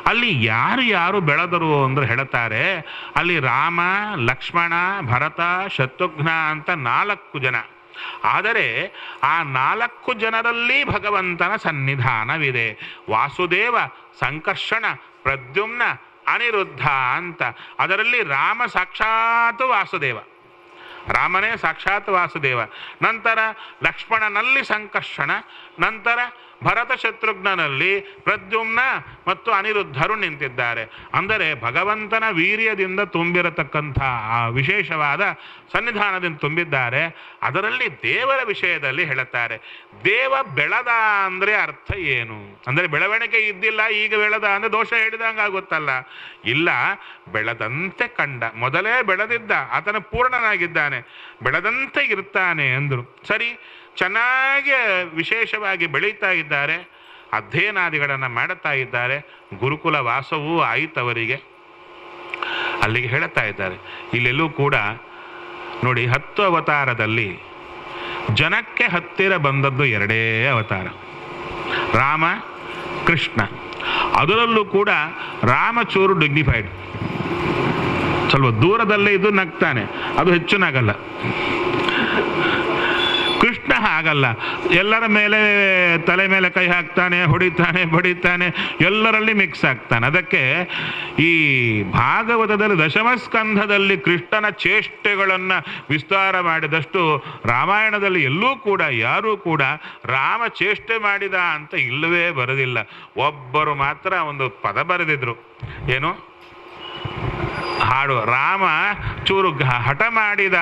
ಅಲ್ಲಿ ಯಾರು ಯಾರು ಬೆಳೆದರು ಅಂದ್ರೆ ಹೇಳ್ತಾರೆ, ಅಲ್ಲಿ ರಾಮ, ಲಕ್ಷ್ಮಣ, ಭರತ, ಶತ್ರುಘ್ನ ಅಂತ 4 ಜನ. ಆದರೆ ಆ 4 ಜನರಲ್ಲಿ ಭಗವಂತನ ಸನ್ನಿಧಾನವಿದೆ. ವಾಸುದೇವ, ಸಂಕರ್ಷಣ, ಪ್ರದ್ಯುಮ್ನ, ಅನಿರುದ್ಧ ಅಂತ. ಅದರಲ್ಲಿ ರಾಮ ಸಾಕ್ಷಾತ್ ವಾಸುದೇವ, ರಾಮನೇ ಸಾಕ್ಷಾತ್ ವಾಸುದೇವ. ನಂತರ ಲಕ್ಷ್ಮಣನಲ್ಲಿ ಸಂಕರ್ಷಣ, ನಂತರ ಭರತ ಶತ್ರುಘ್ನಲ್ಲಿ ಪ್ರದ್ಯುಮ್ನ ಮತ್ತು ಅನಿರುದ್ಧರು ನಿಂತಿದ್ದಾರೆ. ಅಂದರೆ ಭಗವಂತನ ವೀರ್ಯದಿಂದ ತುಂಬಿರತಕ್ಕಂಥ ಆ ವಿಶೇಷವಾದ ಸನ್ನಿಧಾನದಿಂದ ತುಂಬಿದ್ದಾರೆ. ಅದರಲ್ಲಿ ದೇವರ ವಿಷಯದಲ್ಲಿ ಹೇಳುತ್ತಾರೆ, ದೇವ ಬೆಳೆದ ಅಂದರೆ ಅರ್ಥ ಏನು? ಅಂದರೆ ಬೆಳವಣಿಗೆ ಇದ್ದಿಲ್ಲ, ಈಗ ಬೆಳೆದ ಅಂದರೆ ದೋಷ ಹೇಳಿದಂಗೆ ಆಗುತ್ತಲ್ಲ. ಇಲ್ಲ, ಬೆಳೆದಂತೆ ಕಂಡ. ಮೊದಲೇ ಬೆಳೆದಿದ್ದ, ಆತನ ಪೂರ್ಣನಾಗಿದ್ದಾನೆ, ಬೆಳೆದಂತೆ ಇರ್ತಾನೆ ಅಂದರು. ಸರಿ, ಚೆನ್ನಾಗಿ ವಿಶೇಷವಾಗಿ ಬೆಳೀತಾ ಇದ್ದಾರೆ, ಅಧ್ಯಯನಾದಿಗಳನ್ನು ಮಾಡುತ್ತಾ ಇದ್ದಾರೆ. ಗುರುಕುಲ ವಾಸವೂ ಆಯಿತವರಿಗೆ. ಅಲ್ಲಿಗೆ ಹೇಳುತ್ತಾ ಇದ್ದಾರೆ. ಇಲ್ಲೆಲ್ಲೂ ಕೂಡ ನೋಡಿ, 10 ಅವತಾರದಲ್ಲಿ ಜನಕ್ಕೆ ಹತ್ತಿರ ಬಂದದ್ದು 2 ಅವತಾರ, ರಾಮ, ಕೃಷ್ಣ. ಅದರಲ್ಲೂ ಕೂಡ ರಾಮ ಚೂರು ಡಿಗ್ನಿಫೈಡ್, ಸ್ವಲ್ಪ ದೂರದಲ್ಲೇ ಇದು ನಗ್ತಾನೆ, ಅದು ಹೆಚ್ಚು ನಗಲ್ಲ. ಕೃಷ್ಣ ಹಾಗಲ್ಲ, ಎಲ್ಲರ ಮೇಲೆ ತಲೆ ಮೇಲೆ ಕೈ ಹಾಕ್ತಾನೆ, ಹೊಡಿತಾನೆ, ಬಡಿತಾನೆ, ಎಲ್ಲರಲ್ಲಿ ಮಿಕ್ಸ್ ಆಗ್ತಾನೆ. ಅದಕ್ಕೆ ಈ ಭಾಗವತದಲ್ಲಿ ದಶಮಸ್ಕಂಧದಲ್ಲಿ ಕೃಷ್ಣನ ಚೇಷ್ಟೆಗಳನ್ನು ವಿಸ್ತಾರ ಮಾಡಿದಷ್ಟು ರಾಮಾಯಣದಲ್ಲಿ ಎಲ್ಲೂ ಕೂಡ ಯಾರೂ ಕೂಡ ರಾಮ ಚೇಷ್ಟೆ ಮಾಡಿದ ಅಂತ ಇಲ್ಲವೇ ಬರೆದಿಲ್ಲ. ಒಬ್ಬರು ಮಾತ್ರ ಒಂದು ಪದ ಬರೆದಿದ್ರು, ಏನು ಹಾಡು, ರಾಮ ಚೂರು ಹಠ ಮಾಡಿದ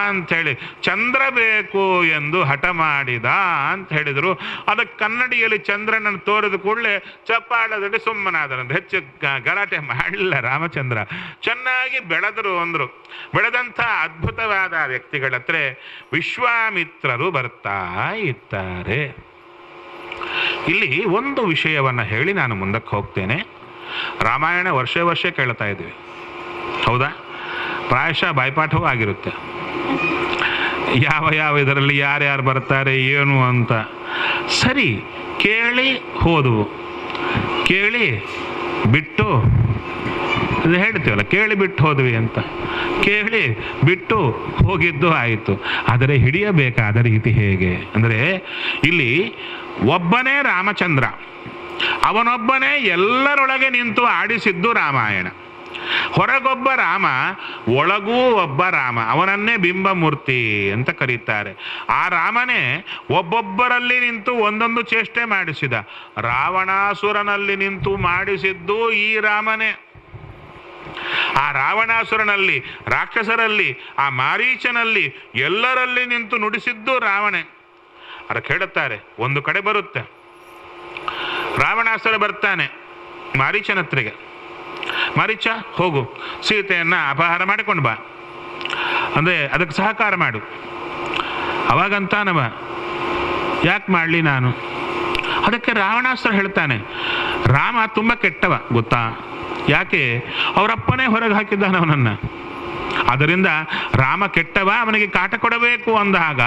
ಅಂಥೇಳಿ, ಚಂದ್ರ ಬೇಕು ಎಂದು ಹಠ ಮಾಡಿದ ಅಂತ ಹೇಳಿದರು. ಅದಕ್ಕೆ ಕನ್ನಡಿಯಲ್ಲಿ ಚಂದ್ರನನ್ನು ತೋರಿದ ಕೂಡಲೇ ಚಪ್ಪಾಳದಲ್ಲಿ ಸುಮ್ಮನಾದರಂತೆ, ಹೆಚ್ಚು ಗಲಾಟೆ ಮಾಡಲಿಲ್ಲ ರಾಮಚಂದ್ರ. ಚೆನ್ನಾಗಿ ಬೆಳೆದರು ಅಂದರು. ಬೆಳೆದಂಥ ಅದ್ಭುತವಾದ ವ್ಯಕ್ತಿಗಳ ಹತ್ರ ವಿಶ್ವಾಮಿತ್ರರು ಬರ್ತಾ ಇದ್ದಾರೆ. ಇಲ್ಲಿ ಒಂದು ವಿಷಯವನ್ನು ಹೇಳಿ ನಾನು ಮುಂದಕ್ಕೆ ಹೋಗ್ತೇನೆ. ರಾಮಾಯಣ ವರ್ಷ ಕೇಳ್ತಾ ಇದ್ದೀವಿ, ಹೌದಾ? ಪ್ರಾಯಶಃ ಬಾಯ್ಪಾಠವೂ ಆಗಿರುತ್ತೆ. ಯಾವ ಇದರಲ್ಲಿ ಯಾರ್ಯಾರು ಬರ್ತಾರೆ ಏನು ಅಂತ. ಸರಿ, ಕೇಳಿ ಹೋದವು, ಕೇಳಿ ಬಿಟ್ಟು ಅದು ಹೇಳ್ತೀವಲ್ಲ, ಕೇಳಿ ಬಿಟ್ಟು ಹೋದ್ವಿ ಅಂತ. ಕೇಳಿ ಬಿಟ್ಟು ಹೋಗಿದ್ದು ಆಯಿತು. ಆದರೆ ಹಿಡಿಯಬೇಕಾದ ರೀತಿ ಹೇಗೆ ಅಂದರೆ, ಇಲ್ಲಿ ಒಬ್ಬನೇ ರಾಮಚಂದ್ರ, ಅವನೊಬ್ಬನೇ ಎಲ್ಲರೊಳಗೆ ನಿಂತು ಆಡಿಸಿದ್ದು ರಾಮಾಯಣ. ಹೊರಗೊಬ್ಬ ರಾಮ, ಒಳಗೂ ಒಬ್ಬ ರಾಮ, ಅವನನ್ನೇ ಬಿಂಬಮೂರ್ತಿ ಅಂತ ಕರೀತಾರೆ. ಆ ರಾಮನೇ ಒಬ್ಬೊಬ್ಬರಲ್ಲಿ ನಿಂತು ಒಂದೊಂದು ಚೇಷ್ಟೆ ಮಾಡಿಸಿದ. ರಾವಣಾಸುರನಲ್ಲಿ ನಿಂತು ಮಾಡಿಸಿದ್ದು ಈ ರಾಮನೇ. ಆ ರಾವಣಾಸುರನಲ್ಲಿ, ರಾಕ್ಷಸರಲ್ಲಿ, ಆ ಮಾರೀಚನಲ್ಲಿ, ಎಲ್ಲರಲ್ಲಿ ನಿಂತು ನುಡಿಸಿದ್ದು ರಾವಣೇ. ಅದಕ್ಕೆ ಹೇಳುತ್ತಾರೆ, ಒಂದು ಕಡೆ ಬರುತ್ತೆ, ರಾವಣಾಸುರ ಬರ್ತಾನೆ ಮಾರೀಚನ ಹತ್ರಿಗೆ. ಮಾರೀಚ, ಹೋಗು, ಸೀತೆಯನ್ನು ಅಪಹಾರ ಮಾಡಿಕೊಂಡು ಬಾ ಅಂದರೆ ಅದಕ್ಕೆ ಸಹಕಾರ ಮಾಡು. ಅವಾಗಂತಾನವ, ಯಾಕೆ ಮಾಡಲಿ ನಾನು? ಅದಕ್ಕೆ ರಾವಣಾಸುರ ಹೇಳ್ತಾನೆ, ರಾಮ ತುಂಬ ಕೆಟ್ಟವ ಗೊತ್ತಾ? ಯಾಕೆ? ಅವರಪ್ಪನೇ ಹೊರಗೆ ಹಾಕಿದ್ದಾನೆ ಅವನನ್ನು. ಅದರಿಂದ ರಾಮ ಕೆಟ್ಟವ, ಅವನಿಗೆ ಕಾಟ ಕೊಡಬೇಕು ಅಂದಾಗ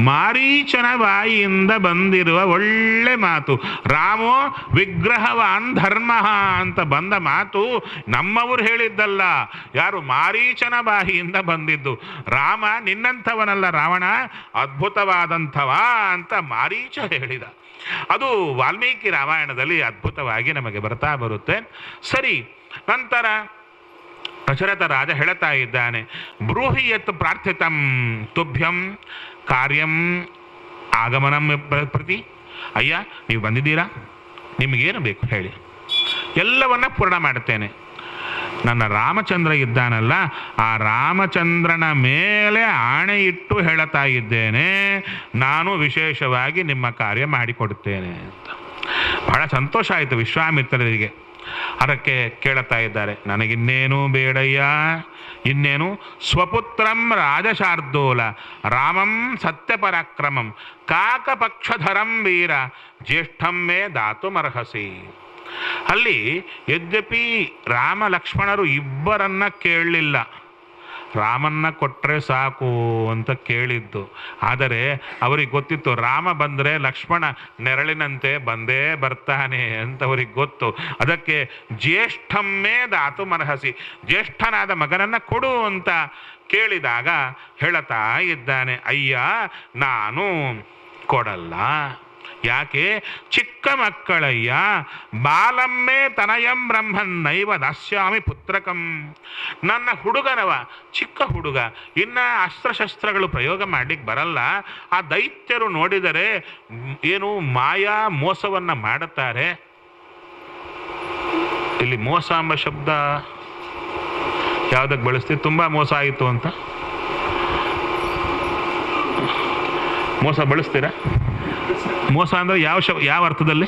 ಮಾರೀಚನ ಬಾಯಿಯಿಂದ ಬಂದಿರುವ ಒಳ್ಳೆ ಮಾತು, ರಾಮೋ ವಿಗ್ರಹವಾನ್ ಧರ್ಮ ಅಂತ ಬಂದ ಮಾತು ನಮ್ಮವರು ಹೇಳಿದ್ದಲ್ಲ, ಯಾರು? ಮಾರೀಚನ ಬಾಯಿಯಿಂದ ಬಂದಿದ್ದು. ರಾಮ ನಿನ್ನಂಥವನಲ್ಲ ರಾವಣ, ಅದ್ಭುತವಾದಂಥವ ಅಂತ ಮಾರೀಚ ಹೇಳಿದ. ಅದು ವಾಲ್ಮೀಕಿ ರಾಮಾಯಣದಲ್ಲಿ ಅದ್ಭುತವಾಗಿ ನಮಗೆ ಬರ್ತಾ ಬರುತ್ತೆ. ಸರಿ, ನಂತರ ದಶರಥ ರಾಜ ಹೇಳುತ್ತಾ ಇದ್ದಾನೆ, ಬ್ರೂಹಿ ಯತ್ ಪ್ರಾರ್ಥಿತಂ ತುಭ್ಯಂ ಕಾರ್ಯಂ ಆಗಮನಂ ಪ್ರತಿ. ಅಯ್ಯ, ನೀವು ಬಂದಿದ್ದೀರಾ, ನಿಮಗೇನು ಬೇಕು ಹೇಳಿ, ಎಲ್ಲವನ್ನ ಪೂರ್ಣ ಮಾಡುತ್ತೇನೆ. ನನ್ನ ರಾಮಚಂದ್ರ ಇದ್ದಾನಲ್ಲ, ಆ ರಾಮಚಂದ್ರನ ಮೇಲೆ ಆಣೆ ಇಟ್ಟು ಹೇಳ್ತಾ ಇದ್ದೇನೆ, ನಾನು ವಿಶೇಷವಾಗಿ ನಿಮ್ಮ ಕಾರ್ಯ ಮಾಡಿಕೊಡುತ್ತೇನೆ ಅಂತ. ಬಹಳ ಸಂತೋಷ ಆಯಿತು ವಿಶ್ವಾಮಿತ್ರರಿಗೆ. ಅದಕ್ಕೆ ಕೇಳುತ್ತಾ ಇದ್ದಾರೆ, ನನಗಿನ್ನೇನು ಬೇಡಯ್ಯ, ಇನ್ನೇನು ಸ್ವಪುತ್ರಂ ರಾಜಶಾರ್ದೂಲ ರಾಮಂ ಸತ್ಯಪರಾಕ್ರಮಂ ಕಾಕಪಕ್ಷಧರಂ ವೀರ ಜ್ಯೇಷ್ಠಂ ಮೇ ದಾತುಮರ್ಹಸಿ. ಅಲ್ಲಿ ಯದ್ಯಪಿ ರಾಮ ಲಕ್ಷ್ಮಣರು ಇಬ್ಬರನ್ನ ಕೇಳಲಿಲ್ಲ, ರಾಮನ್ನ ಕೊಟ್ಟರೆ ಸಾಕು ಅಂತ ಕೇಳಿದ್ದು. ಆದರೆ ಅವರಿಗೆ ಗೊತ್ತಿತ್ತು ರಾಮ ಬಂದರೆ ಲಕ್ಷ್ಮಣ ನೆರಳಿನಂತೆ ಬಂದೇ ಬರ್ತಾನೆ ಅಂತ ಅವರಿಗೆ ಗೊತ್ತು. ಅದಕ್ಕೆ ಜ್ಯೇಷ್ಠಮ್ಮೇ ದಾತು ಮರ್ಹಸಿ, ಜ್ಯೇಷ್ಠನಾದ ಮಗನನ್ನು ಕೊಡು ಅಂತ ಕೇಳಿದಾಗ ಹೇಳ್ತಾ ಇದ್ದಾನೆ, ಅಯ್ಯ ನಾನು ಕೊಡಲ್ಲ. ಯಾಕೆ? ಚಿಕ್ಕ ಮಕ್ಕಳಯ್ಯ, ಬಾಲಮ್ಮೇ ತನಯಂ ಬ್ರಹ್ಮನ್ ನೈವ ದಾಸ್ಯಾಮಿ ಪುತ್ರಕಂ. ನನ್ನ ಹುಡುಗನವ, ಚಿಕ್ಕ ಹುಡುಗ, ಇನ್ನ ಅಸ್ತ್ರಶಸ್ತ್ರಗಳು ಪ್ರಯೋಗ ಮಾಡ್ಲಿಕ್ಕೆ ಬರಲ್ಲ. ಆ ದೈತ್ಯರು ನೋಡಿದರೆ ಏನು ಮಾಯಾ ಮೋಸವನ್ನ ಮಾಡುತ್ತಾರೆ. ಇಲ್ಲಿ ಮೋಸ ಎಂಬ ಶಬ್ದ ಯಾವುದಕ್ಕೆ ಬಳಸ್ತೀವಿ? ತುಂಬಾ ಮೋಸ ಆಯಿತು ಅಂತ ಮೋಸ ಬಳಸ್ತೀರಾ? ಮೋಸ ಅಂದರೆ ಯಾವ ಅರ್ಥದಲ್ಲಿ?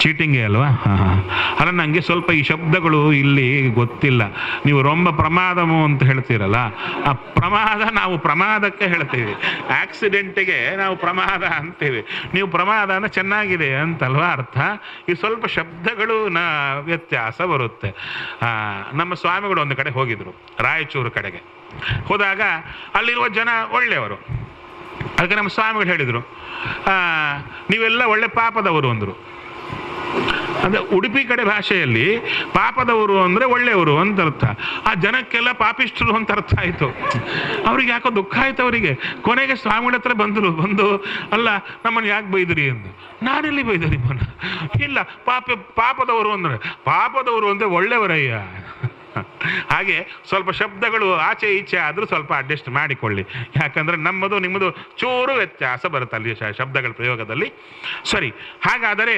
ಚೀಟಿಂಗೇ ಅಲ್ವಾ? ಅಲ್ಲ, ನನಗೆ ಸ್ವಲ್ಪ ಈ ಶಬ್ದಗಳು ಇಲ್ಲಿ ಗೊತ್ತಿಲ್ಲ. ನೀವು ರೊಂಬ ಪ್ರಮಾದಮು ಅಂತ ಹೇಳ್ತೀರಲ್ಲ, ಆ ಪ್ರಮಾದ ನಾವು ಪ್ರಮಾದಕ್ಕೆ ಹೇಳ್ತೀವಿ, ಆಕ್ಸಿಡೆಂಟಿಗೆ ನಾವು ಪ್ರಮಾದ ಅಂತೀವಿ. ನೀವು ಪ್ರಮಾದ ಅಂದರೆ ಚೆನ್ನಾಗಿದೆ ಅಂತಲ್ವಾ ಅರ್ಥ. ಈ ಸ್ವಲ್ಪ ಶಬ್ದಗಳು ವ್ಯತ್ಯಾಸ ಬರುತ್ತೆ. ನಮ್ಮ ಸ್ವಾಮಿಗಳು ಒಂದು ಕಡೆ ಹೋಗಿದ್ರು, ರಾಯಚೂರು ಕಡೆಗೆ ಹೋದಾಗ ಅಲ್ಲಿರುವ ಜನ ಒಳ್ಳೆಯವರು. ಅದಕ್ಕೆ ನಮ್ಮ ಸ್ವಾಮಿಗಳು ಹೇಳಿದರು, ನೀವೆಲ್ಲ ಒಳ್ಳೆ ಪಾಪದವರು ಅಂದರು. ಅಂದರೆ ಉಡುಪಿ ಕಡೆ ಭಾಷೆಯಲ್ಲಿ ಪಾಪದವರು ಅಂದರೆ ಒಳ್ಳೆಯವರು ಅಂತ ಅರ್ಥ. ಆ ಜನಕ್ಕೆಲ್ಲ ಪಾಪಿಷ್ಠರು ಅಂತ ಅರ್ಥ ಆಯಿತು. ಅವ್ರಿಗೆ ಯಾಕೋ ದುಃಖ ಆಯ್ತು ಅವರಿಗೆ. ಕೊನೆಗೆ ಸ್ವಾಮಿಗಳ ಹತ್ರ ಬಂದು ಅಲ್ಲ ನಮ್ಮನ್ನು ಯಾಕೆ ಬೈದ್ರಿ ಎಂದು. ನಾನೆಲ್ಲಿ ಬೈದ್ರಿ ಮನ? ಇಲ್ಲ, ಪಾಪದವರು ಅಂದರೆ ಒಳ್ಳೆಯವರಯ್ಯ. ಹಾಗೆ ಸ್ವಲ್ಪ ಶಬ್ದಗಳು ಆಚೆ ಈಚೆ ಆದರೂ ಸ್ವಲ್ಪ ಅಡ್ಜಸ್ಟ್ ಮಾಡಿಕೊಳ್ಳಿ. ಯಾಕಂದರೆ ನಮ್ಮದು ನಿಮ್ಮದು ಚೂರು ವ್ಯತ್ಯಾಸ ಬರುತ್ತೆ ಅಲ್ಲಿ ಶಬ್ದಗಳ ಪ್ರಯೋಗದಲ್ಲಿ. ಸರಿ, ಹಾಗಾದರೆ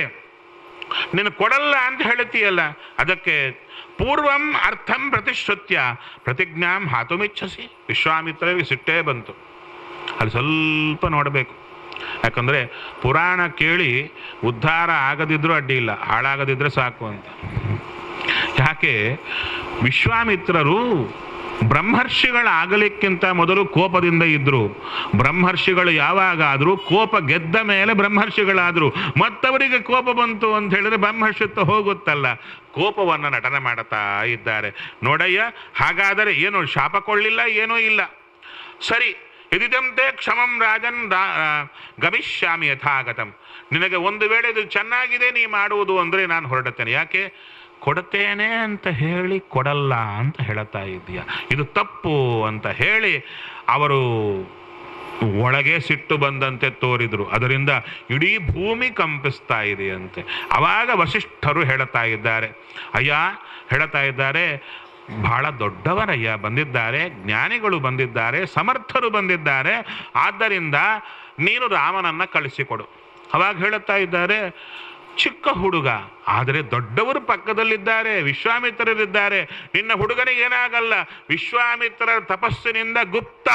ನೀನು ಕೊಡಲ್ಲ ಅಂತ ಹೇಳ್ತೀಯಲ್ಲ, ಅದಕ್ಕೆ ಪೂರ್ವಂ ಅರ್ಥಂ ಪ್ರತಿಶ್ರುತ್ಯ ಪ್ರತಿಜ್ಞಾಂ ಹಾತುಮಿಚ್ಛಸಿ. ವಿಶ್ವಾಮಿತ್ರರಿಗೆ ಸಿಟ್ಟೇ ಬಂತು. ಅಲ್ಲಿ ಸ್ವಲ್ಪ ನೋಡಬೇಕು. ಯಾಕಂದರೆ ಪುರಾಣ ಕೇಳಿ ಉದ್ಧಾರ ಆಗದಿದ್ರೂ ಅಡ್ಡಿ ಇಲ್ಲ, ಹಾಳಾಗದಿದ್ರೆ ಸಾಕು ಅಂತ. ಯಾಕೆ? ವಿಶ್ವಾಮಿತ್ರರು ಬ್ರಹ್ಮರ್ಷಿಗಳಾಗಲಿಕ್ಕಿಂತ ಮೊದಲು ಕೋಪದಿಂದ ಇದ್ದರು. ಬ್ರಹ್ಮರ್ಷಿಗಳು ಯಾವಾಗಾದರೂ ಕೋಪ ಗೆದ್ದ ಮೇಲೆ ಬ್ರಹ್ಮರ್ಷಿಗಳಾದರು. ಮತ್ತವರಿಗೆ ಕೋಪ ಬಂತು ಅಂತ ಹೇಳಿದ್ರೆ ಬ್ರಹ್ಮರ್ಷಿತ್ವ ಹೋಗುತ್ತಲ್ಲ. ಕೋಪವನ್ನು ನಟನೆ ಮಾಡುತ್ತಾ ಇದ್ದಾರೆ. ನೋಡಯ್ಯ, ಹಾಗಾದರೆ ಏನು ಶಾಪ ಕೊಳ್ಳಿಲ್ಲ, ಏನೂ ಇಲ್ಲ. ಸರಿ, ಇದಿದಂತೆ ಕ್ಷಮಂ ರಾಜನ್ ಗಮಿಷ್ಯಾಮಿ ಯಥಾಗತಂ. ನಿನಗೆ ಒಂದು ವೇಳೆ ಇದು ಚೆನ್ನಾಗಿದೆ ನೀ ಮಾಡುವುದು ಅಂದರೆ ನಾನು ಹೊರಡುತ್ತೇನೆ. ಯಾಕೆ? ಕೊಡುತ್ತೇನೆ ಅಂತ ಹೇಳಿ ಕೊಡಲ್ಲ ಅಂತ ಹೇಳ್ತಾ ಇದೆಯಾ, ಇದು ತಪ್ಪು ಅಂತ ಹೇಳಿ ಅವರು ಒಳಗೆ ಸಿಟ್ಟು ಬಂದಂತೆ ತೋರಿದರು. ಅದರಿಂದ ಇಡೀ ಭೂಮಿ ಕಂಪಿಸ್ತಾ ಇದೆಯಂತೆ. ಆವಾಗ ವಸಿಷ್ಠರು ಹೇಳ್ತಾ ಇದ್ದಾರೆ, ಅಯ್ಯ ಹೇಳ್ತಾ ಇದ್ದಾರೆ, ಬಹಳ ದೊಡ್ಡವರಯ್ಯ ಬಂದಿದ್ದಾರೆ, ಜ್ಞಾನಿಗಳು ಬಂದಿದ್ದಾರೆ, ಸಮರ್ಥರು ಬಂದಿದ್ದಾರೆ, ಆದ್ದರಿಂದ ನೀನು ರಾಮನನ್ನು ಕಳಿಸಿಕೊಡು. ಅವಾಗ ಹೇಳುತ್ತಾ ಇದ್ದಾರೆ, ಚಿಕ್ಕ ಹುಡುಗ, ಆದರೆ ದೊಡ್ಡವರು ಪಕ್ಕದಲ್ಲಿದ್ದಾರೆ, ವಿಶ್ವಾಮಿತ್ರರಿದ್ದಾರೆ, ನಿನ್ನ ಹುಡುಗನಿಗೆ ಏನಾಗಲ್ಲ, ವಿಶ್ವಾಮಿತ್ರರ ತಪಸ್ಸಿನಿಂದ ಗುಪ್ತ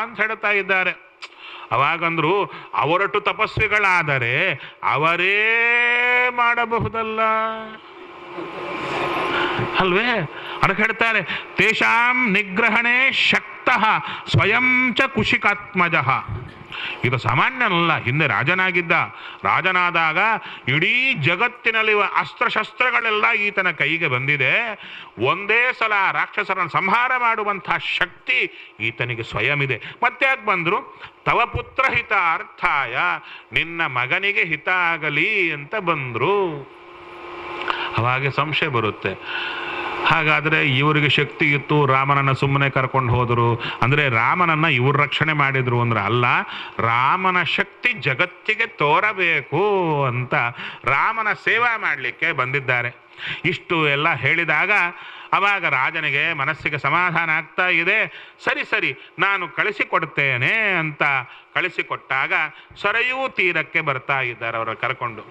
ಅಂತ ಹೇಳ್ತಾ ಇದ್ದಾರೆ. ಅವಾಗಂದ್ರು ಅವರಟ್ಟು ತಪಸ್ವಿಗಳಾದರೆ ಅವರೇ ಮಾಡಬಹುದಲ್ಲ ಅಲ್ವೇ? ಅದಕ್ಕೆ ಹೇಳ್ತಾರೆ, ತೇಷಾಂ ನಿಗ್ರಹಣೆ ಶಕ್ತಃ ಸ್ವಯಂ ಚ ಕುಶಿಕಾತ್ಮಜಃ. ಇದು ಸಾಮಾನ್ಯನಲ್ಲ. ಹಿಂದೆ ರಾಜನಾದಾಗ ಇಡೀ ಜಗತ್ತಿನಲ್ಲಿರುವ ಅಸ್ತ್ರಶಸ್ತ್ರಗಳೆಲ್ಲ ಈತನ ಕೈಗೆ ಬಂದಿದೆ. ಒಂದೇ ಸಲ ರಾಕ್ಷಸರನ್ನು ಸಂಹಾರ ಮಾಡುವಂತಹ ಶಕ್ತಿ ಈತನಿಗೆ ಸ್ವಯಂ ಇದೆ. ಮತ್ತೆ ಯಾಕೆ ಬಂದರು? ತವ ಪುತ್ರ ಹಿತಾರ್ಥಾಯ, ನಿನ್ನ ಮಗನಿಗೆ ಹಿತ ಆಗಲಿ ಅಂತ ಬಂದರು. ಅವಾಗೆ ಸಂಶಯ ಬರುತ್ತೆ, ಹಾಗಾದರೆ ಇವರಿಗೆ ಶಕ್ತಿ ಇತ್ತು, ರಾಮನನ್ನು ಸುಮ್ಮನೆ ಕರ್ಕೊಂಡು ಹೋದರು ಅಂದರೆ ರಾಮನನ್ನು ಇವರು ರಕ್ಷಣೆ ಮಾಡಿದರು ಅಂದ್ರೆ ಅಲ್ಲ, ರಾಮನ ಶಕ್ತಿ ಜಗತ್ತಿಗೆ ತೋರಬೇಕು ಅಂತ ರಾಮನ ಸೇವಾ ಮಾಡಲಿಕ್ಕೆ ಬಂದಿದ್ದಾರೆ. ಇಷ್ಟು ಎಲ್ಲ ಹೇಳಿದಾಗ ಅವಾಗ ರಾಜನಿಗೆ ಮನಸ್ಸಿಗೆ ಸಮಾಧಾನ ಆಗ್ತಾ ಇದೆ. ಸರಿ ನಾನು ಕಳಿಸಿಕೊಡ್ತೇನೆ ಅಂತ ಕಳಿಸಿಕೊಟ್ಟಾಗ ಸರಯೂ ತೀರಕ್ಕೆ ಬರ್ತಾ ಇದ್ದಾರೆ ಅವರು ಕರ್ಕೊಂಡು.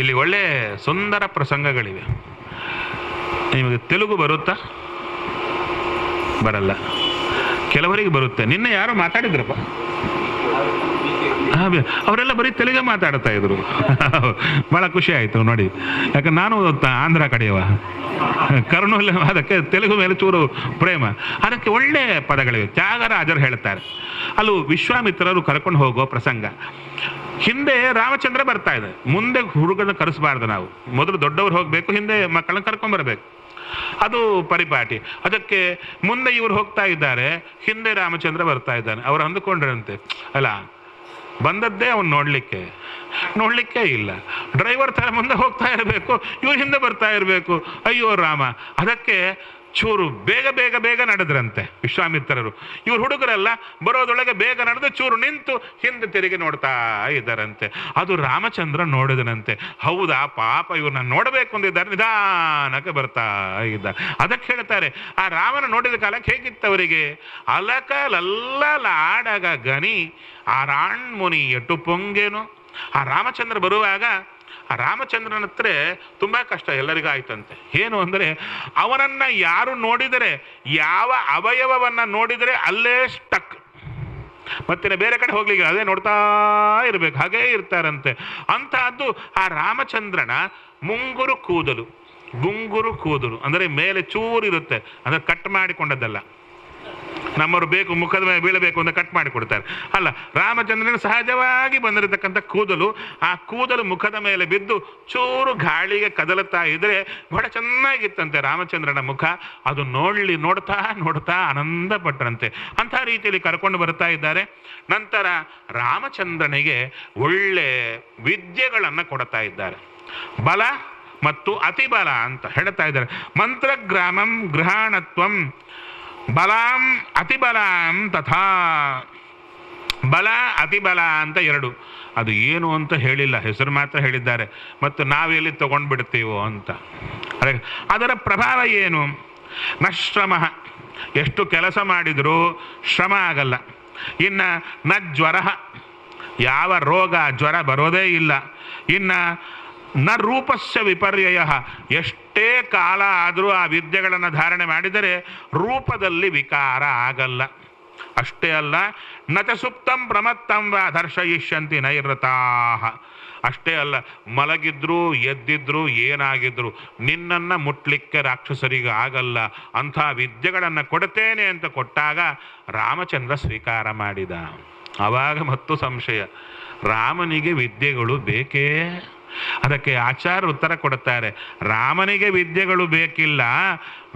ಇಲ್ಲಿ ಒಳ್ಳೆ ಸುಂದರ ಪ್ರಸಂಗಗಳಿವೆ. ನಿಮಗೆ ತೆಲುಗು ಬರುತ್ತಾ? ಬರಲ್ಲ. ಕೆಲವರಿಗೆ ಬರುತ್ತೆ. ನಿನ್ನೆ ಯಾರೋ ಮಾತಾಡಿದ್ರಪ್ಪ, ಅವರೆಲ್ಲ ಬರೀ ತೆಲುಗೇ ಮಾತಾಡ್ತಾ ಇದ್ರು. ಭಾಳ ಖುಷಿ ಆಯಿತು ನೋಡಿ. ಯಾಕಂದ್ರೆ ನಾನು ಆಂಧ್ರ ಕಡೆಯವ, ಕರ್ನೂಲ್, ಅದಕ್ಕೆ ತೆಲುಗು ಮೇಲೆ ಚೂರು ಪ್ರೇಮ. ಅದಕ್ಕೆ ಒಳ್ಳೆ ಪದಗಳಿವೆ. ತ್ಯಾಗರಾಜರು ಹೇಳ್ತಾರೆ, ಅಲ್ಲೂ ವಿಶ್ವಾಮಿತ್ರರು ಕರ್ಕೊಂಡು ಹೋಗೋ ಪ್ರಸಂಗ. ಹಿಂದೆ ರಾಮಚಂದ್ರ ಬರ್ತಾ ಇದೆ, ಮುಂದೆ ಹುಡುಗನ ಕರೆಸಬಾರ್ದು ನಾವು, ಮೊದಲು ದೊಡ್ಡವ್ರು ಹೋಗಬೇಕು, ಹಿಂದೆ ಮಕ್ಕಳನ್ನ ಕರ್ಕೊಂಡ್ಬರ್ಬೇಕು. ಅದು ಪರಿಪಾಟಿ. ಅದಕ್ಕೆ ಮುಂದೆ ಇವರು ಹೋಗ್ತಾ ಇದ್ದಾರೆ, ಹಿಂದೆ ರಾಮಚಂದ್ರ ಬರ್ತಾ ಇದ್ದಾನೆ. ಅವ್ರು ಅಂದುಕೊಂಡ್ರಂತೆ, ಅಲ್ಲ ಬಂದದ್ದೇ ಅವನು ನೋಡ್ಲಿಕ್ಕೆ ಇಲ್ಲ, ಡ್ರೈವರ್ ತರ ಮುಂದೆ ಹೋಗ್ತಾ ಇರಬೇಕು, ಇವ್ರು ಹಿಂದೆ ಬರ್ತಾ ಇರಬೇಕು. ಅಯ್ಯೋ ರಾಮ. ಅದಕ್ಕೆ ಚೂರು ಬೇಗ ನಡೆದ್ರಂತೆ ವಿಶ್ವಾಮಿತ್ರರು. ಇವ್ರು ಹುಡುಗರೆಲ್ಲ ಬರೋದೊಳಗೆ ಬೇಗ ನಡೆದು ಚೂರು ನಿಂತು ಹಿಂದೆ ತಿರುಗಿ ನೋಡ್ತಾ ಇದ್ದಾರಂತೆ. ಅದು ರಾಮಚಂದ್ರ ನೋಡಿದನಂತೆ. ಹೌದಾ ಪಾಪ, ಇವ್ರನ್ನ ನೋಡಬೇಕು ಅಂದಿದ್ದಾರೆ, ನಿಧಾನಕ್ಕೆ ಬರ್ತಾ ಇದ್ದ. ಅದಕ್ಕೆ ಹೇಳ್ತಾರೆ, ಆ ರಾಮನ ನೋಡಿದ ಕಾಲಕ್ಕೆ ಹೇಗಿತ್ತವರಿಗೆ? ಅಲಕಲಲ್ಲಲಾಡಗ ಗನಿ ಆರಾಣ್ಮುನಿ ಎಟ್ಟು ಪೊಂಗೇನು. ಆ ರಾಮಚಂದ್ರ ಬರುವಾಗ ಆ ರಾಮಚಂದ್ರನ ಹತ್ರ ತುಂಬ ಕಷ್ಟ ಎಲ್ಲರಿಗೂ ಆಯ್ತಂತೆ. ಏನು ಅಂದರೆ, ಅವನನ್ನು ಯಾರು ನೋಡಿದರೆ, ಯಾವ ಅವಯವವನ್ನು ನೋಡಿದರೆ ಅಲ್ಲೇ ಸ್ಟಕ್, ಮತ್ತೆ ಬೇರೆ ಕಡೆ ಹೋಗ್ಲಿಕ್ಕೆ ಅದೇ ನೋಡ್ತಾ ಇರಬೇಕು, ಹಾಗೇ ಇರ್ತಾರಂತೆ. ಅಂತಹದ್ದು ಆ ರಾಮಚಂದ್ರನ ಮುಂಗುರು ಕೂದಲು ಅಂದರೆ ಮೇಲೆ ಚೂರಿರುತ್ತೆ, ಅಂದರೆ ಕಟ್ ಮಾಡಿಕೊಂಡದ್ದಲ್ಲ. ನಮ್ಮವರು ಬೇಕು ಮುಖದ ಮೇಲೆ ಬೀಳಬೇಕು ಅಂತ ಕಟ್ ಮಾಡಿ ಕೊಡ್ತಾರೆ. ಅಲ್ಲ, ರಾಮಚಂದ್ರನ ಸಹಜವಾಗಿ ಬಂದಿರತಕ್ಕಂಥ ಕೂದಲು, ಆ ಕೂದಲು ಮುಖದ ಮೇಲೆ ಬಿದ್ದು ಚೂರು ಗಾಳಿಗೆ ಕದಲುತ್ತಾ ಇದ್ರೆ ಬಹಳ ಚೆನ್ನಾಗಿತ್ತಂತೆ ರಾಮಚಂದ್ರನ ಮುಖ. ಅದು ನೋಡ್ತಾ ಆನಂದ ಪಟ್ಟರಂತೆ. ಅಂಥ ರೀತಿಯಲ್ಲಿ ಕರ್ಕೊಂಡು ಬರ್ತಾ ಇದ್ದಾರೆ. ನಂತರ ರಾಮಚಂದ್ರನಿಗೆ ಒಳ್ಳೆ ವಿದ್ಯೆಗಳನ್ನು ಕೊಡ್ತಾ ಇದ್ದಾರೆ. ಬಲ ಮತ್ತು ಅತಿಬಲ ಅಂತ ಹೇಳ್ತಾ ಇದ್ದಾರೆ. ಮಂತ್ರಗ್ರಾಮಂ ಗೃಹಾಣತ್ವಂ ಬಲಾಂ ಅತಿಬಲಾಂ ತಥಾ. ಬಲ ಅತಿಬಲ ಅಂತ ಎರಡು. ಅದು ಏನು ಅಂತ ಹೇಳಿಲ್ಲ, ಹೆಸರು ಮಾತ್ರ ಹೇಳಿದ್ದಾರೆ. ಮತ್ತು ನಾವೆಲ್ಲಿ ತಗೊಂಡ್ಬಿಡ್ತೀವೋ ಅಂತ. ಅದರ ಪ್ರಭಾವ ಏನು? ನಶ್ರಮ, ಎಷ್ಟು ಕೆಲಸ ಮಾಡಿದರೂ ಶ್ರಮ ಆಗಲ್ಲ. ಇನ್ನು ನ ಜ್ವರ, ಯಾವ ರೋಗ ಜ್ವರ ಬರೋದೇ ಇಲ್ಲ. ಇನ್ನು ನ ರೂಪಸ್ಯ ವಿಪರ್ಯಯ, ಎಷ್ಟೇ ಕಾಲ ಆದರೂ ಆ ವಿದ್ಯೆಗಳನ್ನು ಧಾರಣೆ ಮಾಡಿದರೆ ರೂಪದಲ್ಲಿ ವಿಕಾರ ಆಗಲ್ಲ. ಅಷ್ಟೇ ಅಲ್ಲ, ನಚ ಸುಪ್ತಂ ಪ್ರಮತ್ತಂ ವಾ ದರ್ಶಯಿಷ್ಯಂತಿ ನೈರತಾಹ. ಅಷ್ಟೇ ಅಲ್ಲ, ಮಲಗಿದ್ರು ಎದ್ದಿದ್ರು ಏನಾಗಿದ್ರು ನಿನ್ನನ್ನು ಮುಟ್ಲಿಕ್ಕೆ ರಾಕ್ಷಸರಿಗೆ ಆಗಲ್ಲ. ಅಂಥ ವಿದ್ಯೆಗಳನ್ನು ಕೊಡ್ತೇನೆ ಅಂತ ಕೊಟ್ಟಾಗ ರಾಮಚಂದ್ರ ಸ್ವೀಕಾರ ಮಾಡಿದ. ಆವಾಗ ಮತ್ತು ಸಂಶಯ, ರಾಮನಿಗೆ ವಿದ್ಯೆಗಳು ಬೇಕೇ? ಅದಕ್ಕೆ ಆಚಾರ್ಯರು ಉತ್ತರ ಕೊಡುತ್ತಾರೆ, ರಾಮನಿಗೆ ವಿದ್ಯೆಗಳು ಬೇಕಿಲ್ಲ,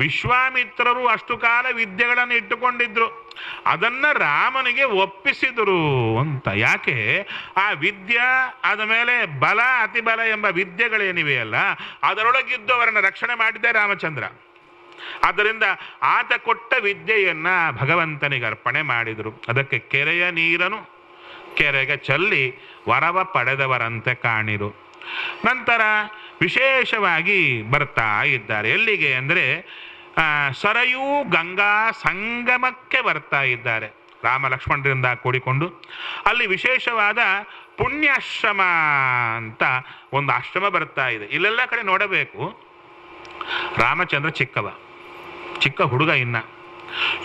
ವಿಶ್ವಾಮಿತ್ರರು ಅಷ್ಟು ಕಾಲ ವಿದ್ಯೆಗಳನ್ನು ಇಟ್ಟುಕೊಂಡಿದ್ರು, ಅದನ್ನ ರಾಮನಿಗೆ ಒಪ್ಪಿಸಿದರು ಅಂತ. ಯಾಕೆ? ಆ ವಿದ್ಯಾ ಆದ ಮೇಲೆ ಬಲ ಅತಿಬಲ ಎಂಬ ವಿದ್ಯೆಗಳೇನಿವೆಯಲ್ಲ, ಅದರೊಳಗಿದ್ದು ಅವರನ್ನು ರಕ್ಷಣೆ ಮಾಡಿದ್ದೆ ರಾಮಚಂದ್ರ. ಆದ್ದರಿಂದ ಆತ ಕೊಟ್ಟ ವಿದ್ಯೆಯನ್ನ ಭಗವಂತನಿಗೆ ಅರ್ಪಣೆ ಮಾಡಿದರು. ಅದಕ್ಕೆ ಕೆರೆಯ ನೀರನ್ನು ಕೆರೆಗೆ ಚೆಲ್ಲಿ ವರವ ಪಡೆದವರಂತೆ ಕಾಣಿರು. ನಂತರ ವಿಶೇಷವಾಗಿ ಬರ್ತಾ ಇದ್ದಾರೆ. ಎಲ್ಲಿಗೆ ಅಂದರೆ ಸರಯೂ ಗಂಗಾ ಸಂಗಮಕ್ಕೆ ಬರ್ತಾ ಇದ್ದಾರೆ ರಾಮ ಲಕ್ಷ್ಮಣರಿಂದ ಕೂಡಿಕೊಂಡು. ಅಲ್ಲಿ ವಿಶೇಷವಾದ ಪುಣ್ಯಾಶ್ರಮ ಅಂತ ಒಂದು ಆಶ್ರಮ ಬರ್ತಾ ಇದೆ. ಇಲ್ಲೆಲ್ಲ ಕಡೆ ನೋಡಬೇಕು, ರಾಮಚಂದ್ರ ಚಿಕ್ಕ ಹುಡುಗ,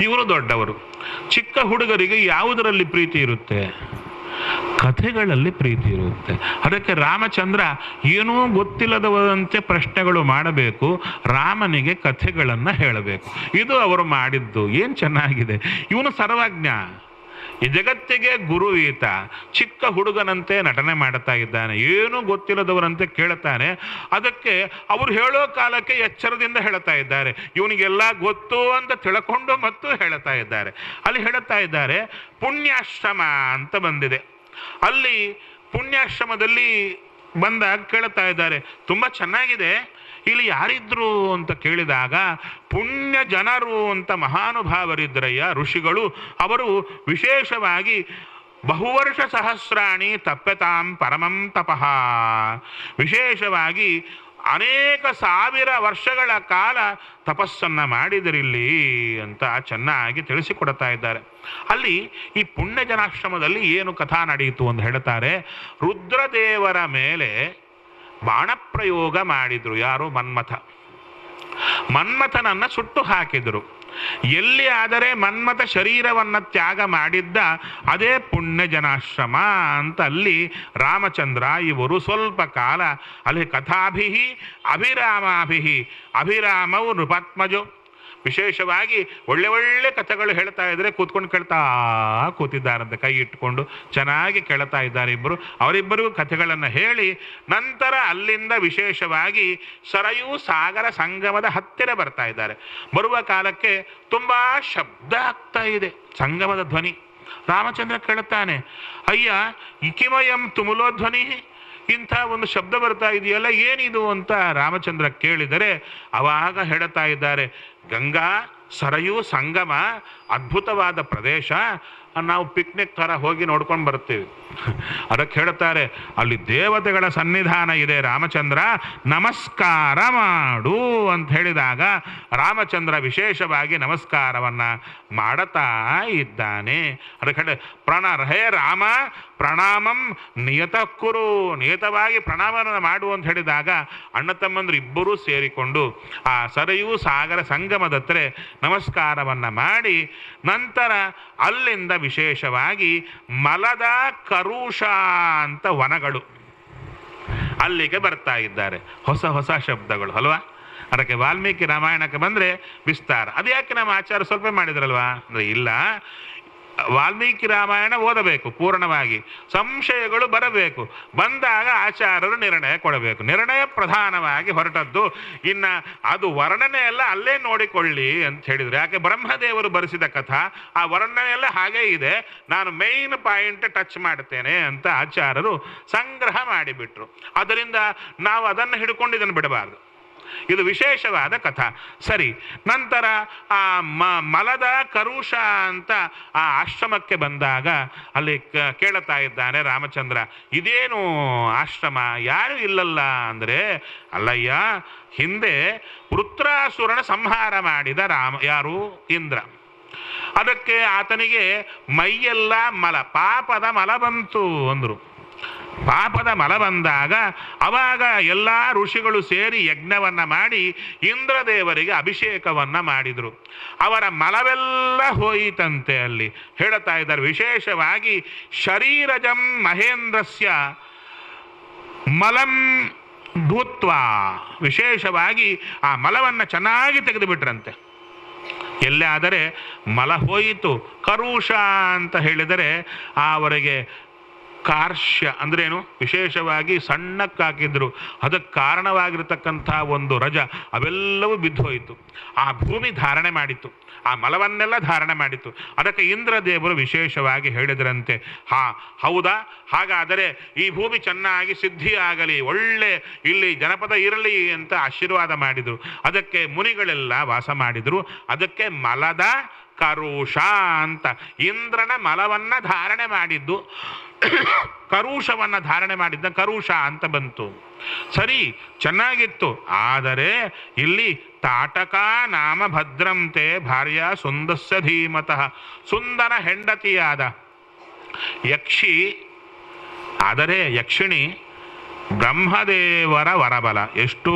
ಇವರು ದೊಡ್ಡವರು. ಚಿಕ್ಕ ಹುಡುಗರಿಗೆ ಯಾವುದರಲ್ಲಿ ಪ್ರೀತಿ ಇರುತ್ತೆ? ಕಥೆಗಳಲ್ಲಿ ಪ್ರೀತಿ ಇರುತ್ತೆ. ಅದಕ್ಕೆ ರಾಮಚಂದ್ರ ಏನೂ ಗೊತ್ತಿಲ್ಲದವಂತೆ ಪ್ರಶ್ನೆಗಳು ಮಾಡಬೇಕು, ರಾಮನಿಗೆ ಕಥೆಗಳನ್ನು ಹೇಳಬೇಕು. ಇದು ಅವರು ಮಾಡಿದ್ದು. ಏನು ಚೆನ್ನಾಗಿದೆ! ಇವನು ಸರ್ವಜ್ಞ, ಈ ಜಗತ್ತಿಗೆ ಗುರು ಈತ. ಚಿಕ್ಕ ಹುಡುಗನಂತೆ ನಟನೆ ಮಾಡ್ತಾ ಇದ್ದಾನೆ, ಏನೂ ಗೊತ್ತಿಲ್ಲದವರಂತೆ ಕೇಳ್ತಾನೆ. ಅದಕ್ಕೆ ಅವರು ಹೇಳೋ ಕಾಲಕ್ಕೆ ಎಚ್ಚರದಿಂದ ಹೇಳ್ತಾ ಇದ್ದಾರೆ. ಇವನಿಗೆಲ್ಲ ಗೊತ್ತು ಅಂತ ತಿಳ್ಕೊಂಡು ಮತ್ತು ಹೇಳ್ತಾ ಇದ್ದಾರೆ. ಅಲ್ಲಿ ಹೇಳ್ತಾ ಇದ್ದಾರೆ ಪುಣ್ಯಾಶ್ರಮ ಅಂತ ಬಂದಿದೆ. ಅಲ್ಲಿ ಪುಣ್ಯಾಶ್ರಮದಲ್ಲಿ ಬಂದಾಗ ಕೇಳ್ತಾ ಇದ್ದಾರೆ, ತುಂಬ ಚೆನ್ನಾಗಿದೆ, ಇಲ್ಲಿ ಯಾರಿದ್ರು ಅಂತ ಕೇಳಿದಾಗ ಪುಣ್ಯ ಜನರು ಅಂತ ಮಹಾನುಭಾವರಿದ್ರಯ್ಯ, ಋಷಿಗಳು. ಅವರು ವಿಶೇಷವಾಗಿ ಬಹುವರ್ಷ ಸಹಸ್ರಾಣಿ ತಪ್ಯತಾಂ ಪರಮಂ ತಪಃ, ವಿಶೇಷವಾಗಿ ಅನೇಕ ಸಾವಿರ ವರ್ಷಗಳ ಕಾಲ ತಪಸ್ಸನ್ನು ಮಾಡಿದರಿಲ್ಲಿ ಅಂತ ಚೆನ್ನಾಗಿ ತಿಳಿಸಿಕೊಡ್ತಾ ಇದ್ದಾರೆ. ಅಲ್ಲಿ ಈ ಪುಣ್ಯ ಜನಾಶ್ರಮದಲ್ಲಿ ಏನು ಕಥಾ ನಡೆಯಿತು ಅಂತ ಹೇಳ್ತಾರೆ. ರುದ್ರದೇವರ ಮೇಲೆ ಬಾಣಪ್ರಯೋಗ ಮಾಡಿದ್ರು. ಯಾರು? ಮನ್ಮಥ. ಮನ್ಮಥನನ್ನು ಸುಟ್ಟು ಹಾಕಿದರು. ಎಲ್ಲಿ ಆದರೆ ಮನ್ಮಥ ಶರೀರವನ್ನು ತ್ಯಾಗ ಮಾಡಿದ್ದ ಅದೇ ಪುಣ್ಯ ಜನಾಶ್ರಮ ಅಂತ ಅಲ್ಲಿ ರಾಮಚಂದ್ರ ಇವರು ಸ್ವಲ್ಪ ಕಾಲ ಅಲ್ಲಿ ಕಥಾಭಿಹಿ ಅಭಿರಾಮಾಭಿಹಿ, ಅಭಿರಾಮವು ನೃಪಾತ್ಮಜೋ, ವಿಶೇಷವಾಗಿ ಒಳ್ಳೆ ಒಳ್ಳೆ ಕಥೆಗಳು ಹೇಳ್ತಾ ಇದ್ರೆ ಕೂತ್ಕೊಂಡು ಕೇಳ್ತಾ ಕೂತಿದ್ದಾರಂತೆ, ಕೈ ಇಟ್ಕೊಂಡು ಚೆನ್ನಾಗಿ ಕೇಳ್ತಾ ಇದ್ದಾರೆ ಇಬ್ಬರು. ಅವರಿಬ್ಬರಿಗೂ ಕಥೆಗಳನ್ನು ಹೇಳಿ ನಂತರ ಅಲ್ಲಿಂದ ವಿಶೇಷವಾಗಿ ಸರಯೂ ಸಾಗರ ಸಂಗಮದ ಹತ್ತಿರ ಬರ್ತಾ ಇದ್ದಾರೆ. ಬರುವ ಕಾಲಕ್ಕೆ ತುಂಬ ಶಬ್ದ ಆಗ್ತಾ ಇದೆ, ಸಂಗಮದ ಧ್ವನಿ. ರಾಮಚಂದ್ರ ಕೇಳುತ್ತಾನೆ, ಅಯ್ಯ ಇಕಿಮಯಂ ತುಮುಲೋ ಧ್ವನಿ, ಇಂಥ ಒಂದು ಶಬ್ದ ಬರ್ತಾ ಇದೆಯಲ್ಲ, ಏನಿದು ಅಂತ ರಾಮಚಂದ್ರ ಕೇಳಿದರೆ ಅವಾಗ ಹೇಳ್ತಾ ಇದ್ದಾರೆ, ಗಂಗಾ ಸರಯೂ ಸಂಗಮ ಅದ್ಭುತವಾದ ಪ್ರದೇಶ, ನಾವು ಪಿಕ್ನಿಕ್ ಥರ ಹೋಗಿ ನೋಡ್ಕೊಂಡು ಬರ್ತೀವಿ. ಅದಕ್ಕೆ ಹೇಳ್ತಾರೆ, ಅಲ್ಲಿ ದೇವತೆಗಳ ಸನ್ನಿಧಾನ ಇದೆ ರಾಮಚಂದ್ರ, ನಮಸ್ಕಾರ ಮಾಡು ಅಂತ ಹೇಳಿದಾಗ ರಾಮಚಂದ್ರ ವಿಶೇಷವಾಗಿ ನಮಸ್ಕಾರವನ್ನು ಮಾಡುತ್ತಾ ಇದ್ದಾನೆ. ಅದಕ್ಕೆ ಹೇ ರಾಮ ಪ್ರಣಾಮಂ ನಿಯತ ಕುರು, ನಿಯತವಾಗಿ ಪ್ರಣಾಮವನ್ನು ಮಾಡು ಅಂತ ಹೇಳಿದಾಗ ಅಣ್ಣ ತಮ್ಮಂದ್ರು ಇಬ್ಬರೂ ಸೇರಿಕೊಂಡು ಆ ಸರಯೂ ಸಾಗರ ಸಂಗಮದ ಹತ್ರ ನಮಸ್ಕಾರವನ್ನು ಮಾಡಿ ನಂತರ ಅಲ್ಲಿಂದ ವಿಶೇಷವಾಗಿ ಮಲದ ಕರುಷ ಅಂತ ವನಗಳು ಅಲ್ಲಿಗೆ ಬರ್ತಾ ಇದ್ದಾರೆ. ಹೊಸ ಹೊಸ ಶಬ್ದಗಳು ಅಲ್ವಾ. ಅದಕ್ಕೆ ವಾಲ್ಮೀಕಿ ರಾಮಾಯಣಕ್ಕೆ ಬಂದರೆ ವಿಸ್ತಾರ. ಅದು ಯಾಕೆ ನಮ್ಮ ಆಚಾರ್ಯ ಸ್ವಲ್ಪ ಮಾಡಿದ್ರಲ್ವಾ ಅಂದರೆ, ಇಲ್ಲ, ವಾಲ್ಮೀಕಿ ರಾಮಾಯಣ ಓದಬೇಕು ಪೂರ್ಣವಾಗಿ, ಸಂಶಯಗಳು ಬರಬೇಕು, ಬಂದಾಗ ಆಚಾರ್ಯರು ನಿರ್ಣಯ ಕೊಡಬೇಕು. ನಿರ್ಣಯ ಪ್ರಧಾನವಾಗಿ ಹೊರಟದ್ದು. ಇನ್ನು ಅದು ವರ್ಣನೆ ಎಲ್ಲ ಅಲ್ಲೇ ನೋಡಿಕೊಳ್ಳಿ ಅಂತ ಹೇಳಿದರು. ಯಾಕೆ ಬ್ರಹ್ಮದೇವರು ಬರೆಸಿದ ಕಥಾ ಆ ವರ್ಣನೆ ಎಲ್ಲ ಹಾಗೇ ಇದೆ, ನಾನು ಮೇಯ್ನ್ ಪಾಯಿಂಟ್ ಟಚ್ ಮಾಡ್ತೇನೆ ಅಂತ ಆಚಾರ್ಯರು ಸಂಗ್ರಹ ಮಾಡಿಬಿಟ್ರು. ಅದರಿಂದ ನಾವು ಅದನ್ನು ಹಿಡ್ಕೊಂಡು ಇದನ್ನು ಬಿಡಬಾರ್ದು. ಇದು ವಿಶೇಷವಾದ ಕಥಾ. ಸರಿ, ನಂತರ ಆ ಮಲದ ಕರುಷ ಅಂತ ಆ ಆಶ್ರಮಕ್ಕೆ ಬಂದಾಗ ಅಲ್ಲಿ ಕೇಳುತ್ತಾ ಇದ್ದಾನೆ ರಾಮಚಂದ್ರ, ಇದೇನು ಆಶ್ರಮ, ಯಾರು ಇಲ್ಲಲ್ಲ ಅಂದರೆ, ಅಲ್ಲಯ್ಯ ಹಿಂದೆ ವೃತ್ರಾಸುರನ ಸಂಹಾರ ಮಾಡಿದ ಯಾರು? ಇಂದ್ರ. ಅದಕ್ಕೆ ಆತನಿಗೆ ಮೈಯೆಲ್ಲ ಮಲ, ಪಾಪದ ಮಲ ಬಂತು ಅಂದರು. ಪಾಪದ ಮಲ ಬಂದಾಗ ಅವಾಗ ಎಲ್ಲ ಋಷಿಗಳು ಸೇರಿ ಯಜ್ಞವನ್ನು ಮಾಡಿ ಇಂದ್ರದೇವರಿಗೆ ಅಭಿಷೇಕವನ್ನು ಮಾಡಿದರು. ಅವರ ಮಲವೆಲ್ಲ ಹೋಯಿತಂತೆ. ಅಲ್ಲಿ ಹೇಳ್ತಾ ಇದ್ದಾರೆ ವಿಶೇಷವಾಗಿ ಶರೀರಜಂ ಮಹೇಂದ್ರಸ್ಯ ಮಲಂ ಭೂತ್ವ, ವಿಶೇಷವಾಗಿ ಆ ಮಲವನ್ನು ಚೆನ್ನಾಗಿ ತೆಗೆದುಬಿಟ್ರಂತೆ. ಎಲ್ಲಾದರೆ ಮಲ ಹೋಯಿತು. ಕರುಷ ಅಂತ ಹೇಳಿದರೆ ಅವರಿಗೆ ಕಾರ್ಶ್ಯ ಅಂದ್ರೇನು, ವಿಶೇಷವಾಗಿ ಸಣ್ಣಕ್ಕಾಕಿದ್ರು, ಅದಕ್ಕೆ ಕಾರಣವಾಗಿರ್ತಕ್ಕಂಥ ಒಂದು ರಜ ಅವೆಲ್ಲವೂ ಬಿದ್ದು ಹೋಯಿತು. ಆ ಭೂಮಿ ಧಾರಣೆ ಮಾಡಿತು, ಆ ಮಲವನ್ನೆಲ್ಲ ಧಾರಣೆ ಮಾಡಿತು. ಅದಕ್ಕೆ ಇಂದ್ರದೇವರು ವಿಶೇಷವಾಗಿ ಹೇಳಿದ್ರಂತೆ, ಹೌದಾ, ಹಾಗಾದರೆ ಈ ಭೂಮಿ ಚೆನ್ನಾಗಿ ಸಿದ್ಧಿಯಾಗಲಿ, ಒಳ್ಳೆ ಇಲ್ಲಿ ಜನಪದ ಇರಲಿ ಅಂತ ಆಶೀರ್ವಾದ ಮಾಡಿದರು. ಅದಕ್ಕೆ ಮುನಿಗಳೆಲ್ಲ ವಾಸ ಮಾಡಿದರು. ಅದಕ್ಕೆ ಮಲದ ಕರುಷ ಅಂತ, ಇಂದ್ರನ ಮಲವನ್ನು ಧಾರಣೆ ಮಾಡಿದ್ದು ಕರುಷವನ್ನು ಧಾರಣೆ ಮಾಡಿದ್ದ ಕರುಷ ಅಂತ ಬಂತು. ಸರಿ, ಚೆನ್ನಾಗಿತ್ತು. ಆದರೆ ಇಲ್ಲಿ ತಾಟಕ ನಾಮ ಭದ್ರಂತೆ ಭಾರ್ಯ ಸುಂದಸ್ಯ ಧೀಮತಃ, ಸುಂದರ ಹೆಂಡತಿಯಾದ ಯಕ್ಷಿ, ಆದರೆ ಯಕ್ಷಿಣಿ ಬ್ರಹ್ಮದೇವರ ವರಬಲ ಎಷ್ಟು?